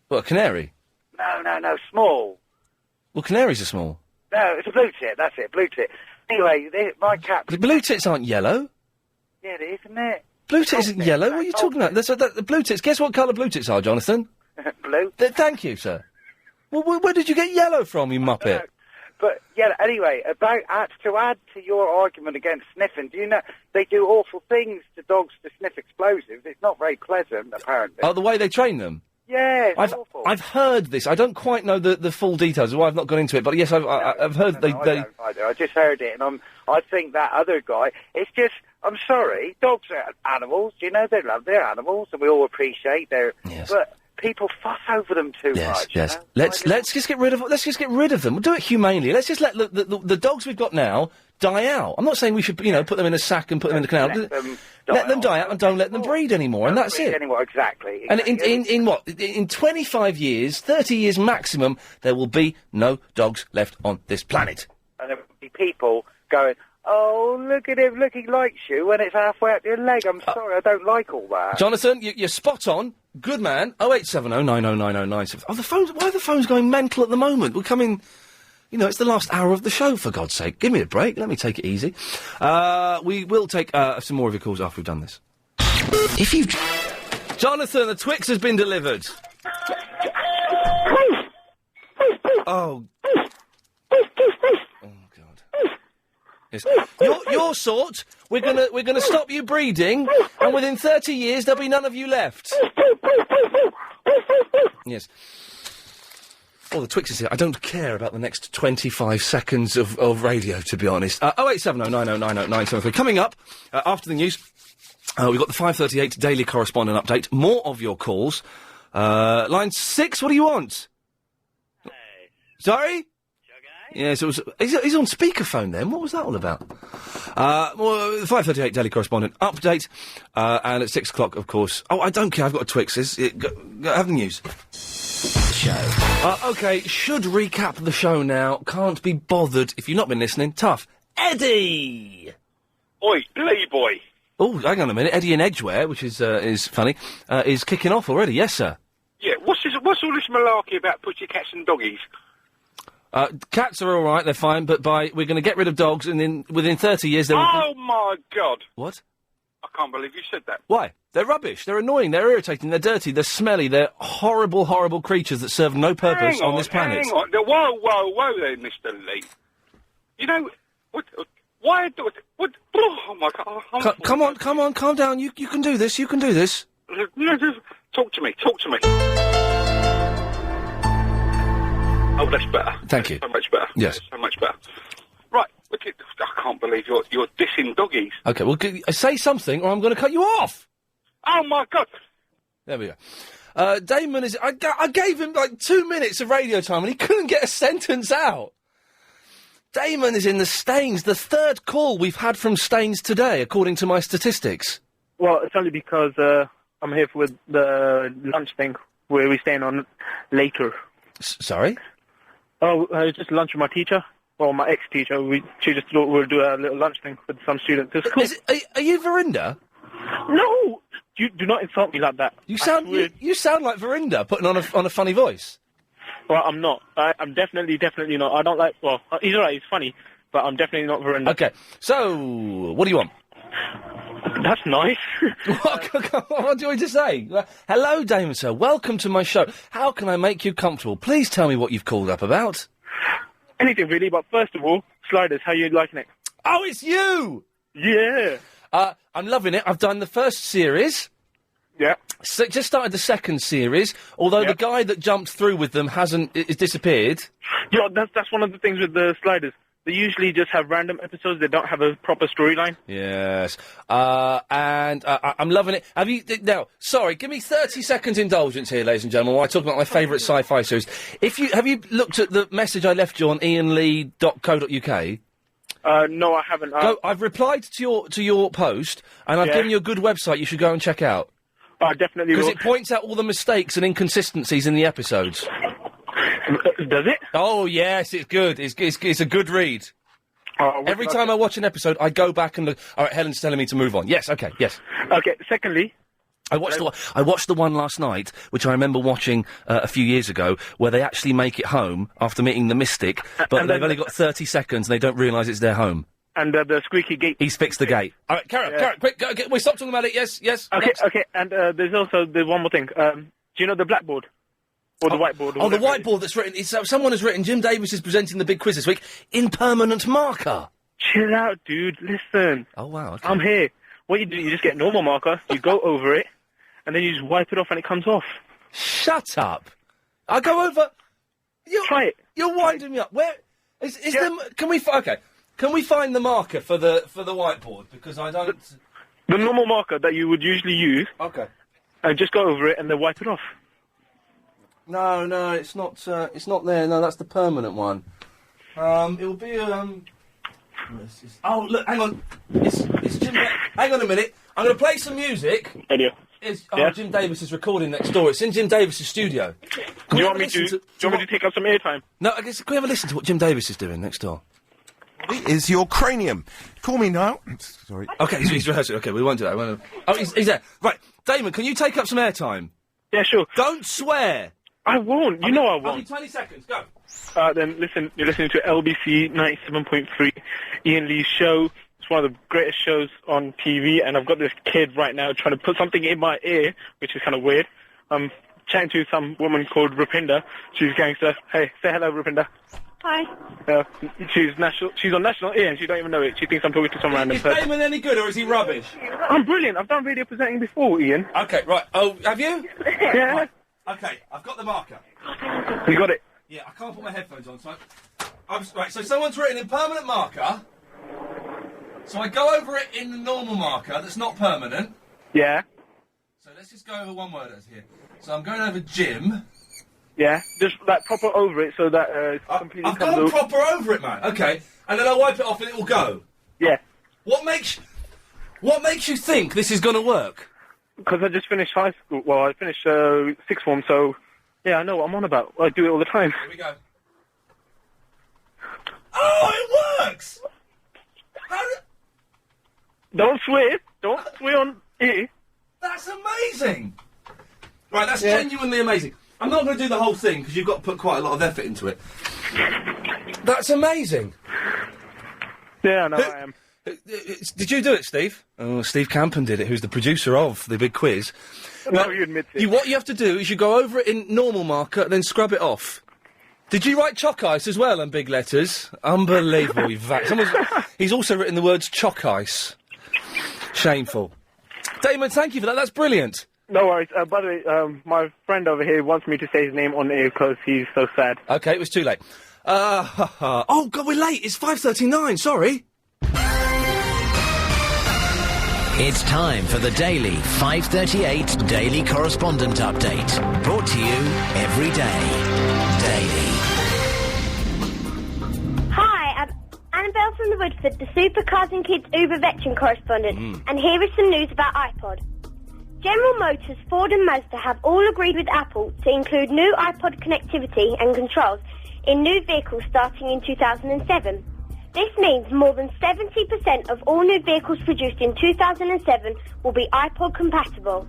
What, a canary?
No, small.
Well, canaries are small.
No, it's a blue tit. That's it, blue tit. Anyway, my cat.
The blue tits aren't yellow.
Yeah, it is, isn't it?
Blue tits isn't yellow. What are you talking about? The blue tits. Guess what colour blue tits are, Jonathan?
Blue.
Thank you, sir. Well, where did you get yellow from, you muppet?
But yeah, anyway, to add to your argument against sniffing, do you know they do awful things to dogs to sniff explosives? It's not very pleasant, apparently.
Oh, the way they train them?
Yeah, it's awful.
I've heard this. I don't quite know the full details, why I've not gone into it, but yes, I've heard they...
I don't either. I just heard it, and I think that other guy, it's just, I'm sorry, dogs are animals, you know, they love their animals, and we all appreciate their...
Yes.
But people fuss over them too much.
Yes.
You know?
Let's just get rid of them. We'll do it humanely. Let's just let the dogs we've got now die out. I'm not saying we should, put them in a sack and put them in the canal. Let them die out and don't let them breed anymore, and that's it.
Anymore, exactly.
And in what? In 25 years, 30 years maximum, there will be no dogs left on this planet.
And there will be people going, Oh, look at him looking like you when it's halfway up your leg. I'm sorry, I don't like all that.
Jonathan, you're spot on. Good man. 0870 909097. Oh, the phones. Why are the phones going mental at the moment? We're coming. You know, it's the last hour of the show, for God's sake. Give me a break. Let me take it easy. We will take some more of your calls after we've done this. If you've... Jonathan, the Twix has been delivered. Oh. Yes. Your sort. We're gonna stop you breeding, and within 30 years there'll be none of you left. Yes. Oh, the Twix is here. I don't care about the next 25 seconds of radio, to be honest. 0870 9090973. Coming up after the news, we've got the 5:38 Daily Correspondent Update. More of your calls. Line 6. What do you want? Hey. Sorry. Yes, it was. He's on speakerphone then. What was that all about? Well, the 5:38 Daily Correspondent Update. And at 6 o'clock, of course. Oh, I don't care. I've got a Twix. Go, have the news. Show. OK, should recap the show now. Can't be bothered. If you've not been listening, tough. Eddie!
Oi, Playboy.
Oh, hang on a minute. Eddie in Edgware, which is funny, is kicking off already. Yes, sir.
Yeah, what's all this malarkey about pussycats and doggies?
Cats are all right, they're fine, but we're going to get rid of dogs, and within 30 years there will
Oh, my God.
What?
I can't believe you said that.
Why? They're rubbish, they're annoying, they're irritating, they're dirty, they're smelly, they're horrible, horrible creatures that serve no purpose on this planet.
Hang on. Whoa there, Mr. Lee. You know, why do it... Oh, my God.
Come on, calm down, you can do this, you can do this.
Talk to me. Oh, that's better.
Thank you.
So much better.
Yes.
So much better. Right, I can't believe you're dissing doggies.
OK, well, say something or I'm going to cut you off.
Oh, my God.
There we go. Damon is... I gave him, 2 minutes of radio time and he couldn't get a sentence out. Damon is in the Staines, the third call we've had from Staines today, according to my statistics.
Well, it's only because I'm here with the lunch thing where we're staying on later.
Sorry?
Oh, just lunch with my teacher. Well, my ex-teacher. She just thought we'll do a little lunch thing with some students. It's cool.
Are you Verinda?
No! You do not insult me like that.
You sound like Verinda, putting on a funny voice.
Well, I'm not. I'm definitely not. I don't like... Well, he's alright, he's funny, but I'm definitely not Verinda.
OK, so, what do you want?
That's nice.
What do you want me to say? Hello, Damon, sir. Welcome to my show. How can I make you comfortable? Please tell me what you've called up about.
Anything, really, but first of all, Sliders, how you liking it?
Oh, it's you!
Yeah.
I'm loving it. I've done the first series.
Yeah.
So just started the second series, although the guy that jumped through with them has disappeared.
Yeah, that's one of the things with the Sliders. They usually just have random episodes. They don't have a proper storyline.
Yes. And I'm loving it. Have you... Now, sorry, give me 30 seconds indulgence here, ladies and gentlemen, while I talk about my favourite sci-fi series. Have you looked at the message I left you on iainlee.co.uk?
No, I haven't.
I've replied to your post, and I've given you a good website you should go and check out.
I definitely will.
Because it points out all the mistakes and inconsistencies in the episodes.
Does it?
Oh, yes, it's good. It's a good read. Every time I watch an episode, I go back and look. All right, Helen's telling me to move on. Yes, okay, yes.
Okay, secondly...
I watched the one last night, which I remember watching a few years ago, where they actually make it home after meeting the Mystic, but they've only got 30 seconds and they don't realise it's their home.
And the squeaky gate.
He's fixed the gate. All right, carry on, quick, go, we stop talking about it, yes.
Okay,
next.
okay, and there's also one more thing. Do you know the blackboard? Or the whiteboard?
Oh, the whiteboard that's written. Someone has written, Jim Davis is presenting the big quiz this week in permanent marker.
Chill out, dude, listen.
Oh, wow, okay.
I'm here. What you do, you just get normal marker, you go over it, and then you just wipe it off and it comes off.
Shut up. I go over...
Try it.
You're winding me up. Where... Is there... Can we... Okay. Can we find the marker for the whiteboard? Because I don't...
The normal marker that you would usually use.
Okay.
And just go over it and then wipe it off.
No, it's not there. No, that's the permanent one. It'll be, Oh, look, hang on. It's Jim... Hang on a minute. I'm going to play some music.
Radio.
Jim Davis is recording next door. It's in Jim Davis's studio.
Do you want me to take up some airtime?
No, I guess, can we have a listen to what Jim Davis is doing next door?
is your cranium. Call me now. Sorry.
Okay, so he's rehearsing. Okay, we won't do that. Oh, he's there. Right, Damon, can you take up some airtime?
Yeah, sure.
Don't swear.
I won't. You know I
Only
won't.
20 seconds. Go.
Then listen. You're listening to LBC 97.3, Ian Lee's show. It's one of the greatest shows on TV, and I've got this kid right now trying to put something in my ear, which is kind of weird. I'm chatting to some woman called Rupinder. She's gangster. Hey, say hello, Rupinder.
Hi.
She's on national ear, and she don't even know it. She thinks I'm talking to some random person.
Is Damon any good, or is he rubbish?
I'm brilliant. I've done radio presenting before, Ian.
Okay, right. Oh, have you?
Yeah.
Right. Okay, I've got the marker.
You got it?
Yeah, I can't put my headphones on, so right, so someone's written in permanent marker, so I go over it in the normal marker that's not permanent.
Yeah.
So let's just go over one word that's here. So I'm going over Jim.
Yeah, just like proper over it so that completely
I've gone proper over it, man. Okay, and then I'll wipe it off and it will go.
Yeah.
What makes you think this is going to work?
Because I just finished high school. Well, I finished sixth form, so yeah, I know what I'm on about. I do it all the time.
Here we go. Oh, it works!
Don't swear. Don't swear on E.
That's amazing. Right, that's genuinely amazing. I'm not going to do the whole thing because you've got to put quite a lot of effort into it. That's amazing.
Yeah, no, I am.
Did you do it, Steve? Oh, Steve Campen did it, who's the producer of the big quiz.
No, you admit it.
What you have to do is you go over it in normal marker, then scrub it off. Did you write chalk ice as well in big letters? Unbelievable, he's also written the words chalk ice. Shameful. Damon, thank you for that, that's brilliant.
No worries. By the way, my friend over here wants me to say his name on air because he's so sad.
Okay, it was too late. Oh, God, we're late. It's 5:39, sorry.
It's time for the daily 5:38 Daily Correspondent Update. Brought to you every day. Daily.
Hi, I'm Annabelle from the Woodford, the Supercars and Kids Uber veteran correspondent, and here is some news about iPod. General Motors, Ford and Mazda have all agreed with Apple to include new iPod connectivity and controls in new vehicles starting in 2007. This means more than 70% of all new vehicles produced in 2007 will be iPod compatible.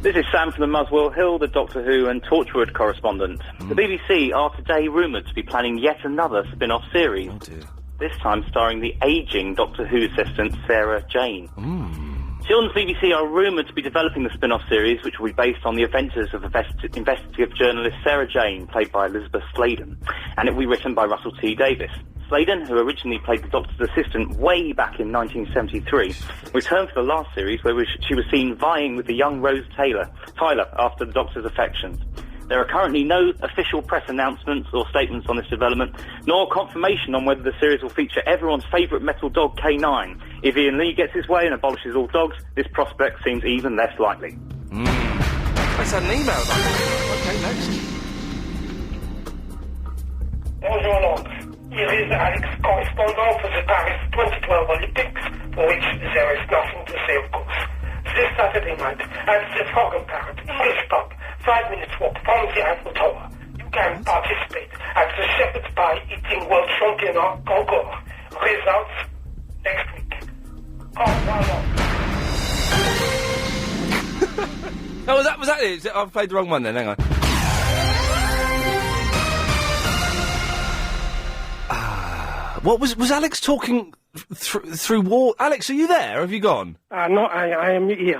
This is Sam from the Muswell Hill, the Doctor Who and Torchwood correspondent. The BBC are today rumoured to be planning yet another spin-off series.
Oh dear.
This time starring the ageing Doctor Who assistant Sarah Jane. Still on the BBC are rumoured to be developing the spin-off series, which will be based on the adventures of investigative journalist Sarah Jane, played by Elizabeth Sladen, and it will be written by Russell T Davies. Sladen, who originally played the Doctor's assistant way back in 1973, returned for the last series where she was seen vying with the young Rose Tyler after the Doctor's affections. There are currently no official press announcements or statements on this development, nor confirmation on whether the series will feature everyone's favourite metal dog K9. If Ian Lee gets his way and abolishes all dogs, this prospect seems even less likely.
Let's have an email about that. Okay, next.
Bonjour, Lord. Here is Alex, correspondent for the Paris 2012 Olympics, for which there is nothing to say, of course. This Saturday night, at the Frog and Parrot English Pub, 5 minutes walk from the Eiffel Tower, you can participate at the Shepherd's Pie Eating World Championnat Concours. Results next week. Au revoir.
Oh, was that it? I've played the wrong one then, hang on. What was Alex talking through war? Alex, are you there? Have you gone?
No, I am here.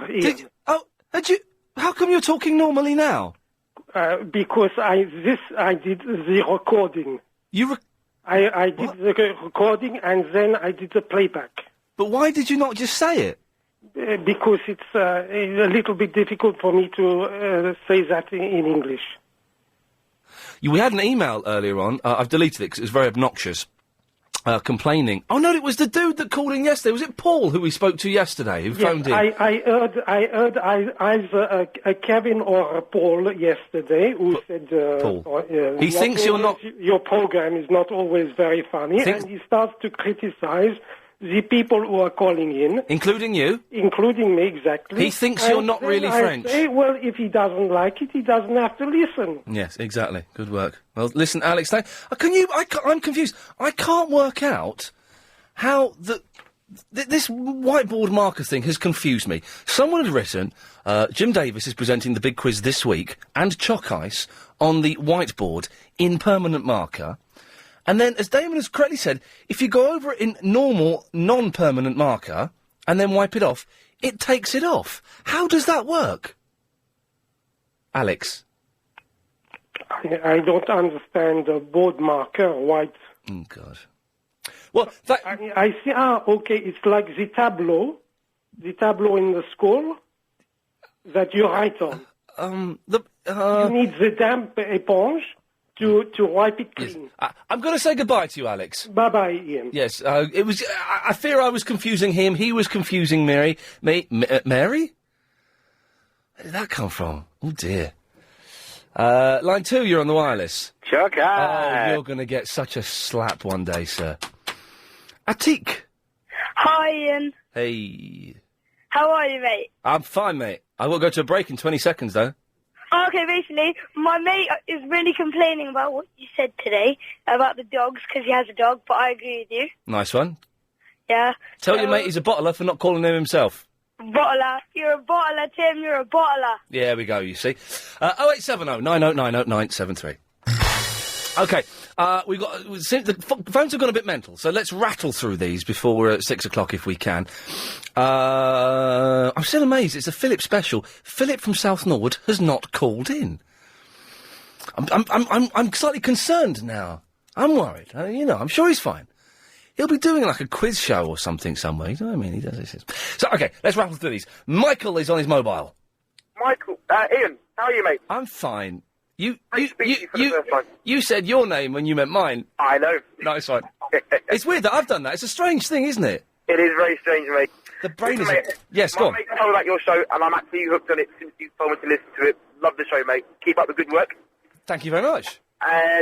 How come you're talking normally now?
Because I did the recording. I did the recording and then I did the playback.
But why did you not just say it?
Because it's a little bit difficult for me to say that in English.
We had an email earlier on. I've deleted it because it was very obnoxious. Complaining. Oh no, it was the dude that called in yesterday. Was it Paul who we spoke to yesterday? Who phoned in?
I heard either a Kevin or a Paul yesterday who said
Paul. He thinks you're not.
Your program is not always very funny, and he starts to criticize the people who are calling in.
Including you?
Including me, exactly.
He thinks you're not
then
really
I
French.
say, well, if he doesn't like it, he doesn't have to listen.
Yes, exactly. Good work. Well, listen, Alex, I'm confused. I can't work out how this whiteboard marker thing has confused me. Someone had written, Jim Davis is presenting the big quiz this week, and chalk ice on the whiteboard in permanent marker. And then, as Damon has correctly said, if you go over it in normal, non-permanent marker, and then wipe it off, it takes it off. How does that work? Alex?
I don't understand the board marker, white.
Oh, God. Well,
I see, okay, it's like the tableau in the school that you write on. You need the damp éponge to wipe it clean.
Yes. I'm going to say goodbye to you, Alex.
Bye-bye, Ian.
Yes, it was. I fear I was confusing him. He was confusing Mary. Mary? Where did that come from? Oh dear. Line 2, you're on the wireless.
Chuck,
Oh, you're going to get such a slap one day, sir. Atik.
Hi, Ian.
Hey.
How are you, mate?
I'm fine, mate. I will go to a break in 20 seconds, though.
Okay, basically, my mate is really complaining about what you said today about the dogs, because he has a dog, but I agree with you.
Nice one.
Yeah.
Tell your mate he's a bottler for not calling him himself.
Bottler. You're a bottler, Tim. You're a bottler.
Yeah, we go, you see. 0870 9090 973. Okay, we got the phones have gone a bit mental, so let's rattle through these before we're at 6 o'clock if we can. I'm still amazed. It's a Philip special. Philip from South Norwood has not called in. I'm slightly concerned now. I'm worried. I'm sure he's fine. He'll be doing like a quiz show or something somewhere. You know what I mean? He does this. So okay, let's rattle through these. Michael is on his mobile.
Michael, Ian, how are you, mate?
I'm fine. You said your name when you meant mine.
I know.
Nice one. It's weird that I've done that. It's a strange thing, isn't it?
It is very strange, mate.
The brain is...
Mate,
Yes, go on.
My mate told me about your show, and I'm actually hooked on it since you told me to listen to it. Love the show, mate. Keep up the good work.
Thank you very much.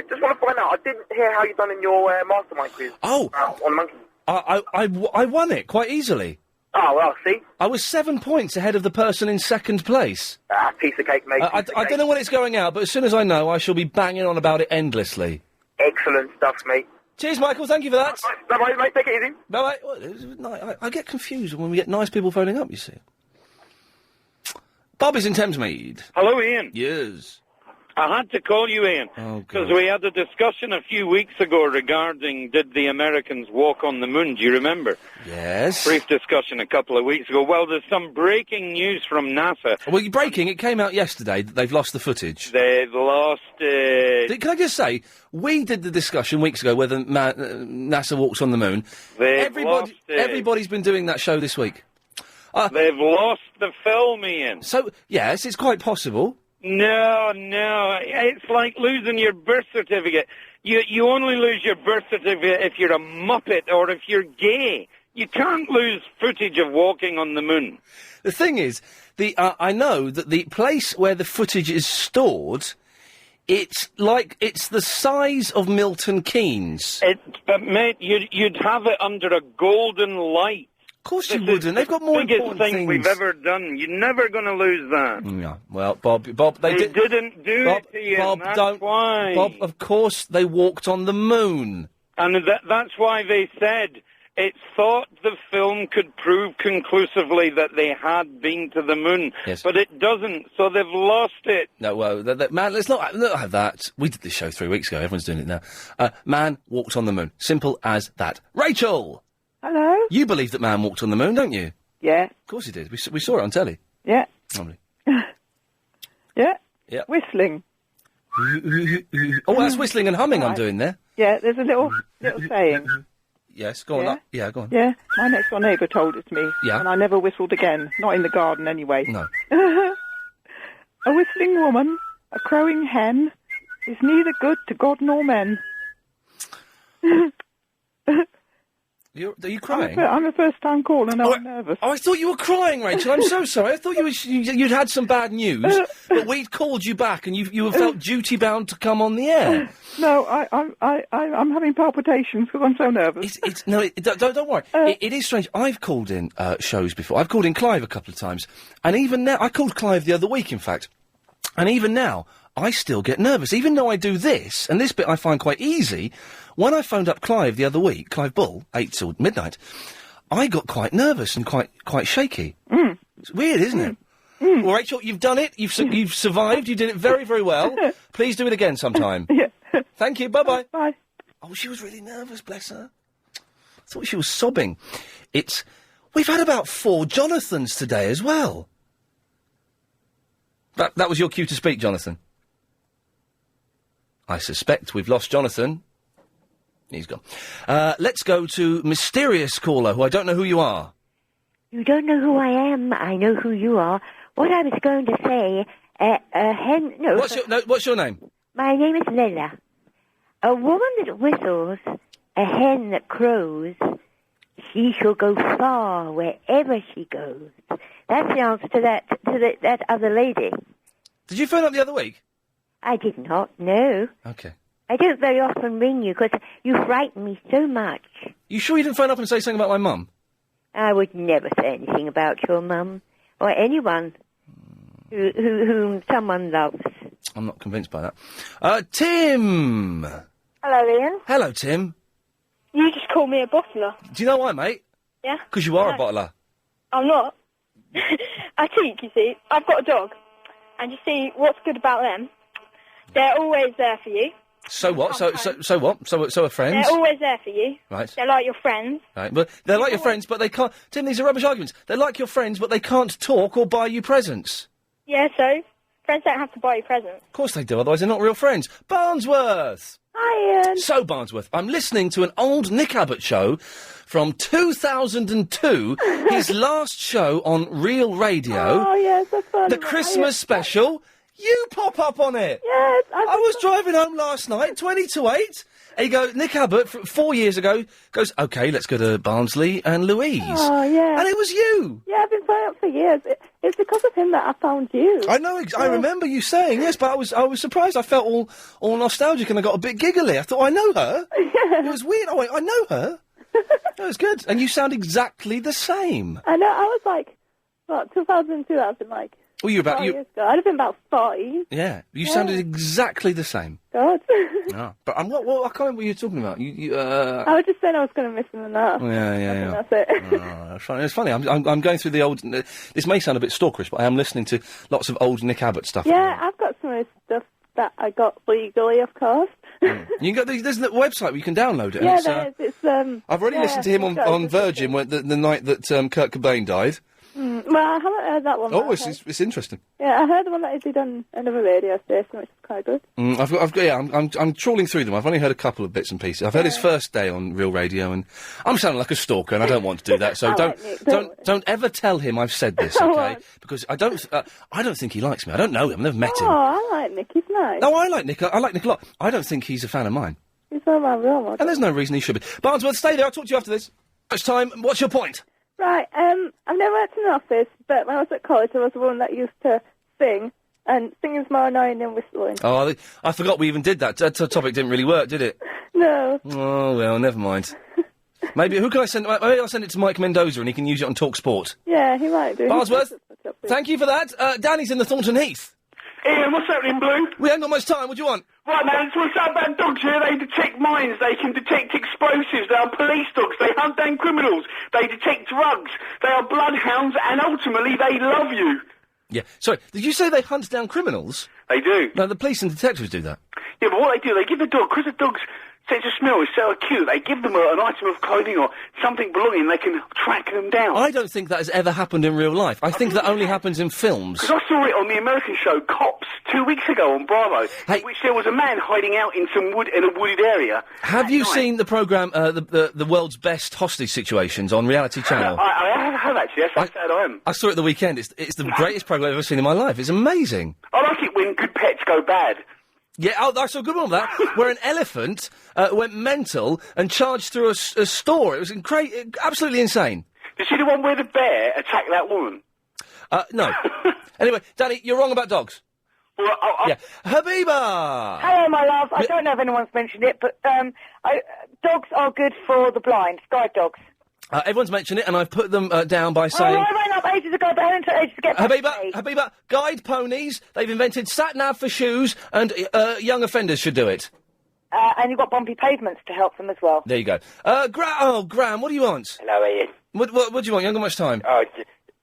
Just want to find out, I didn't hear how you done in your mastermind quiz.
Oh.
On Monkey.
I won it quite easily.
Oh, well, see?
I was 7 points ahead of the person in second place.
Piece of cake, mate.
I don't know when it's going out, but as soon as I know, I shall be banging on about it endlessly.
Excellent stuff, mate.
Cheers, Michael. Thank you for that.
Bye-bye, mate. Take it easy.
Bye-bye. Well, I get confused when we get nice people phoning up, you see. Bob is in Thamesmead.
Hello, Ian.
Yes.
I had to call you, Ian, because we had a discussion a few weeks ago regarding did the Americans walk on the moon. Do you remember?
Yes.
Brief discussion a couple of weeks ago. Well, there's some breaking news from NASA.
Well, breaking, it came out yesterday that they've lost the footage.
They've lost it.
Can I just say, we did the discussion weeks ago whether NASA walks on the moon. Everybody's been doing that show this week.
They've lost the film, Ian.
So, yes, it's quite possible.
No, it's like losing your birth certificate. You only lose your birth certificate if you're a muppet or if you're gay. You can't lose footage of walking on the moon.
The thing is, I know that the place where the footage is stored, it's the size of Milton Keynes.
Mate, you'd have it under a golden light.
Of course you wouldn't. They've got more important
thing
things.
We've ever done. You're never going to lose that.
Yeah. Well, Bob, they
didn't do it to you.
Bob,
that's why.
Bob, of course they walked on the moon.
And that's why they said it's thought the film could prove conclusively that they had been to the moon.
Yes.
But it doesn't, so they've lost it.
No, well, man, let's not have that. We did this show 3 weeks ago. Everyone's doing it now. Man walked on the moon. Simple as that. Rachel!
Hello?
You believe that man walked on the moon, don't you?
Yeah.
Of course he did. We saw it on telly.
Yeah.
Lovely.
Yeah.
Yeah.
Whistling.
Oh, that's whistling and humming I'm
Right.
doing there.
Yeah, there's a little saying.
Yes, go on.
Yeah?
Yeah, go on.
Yeah, my next door neighbour told it to me.
Yeah.
And I never whistled again. Not in the garden, anyway.
No.
A whistling woman, a crowing hen, is neither good to God nor men.
Are you crying?
I'm a first-time caller, and I'm nervous.
Oh, I thought you were crying, Rachel. I'm so sorry. I thought you'd had some bad news, but we'd called you back, and you felt duty-bound to come on the air.
No, I'm having palpitations because I'm so nervous.
Don't worry. It is strange. I've called in shows before. I've called in Clive a couple of times, and even now, I called Clive the other week, in fact, and even now, I still get nervous, even though I do this, and this bit I find quite easy. When I phoned up Clive the other week, Clive Bull, 8 till midnight, I got quite nervous and quite shaky. It's weird, isn't it? Well, Rachel, you've done it. You've survived. You did it very, very well. Please do it again sometime. Thank you. Bye-bye.
Bye.
Oh, she was really nervous, bless her. I thought she was sobbing. We've had about 4 Jonathans today as well. That was your cue to speak, Jonathan. I suspect we've lost Jonathan. He's gone. Let's go to mysterious caller, who I don't know who you are.
You don't know who I am. I know who you are. What I was going to say, a hen... No.
What's your name?
My name is Lila. A woman that whistles, a hen that crows, she shall go far wherever she goes. That's the answer to that other lady.
Did you phone up the other week?
I did not, no.
Okay.
I don't very often ring you because you frighten me so much.
You sure you didn't phone up and say something about my mum?
I would never say anything about your mum or anyone whom someone loves.
I'm not convinced by that. Tim!
Hello, Ian.
Hello, Tim.
You just called me a bottler.
Do you know why, mate?
Yeah?
Because you are a bottler.
I'm not. I think, you see, I've got a dog. And you see, what's good about them? They're always there for you.
So what? So what? So are friends?
They're always there for you.
Right.
They're like your friends.
Right, but they're like your friends, but they can't... Tim, these are rubbish arguments. They're like your friends, but they can't talk or buy you presents.
Yeah, so? Friends don't have to buy you presents.
Of course they do, otherwise they're not real friends. Barnsworth!
Hi, Ian.
So, Barnsworth, I'm listening to an old Nick Abbott show from 2002, his last show on Real Radio.
Oh, yes, that's funny.
The Christmas special. You pop up on it.
Yes.
I was driving home last night, 20 to 8. And you go, Nick Abbott, 4 years ago, goes, OK, let's go to Barnsley and Louise.
Oh, yeah.
And it was you.
Yeah, I've been playing up for years. It's because of him that I found you.
I know, I remember you saying, yes, but I was surprised. I felt all nostalgic and I got a bit giggly. I thought, I know her.
Yeah.
It was weird. I went, I know her. It was good. And you sound exactly the same.
I know, I was like, 2002, I've been like...
Well, you were about...
5 years ago. I'd have been about 5.
Yeah, you sounded exactly the same.
God.
Oh, but I can't remember what you were talking about.
I was just saying I was going to miss him enough.
Yeah.
That's it.
That's funny. It's funny. I'm going through the old... this may sound a bit stalkerish, but I am listening to lots of old Nick Abbott stuff.
Yeah, I've got some of his stuff that I got legally, of course.
You can go... There's a website where you can download it.
Yeah,
and
it's
I've already listened to him on Virgin the night that Kurt Cobain died.
Well, I haven't heard that one.
Oh, it's interesting.
Yeah, I heard the one that he did on another radio station, which is quite good.
I'm trawling through them. I've only heard a couple of bits and pieces. I've heard his first day on Real Radio, and I'm sounding like a stalker, and I don't want to do that. So don't ever tell him I've said this, okay? Because I don't think he likes me. I don't know him. I've never met him.
Oh, I like Nick. He's nice.
No, I like Nick. I like Nick a lot. I don't think he's a fan of mine.
He's not my real model.
And there's no reason he should be. Barnsworth, stay there. I'll talk to you after this. It's time. What's your point?
Right, I've never worked in an office, but when I was at college, I was the one that used to sing, and singing's more annoying than whistling.
Oh, I forgot we even did that. That topic didn't really work, did it?
No.
Oh, well, never mind. Maybe, who can I send? Maybe I'll send it to Mike Mendoza and he can use it on Talk Sport.
Yeah, he might do.
Barnsworth, thank you for that. Danny's in the Thornton Heath.
Ian, what's happening, Blue?
We haven't got much time. What do you want?
Right, man, it's what's up about dogs here. They detect mines. They can detect explosives. They are police dogs. They hunt down criminals. They detect drugs. They are bloodhounds, and ultimately, they love you.
Yeah. Sorry, did you say they hunt down criminals?
They do.
No, the police and detectives do that.
Yeah, but what they do, they give the dog, because the dog's sense of smell is so acute, they give them an item of clothing or something belonging, they can track them down.
I don't think that has ever happened in real life. I think that only happens in films.
Because I saw it on the American show Cops 2 weeks ago on Bravo, in which there was a man hiding out in a wooded area.
Have you seen the programme, the world's best hostage situations on Reality Channel?
I have actually. That's how sad I am.
I saw it the weekend. It's the greatest programme I've ever seen in my life. It's amazing.
I like it when good pets go bad.
Yeah, I saw a good one of that, where an elephant went mental and charged through a store. It was absolutely insane.
Did you see the one where the bear attacked that woman?
No. Anyway, Danny, you're wrong about dogs.
Well,
Yeah. Habiba!
Hello, my love. I don't know if anyone's mentioned it, but dogs are good for the blind. Guide dogs.
Everyone's mentioned it, and I've put them down by saying...
Oh, I rang up ages ago, but I haven't took ages to get back to me.
Habiba, guide ponies. They've invented sat-nav for shoes, and young offenders should do it.
And you've got bumpy pavements to help them as well.
There you go. Graham, what do you want?
Hello, Ian.
What do you want? You haven't got much time.
Oh,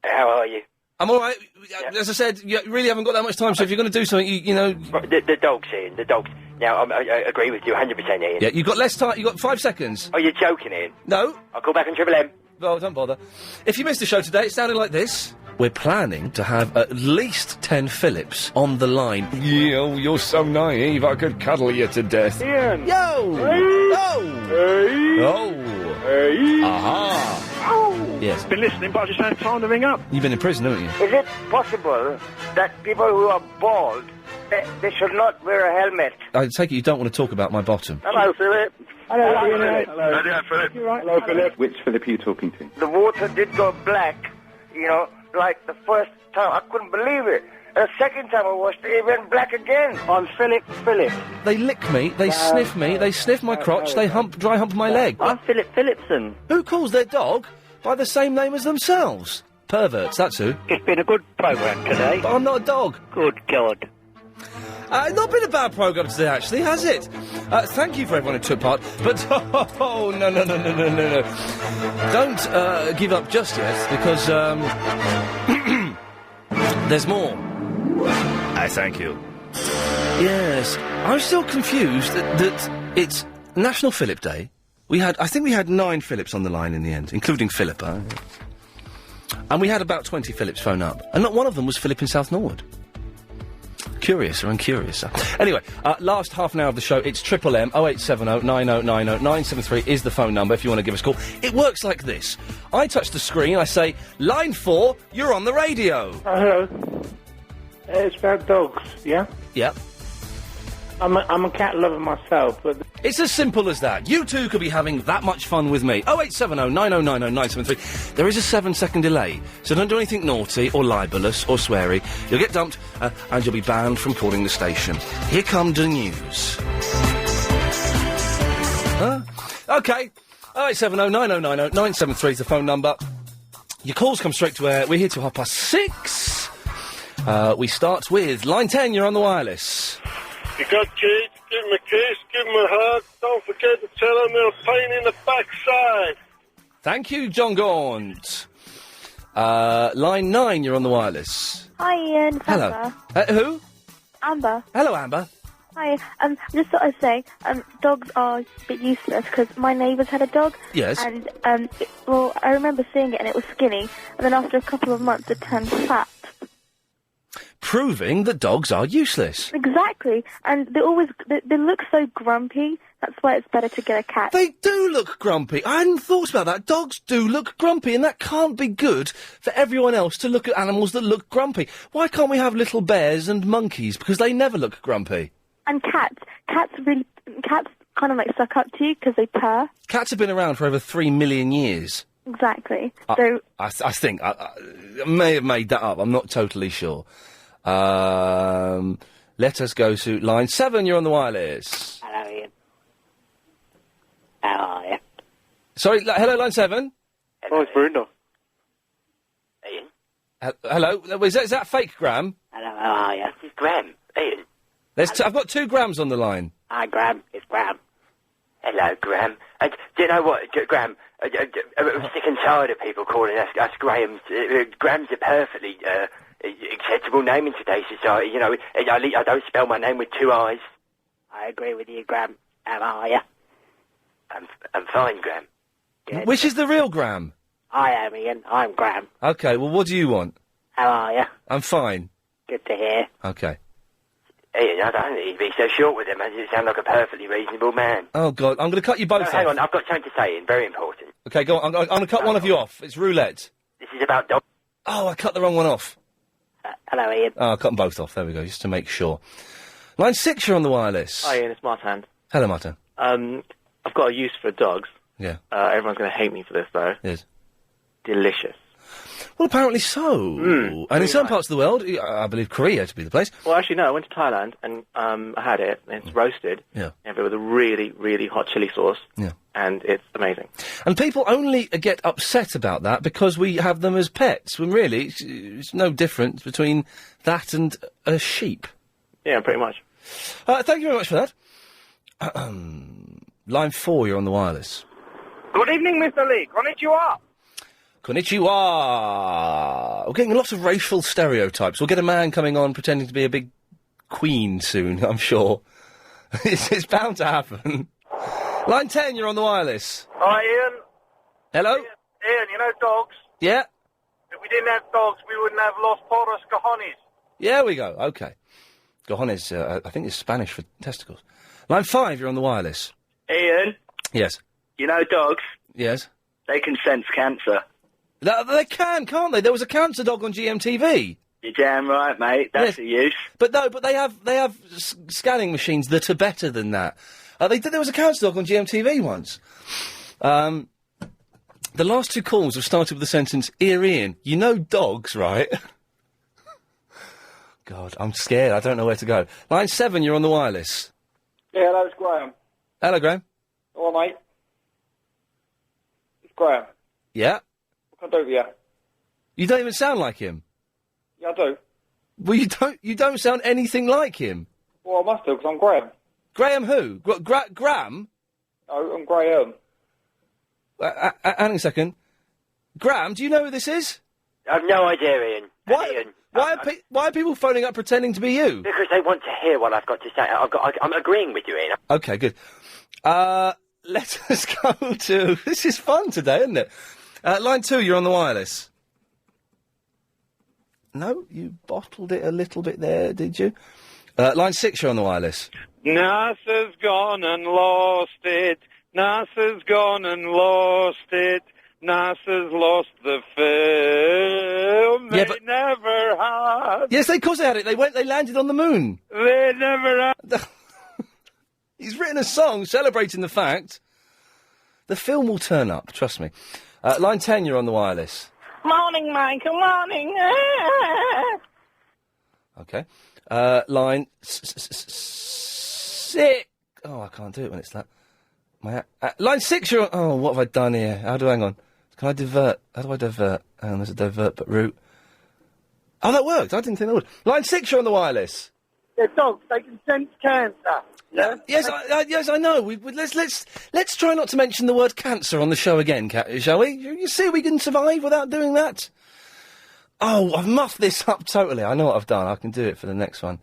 how are you?
I'm all right. As I said, you really haven't got that much time, so if you're going to do something, you know...
The dogs, Ian, the dogs. Now, I agree with you 100%, Ian.
Yeah, you've got less time. You've got 5 seconds.
Oh, you're joking, Ian?
No.
I'll call back on Triple M.
No, don't bother. If you missed the show today, it sounded like this. We're planning to have at least 10 Phillips on the line. Yo, you're so naive, I could cuddle you to death.
Ian!
Yo!
Hey!
Oh!
Hey!
Oh!
Hey!
Aha!
Oh!
Yes.
Been listening, but I just had time to ring up.
You've been in prison, haven't you?
Is it possible that people who are bald, they should not wear a helmet?
I take it you don't want to talk about my bottom.
Hello, Philip.
Hello, Ian.
Hello,
Philip.
You right?
Hello, Philip.
Which Philip are you talking to?
The water did go black, you know, like the first time. I couldn't believe it. The second time I washed it, it went black again. I'm Philip.
They lick me, they sniff me, they sniff my crotch, they dry hump my leg.
I'm Philip Phillipson.
Who calls their dog by the same name as themselves? Perverts, that's who.
It's been a good programme today.
But I'm not a dog.
Good God.
Not been a bad programme today, actually, has it? Thank you for everyone who took part, but no. Don't give up just yet, because there's more. I thank you. Yes, I'm still confused that it's National Philip Day. I think we had 9 Philips on the line in the end, including Philippa. And we had about 20 Philips phone up, and not one of them was Philip in South Norwood. Curiouser and curiouser. Anyway, last half an hour of the show, it's Triple M, 0870 9090 973 is the phone number if you want to give us a call. It works like this. I touch the screen, I say, line 4, you're on the radio.
Hello. It's about dogs, yeah?
Yep.
I'm a cat lover myself, but...
It's as simple as that. You two could be having that much fun with me. 0870 9090 973. There is a 7-second delay, so don't do anything naughty or libelous or sweary. You'll get dumped and you'll be banned from calling the station. Here come the news. OK. 0870 9090 973 is the phone number. Your calls come straight to air. We're here till 6:30. We start with line 10. You're on the wireless.
You got kids, give them a kiss, give them a hug. Don't forget to tell them they're a pain in the backside.
Thank you, John Gaunt. Line 9, you're on the wireless.
Hi, Ian. It's
Hello.
Amber.
Who?
Amber.
Hello, Amber.
Hi. Just thought I'd say, dogs are a bit useless because my neighbour's had a dog.
Yes.
And, I remember seeing it and it was skinny, and then after a couple of months it turned fat.
Proving that dogs are useless.
Exactly. And they look so grumpy. That's why it's better to get a cat.
They do look grumpy. I hadn't thought about that. Dogs do look grumpy, and that can't be good for everyone else to look at animals that look grumpy. Why can't we have little bears and monkeys? Because they never look grumpy.
And cats. Cats kind of like suck up to you because they purr.
Cats have been around for over 3 million years.
Exactly.
I think I may have made that up. I'm not totally sure. Let us go to line 7. You're on the wireless.
Hello, Ian. How are you?
Sorry, hello, line 7.
Oh, it's Bruno.
Ian?
Hello, is that fake Graham?
Hello, how are you?
It's Graham. Ian?
I've got 2 Grahams on the line.
Hi, Graham. It's Graham.
Hello, Graham. Do you know what, Graham? I'm sick and tired of people calling us Grahams. Graham's a perfectly acceptable name in today's society. You know, I don't spell my name with 2 I's.
I agree with you, Graham. How are you?
I'm fine, Graham.
Good.
Which is the real Graham?
I am, Ian. I'm Graham.
Okay, well, what do you want?
How are you?
I'm fine.
Good to hear.
Okay.
Ian, I don't think you'd be so short with him, man. You sound like a perfectly reasonable man.
Oh, God, I'm going to cut you both off.
Hang on, I've got something to say, Ian. Very important.
Okay, go on. I'm going to cut one of you off. It's roulette.
This is about dogs.
Oh, I cut the wrong one off.
Hello, Ian.
Oh, I cut them both off. There we go, just to make sure. Line 6, you're on the wireless.
Hi, Ian, it's Martin.
Hello, Martin.
I've got a use for dogs.
Yeah.
Everyone's going to hate me for this, though.
Yes.
Delicious.
Well, apparently so. And in some parts of the world, I believe Korea to be the place.
Well, actually, no, I went to Thailand, and I had it, and it's roasted.
Yeah.
And with a really, really hot chili sauce.
Yeah.
And it's amazing.
And people only get upset about that because we have them as pets, when really it's no difference between that and a sheep.
Yeah, pretty much.
Thank you very much for that. Line 4, you're on the wireless.
Good evening, Mr. Lee. Konnichiwa.
Konnichiwa. We're getting a lot of racial stereotypes. We'll get a man coming on pretending to be a big queen soon, I'm sure. It's bound to happen. Line 10, you're on the wireless.
Hi, Ian.
Hello?
Ian, you know dogs?
Yeah?
If we didn't have dogs, we wouldn't have Los Poros Cajones.
Yeah, we go. OK. Cojones, I think it's Spanish for testicles. Line 5, you're on the wireless.
Ian,
Yes.
you know dogs?
Yes.
They can sense cancer.
They can, can't they? There was a cancer dog on GMTV.
You're damn right, mate. That's a use.
But no, but they have scanning machines that are better than that. There was a cancer dog on GMTV once. The last two calls have started with the sentence, "Ear Ian, you know dogs, right?" God, I'm scared. I don't know where to go. Line 7, you're on the wireless.
Yeah, hello, it's Graham.
Hello, Graham.
All right, mate. It's Graham.
Yeah?
What can I do for you?
You don't even sound like him.
Yeah, I do.
Well, you don't sound anything like him.
Well, I must do, because I'm Graham.
Graham who? Graham?
Oh, I'm Graham.
Hang on a second. Graham, do you know who this is?
I've no idea, Ian.
Why?
Ian,
Why are people phoning up pretending to be you?
because they want to hear what I've got to say. I'm agreeing with you, Ian.
Okay, good. Let us go to... This is fun today, isn't it? Line 2, you're on the wireless. No, you bottled it a little bit there, did you? Line 6, you're on the wireless.
NASA's gone and lost it. NASA's gone and lost it. NASA's lost the film.
Yeah,
They never had.
Yes, of course they had it. They landed on the moon.
They never had.
He's written a song celebrating the fact the film will turn up, trust me. Line 10, you're on the wireless.
Morning, Michael, morning.
Okay. Line 6. Oh, I can't do it when it's that. Line 6, you're on... Oh, what have I done here? Hang on. Can I divert? How do I divert? Hang on, there's a divert but route. Oh, that worked. I didn't think that would. Line 6, you're on the wireless.
They're dogs. They can sense cancer. Yeah?
Yes, I know. Let's try not to mention the word cancer on the show again, shall we? You see, we can survive without doing that. Oh, I've muffed this up totally. I know what I've done. I can do it for the next one.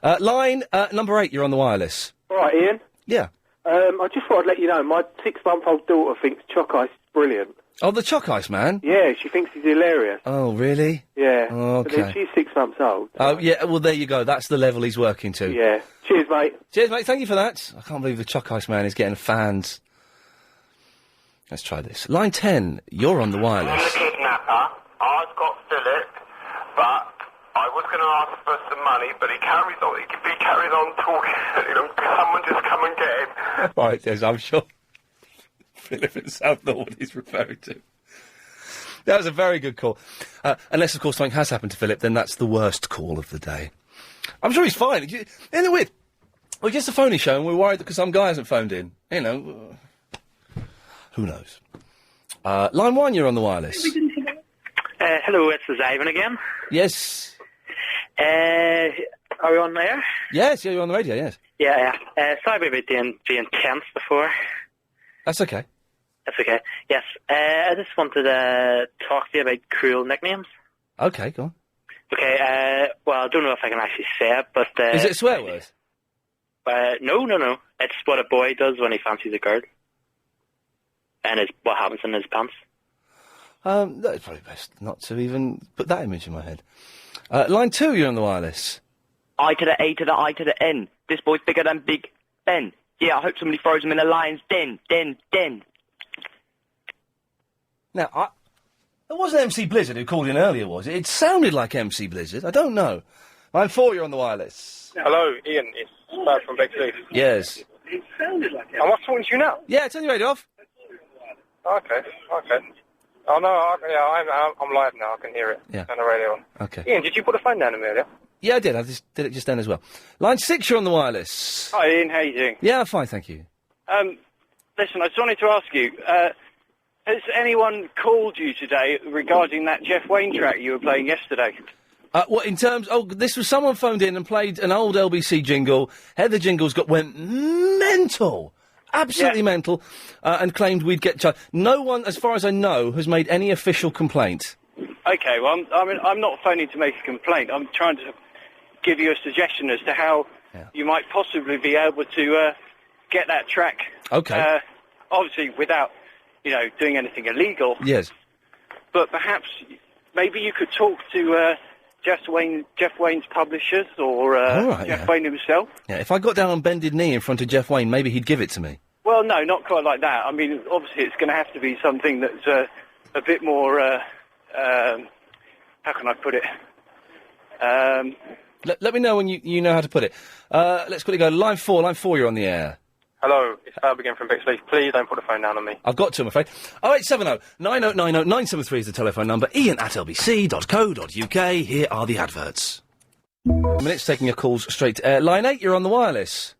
Line number 8. You're on the wireless.
All right, Ian.
Yeah.
I just thought I'd let you know, my 6-month-old daughter thinks Choc Ice is brilliant.
Oh, the Choc Ice man?
Yeah, she thinks he's hilarious.
Oh, really?
Yeah.
Oh,
But then
okay.
she's 6 months old.
Oh, yeah, well, there you go. That's the level he's working to.
Yeah. Cheers, mate.
Cheers, mate. Thank you for that. I can't believe the Choc Ice man is getting fans. Let's try this. Line 10, you're on the wireless.
I'm the kidnapper. I've got Philip, but I was going to ask for some money, but he carries on talking. Someone just come and get him.
Right, yes, I'm sure Philip himself know what he's referring to. That was a very good call. Unless, of course, something has happened to Philip, then that's the worst call of the day. I'm sure he's fine. Isn't it weird? Well, just a phony show, and we're worried because some guy hasn't phoned in. You know, who knows? Line 1, you're on the wireless.
Hello, it's Ivan again.
Yes.
Are we on there?
Yes, yeah, you're on the radio, yes.
Yeah. Sorry about being tense before.
That's okay.
That's okay. Yes. I just wanted to talk to you about cruel nicknames.
Okay, go on.
Okay. Well, I don't know if I can actually say it, but
Is it a swear word?
No. It's what a boy does when he fancies a girl, and it's what happens in his pants.
No, it's probably best not to even put that image in my head. Line 2, you're on the wireless.
I to the A to the I to the N. This boy's bigger than Big Ben. Yeah, I hope somebody throws him in a lion's den.
Now, it wasn't MC Blizzard who called in earlier, was it? It sounded like MC Blizzard. I don't know. Line 4, you're on the wireless.
Hello, Ian. It's Baz from Bexley.
Yes.
It sounded like it. Am I talking to you now?
Yeah, turn your radio off.
Okay. Oh, no, I'm live now. I can hear it.
Yeah.
Turn the radio on.
Okay.
Ian, did you put the phone down a minute earlier?
Yeah, I did. I just did it just then as well. Line 6, you're on the wireless.
Hi, Ian. How you doing?
Yeah, fine, thank you.
Listen, I just wanted to ask you, has anyone called you today regarding that Jeff Wayne track you were playing yesterday?
What, in terms... Oh, this was someone phoned in and played an old LBC jingle. Heather Jingles went mental. Absolutely mental. And claimed we'd get charged. No one, as far as I know, has made any official complaint.
Okay, well, I'm not phoning to make a complaint. I'm trying to give you a suggestion as to how you might possibly be able to get that track.
Okay.
Obviously, without, doing anything illegal.
Yes.
But perhaps maybe you could talk to Jeff Wayne's publishers or Jeff Wayne himself.
Yeah, if I got down on bended knee in front of Jeff Wayne, maybe he'd give it to me.
Well, no, not quite like that. I mean, obviously, it's going to have to be something that's a bit more. How can I put it?
Let me know when you know how to put it. Let's quickly go. Line 4, you're on the air.
Hello, it's Fab again from Bexley. Please don't put the phone down on me.
I've got to, I'm afraid. 0870 9090 973 is the telephone number. ian@lbc.co.uk. Here are the adverts. Minutes taking your calls straight to air. Line 8, you're on the wireless.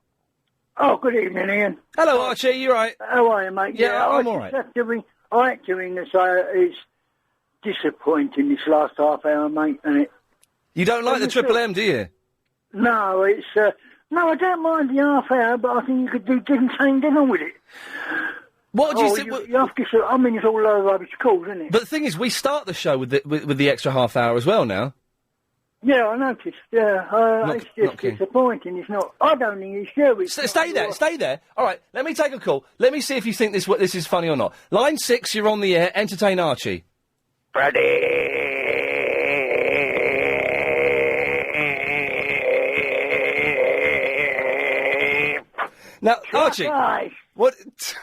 Oh, good evening, Ian.
Hello, Archie, you right?
How are you, mate?
Yeah, I'm all
I
right.
have to ring to say it's disappointing this last half hour, mate, and it...
You don't like the Triple M, do you?
No, it's... No, I don't mind the half hour, but I think you could do same dinner with it.
What do you
think?
think?
You have to, it's all over rubbish calls, isn't it?
But the thing is, we start the show with the extra half hour as well now.
Yeah, I noticed. It's just disappointing. It's not... I don't think it's true.
Stay there. All right, let me take a call. Let me see if you think this is funny or not. Line 6, you're on the air. Entertain Archie. Now, Archie, what?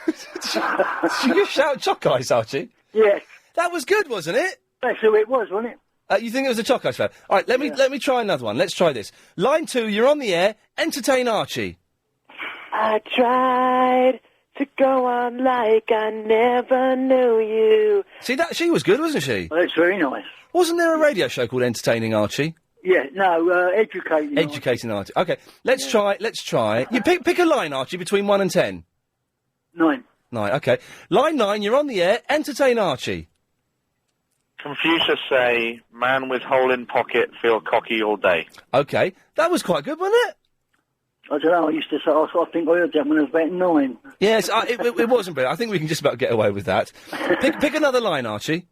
Did you shout Chalk Ice, Archie?
Yes.
That was good, wasn't it?
That's who it was, wasn't it?
You think it was a Chalk Ice fan? All right, let me try another one. Let's try this. Line 2, you're on the air. Entertain Archie.
I tried to go on like I never knew you.
See, she was good, wasn't she?
Well, that's very nice.
Wasn't there a radio show called Entertaining Archie?
Yeah, no, Educating Archie.
Educating Archie. Okay, let's try. You pick a line, Archie, between 1 and 10.
9.
9, okay. Line 9, you're on the air. Entertain Archie.
Confucius say, man with hole in pocket feel cocky all day.
Okay, that was quite good, wasn't it?
I don't know, I used to say, I think I heard that when I was about 9.
Yes, it wasn't brilliant. I think we can just about get away with that. Pick another line, Archie.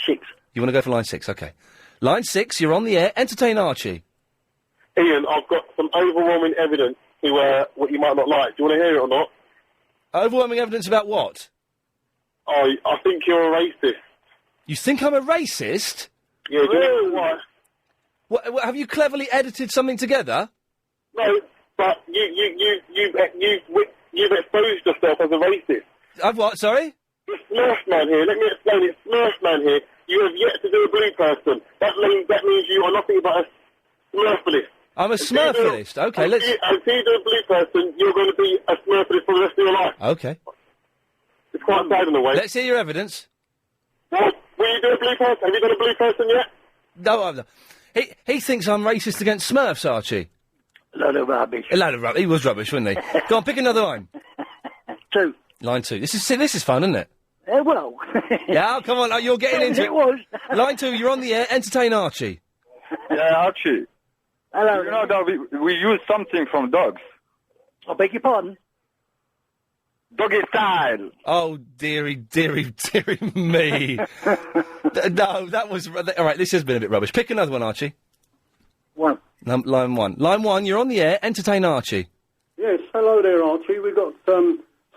6.
You want to go for line 6? Okay. Line 6, you're on the air. Entertain Archie.
Ian, I've got some overwhelming evidence to what you might not like. Do you want to hear it or not?
Overwhelming evidence about what?
I think you're a racist.
You think I'm a racist?
Yeah, do you know why?
What, have you cleverly edited something together?
No, but you've exposed yourself as a racist.
I've what, sorry?
This Smurf man here, let me explain it. Smurf man here, you have yet to do a blue person. That means you are nothing but a smurfalist.
I'm a smurfalist. Okay, let's...
Until you do a blue person, you're going to be a smurfalist for the rest of your life.
Okay.
It's quite sad in a way.
Let's hear your evidence.
What? Will you do a blue person? Have you done a blue person yet?
No, I've not. He thinks I'm racist against Smurfs, Archie.
A load of rubbish.
A load of rubbish. He was rubbish, wasn't he? Go on, pick another line.
2.
Line 2. This is fun, isn't it?
Well.
Yeah, come on, you're getting into it.
It was.
Line 2, you're on the air. Entertain Archie.
Yeah, Archie.
Hello.
You know that we use something from dogs.
I beg your pardon?
Doggy style.
Oh, dearie me. No, that was... All right, this has been a bit rubbish. Pick another one, Archie.
1.
Line 1. Line 1, you're on the air. Entertain Archie.
Yes, hello there, Archie. We've got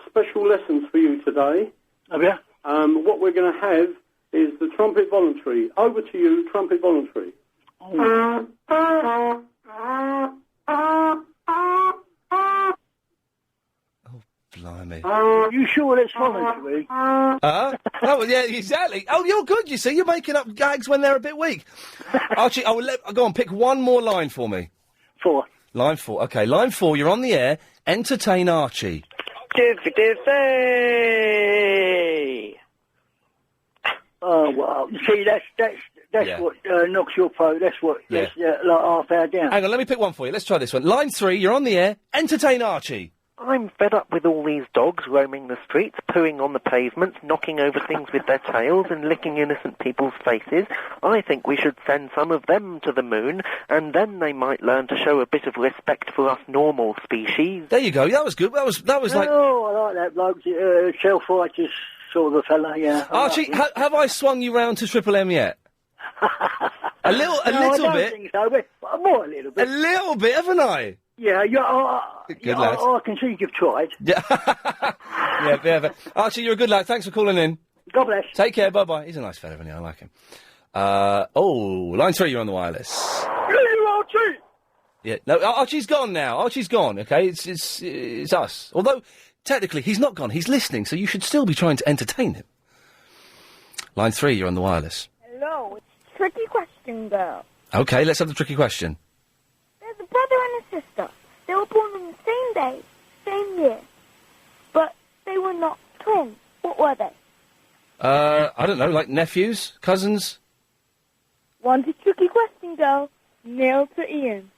special lessons for you today.
Have you?
What we're going to have is the trumpet voluntary. Over to you, trumpet voluntary.
Blimey.
You sure that's voluntary?
Oh, yeah, exactly. Oh, you're good, you see. You're making up gags when they're a bit weak. Archie, go on, pick one more line for me.
4.
Line 4. OK, line 4, you're on the air. Entertain Archie.
Oh, well, see, that's
Yeah.
what knocks your pro. That's what,
Yeah.
that's like half hour down.
Hang on, let me pick one for you. Let's try this one. Line 3, you're on the air. Entertain Archie.
I'm fed up with all these dogs roaming the streets, pooing on the pavements, knocking over things with their tails and licking innocent people's faces. I think we should send some of them to the moon, and then they might learn to show a bit of respect for us normal species.
There you go. That was good. That was like...
Oh, I like that bloke. Self-righteous sort of a fella, yeah.
Archie, have I swung you round to Triple M yet? a little
I don't
bit.
think so, but more a little bit.
A little bit, haven't I?
Yeah,
Good lad.
I can see you've tried.
Yeah, but Archie, you're a good lad. Thanks for calling in.
God bless.
Take care. Bye-bye. He's a nice fella, isn't he? I like him. Line 3, you're on the wireless.
Archie!
Yeah. No, Archie's gone now. Archie's gone, OK? It's us. Although, technically, he's not gone. He's listening, so you should still be trying to entertain him. Line 3, you're on the wireless.
Hello, it's Tricky Question Girl.
OK, let's have the tricky question.
There's a brother and a sister. They were born on the same day, same year. But they were not twins. What were they?
I don't know, like nephews? Cousins?
One's a Tricky Question Girl. Nailed to Ian.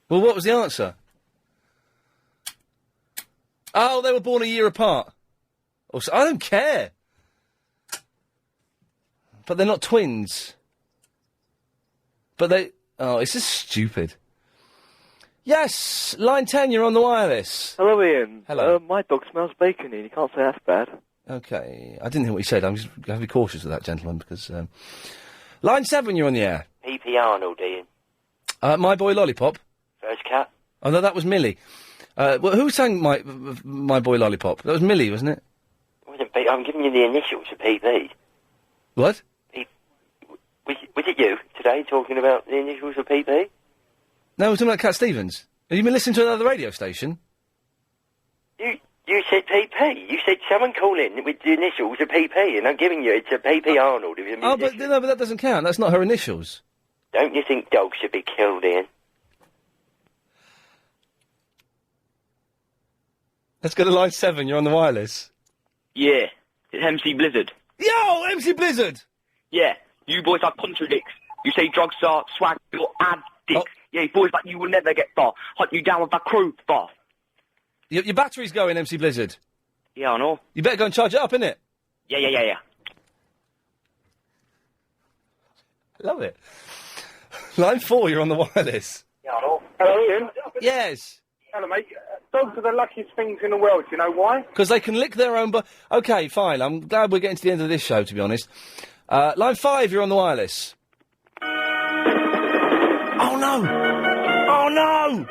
Well, what was the answer? Oh, they were born a year apart. I don't care. But they're not twins. But they... Oh, it's just stupid. Yes, line 10, you're on the wireless.
Hello, Ian.
Hello.
My dog smells bacon, Ian. You can't say that's bad.
OK, I didn't hear what you said. I'm just going to be cautious of that, gentleman, because... Line 7, you're on the air.
P.P. Arnold, Ian.
My Boy Lollipop.
First cat.
Oh, no, that was Millie. Well, who sang My Boy Lollipop? That was Millie, wasn't it?
I'm giving you the initials of P.P.
What?
Was it you today talking about the initials of P.P.?
No, we're talking about Cat Stevens. Have you been listening to another radio station?
You said P.P. You said someone call in with the initials of P.P. and I'm giving you it's a P.P. Arnold.
Oh, but that doesn't count. That's not her initials.
Don't you think dogs should be killed, Ian?
Let's go to line 7. You're on the wireless.
Yeah, it's MC Blizzard.
Yo, MC Blizzard!
Yeah, you boys are country dicks. You say drugs are swag, you're addicts. Yeah, boys like you will never get far. Hunt you down with a crew, far.
Your battery's going, MC Blizzard.
Yeah, I know.
You better go and charge it up, innit?
Yeah.
Love it. Line 4, you're on the wireless.
Yeah, I know. Hello, Ian.
Yes.
Hello, mate. Dogs are the luckiest things in the world. Do you know why?
Because they can lick their own OK, fine. I'm glad we're getting to the end of this show, to be honest. Line 5, you're on the wireless. Oh, no! Oh, no!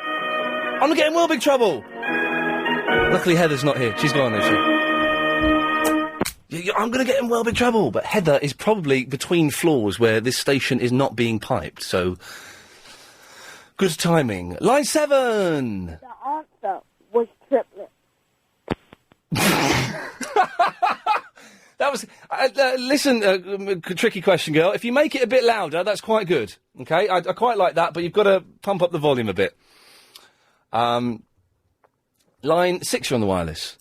I'm getting in well big trouble! Luckily, Heather's not here. She's gone, is she? I'm going to get in well big trouble, but Heather is probably between floors where this station is not being piped, so... Good timing. Line 7!
The answer was triplet.
That was... listen, tricky question, girl. If you make it a bit louder, that's quite good. OK? I quite like that, but you've got to pump up the volume a bit. Line 6, you're on the wireless.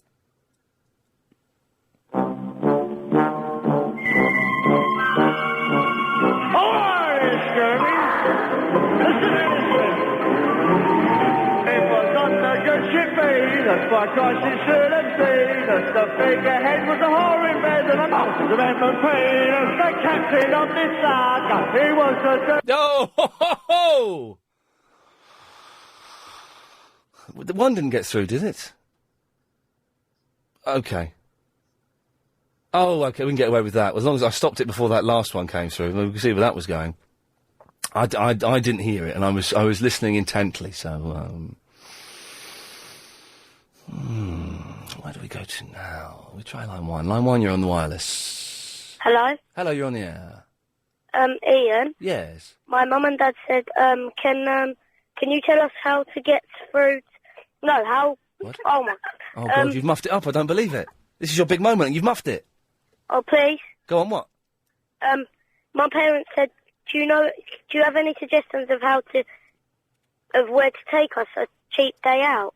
That's why Christ is should have seen us. The figurehead was a whoring bed and a mountain of Edmund Payne. The captain of this saga, he was a...
Oh, ho, ho, ho! The one didn't get through, did it? OK. Oh, OK, we can get away with that. As long as I stopped it before that last one came through, we can see where that was going. I didn't hear it, and I was listening intently, so, where do we go to now? We try line 1. Line 1, you're on the wireless.
Hello?
Hello, you're on the air.
Ian?
Yes.
My mum and dad said, can you tell us how to get through...
What?
Oh, my...
Oh, God, you've muffed it up. I don't believe it. This is your big moment, and you've muffed it.
Oh, please.
Go on, what?
My parents said, do you have any suggestions of where to take us a cheap day out?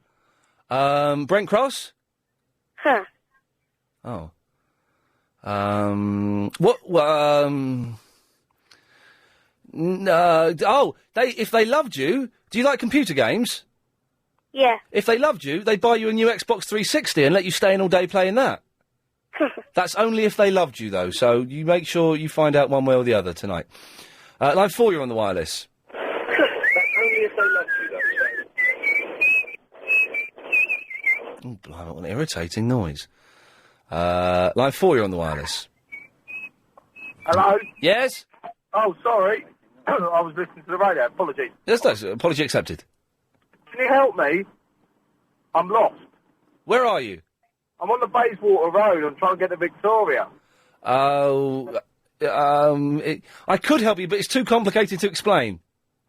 Brent Cross?
Huh.
Oh. If they loved you, do you like computer games?
Yeah.
If they loved you, they'd buy you a new Xbox 360 and let you stay in all day playing that. That's only if they loved you, though, so you make sure you find out one way or the other tonight. Line 4, you're on the wireless.
That's only if they love you, though.
Oh, blimey, what an irritating noise. Line 4, you're on the wireless.
Hello?
Yes?
Oh, sorry. I was listening to the radio. Apologies.
Yes, that's apology accepted.
Can you help me? I'm lost.
Where are you?
I'm on the Bayswater Road. I'm trying to get to Victoria.
I could help you, but it's too complicated to explain.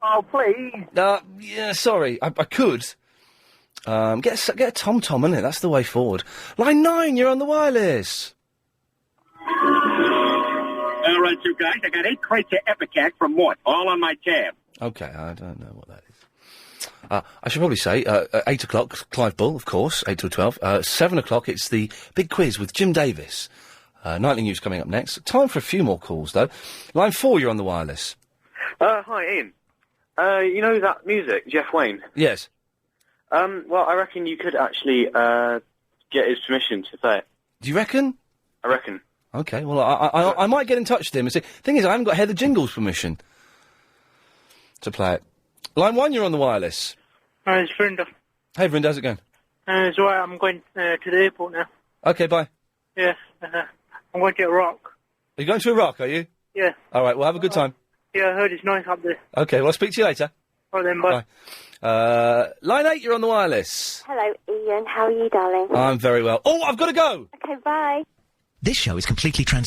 Oh, please.
Yeah, sorry. I could. Get a tom-tom, innit? That's the way forward. Line 9, you're on the wireless.
All right, you guys, I got 8 crates of Epicac from Mort, all on my tab.
Okay, I don't know what that is. I should probably say, 8 o'clock, Clive Bull, of course, 8 till 12. 7 o'clock, it's the big quiz with Jim Davis. Nightly News coming up next. Time for a few more calls, though. Line 4, you're on the wireless.
Hi, Ian. You know that music, Jeff Wayne?
Yes.
Well, I reckon you could actually get his permission to play it.
Do you reckon?
I reckon.
Okay, well, I might get in touch with him and say... Thing is, I haven't got Heather Jingle's permission to play it. Line 1, you're on the wireless.
Hi, it's Verinda.
Hey, Verinda, how's it going?
It's alright, I'm going to the airport now.
Okay, bye.
Yeah, I'm going to Iraq.
Are you going to Iraq, are you?
Yeah.
All right, well, have a good time.
Yeah, I heard it's nice up there.
Okay, well, I'll speak to you later.
All right then, bye.
Line 8, you're on the wireless.
Hello, Ian. How are you, darling?
I'm very well. Oh, I've got to go!
Okay, bye.
This show is completely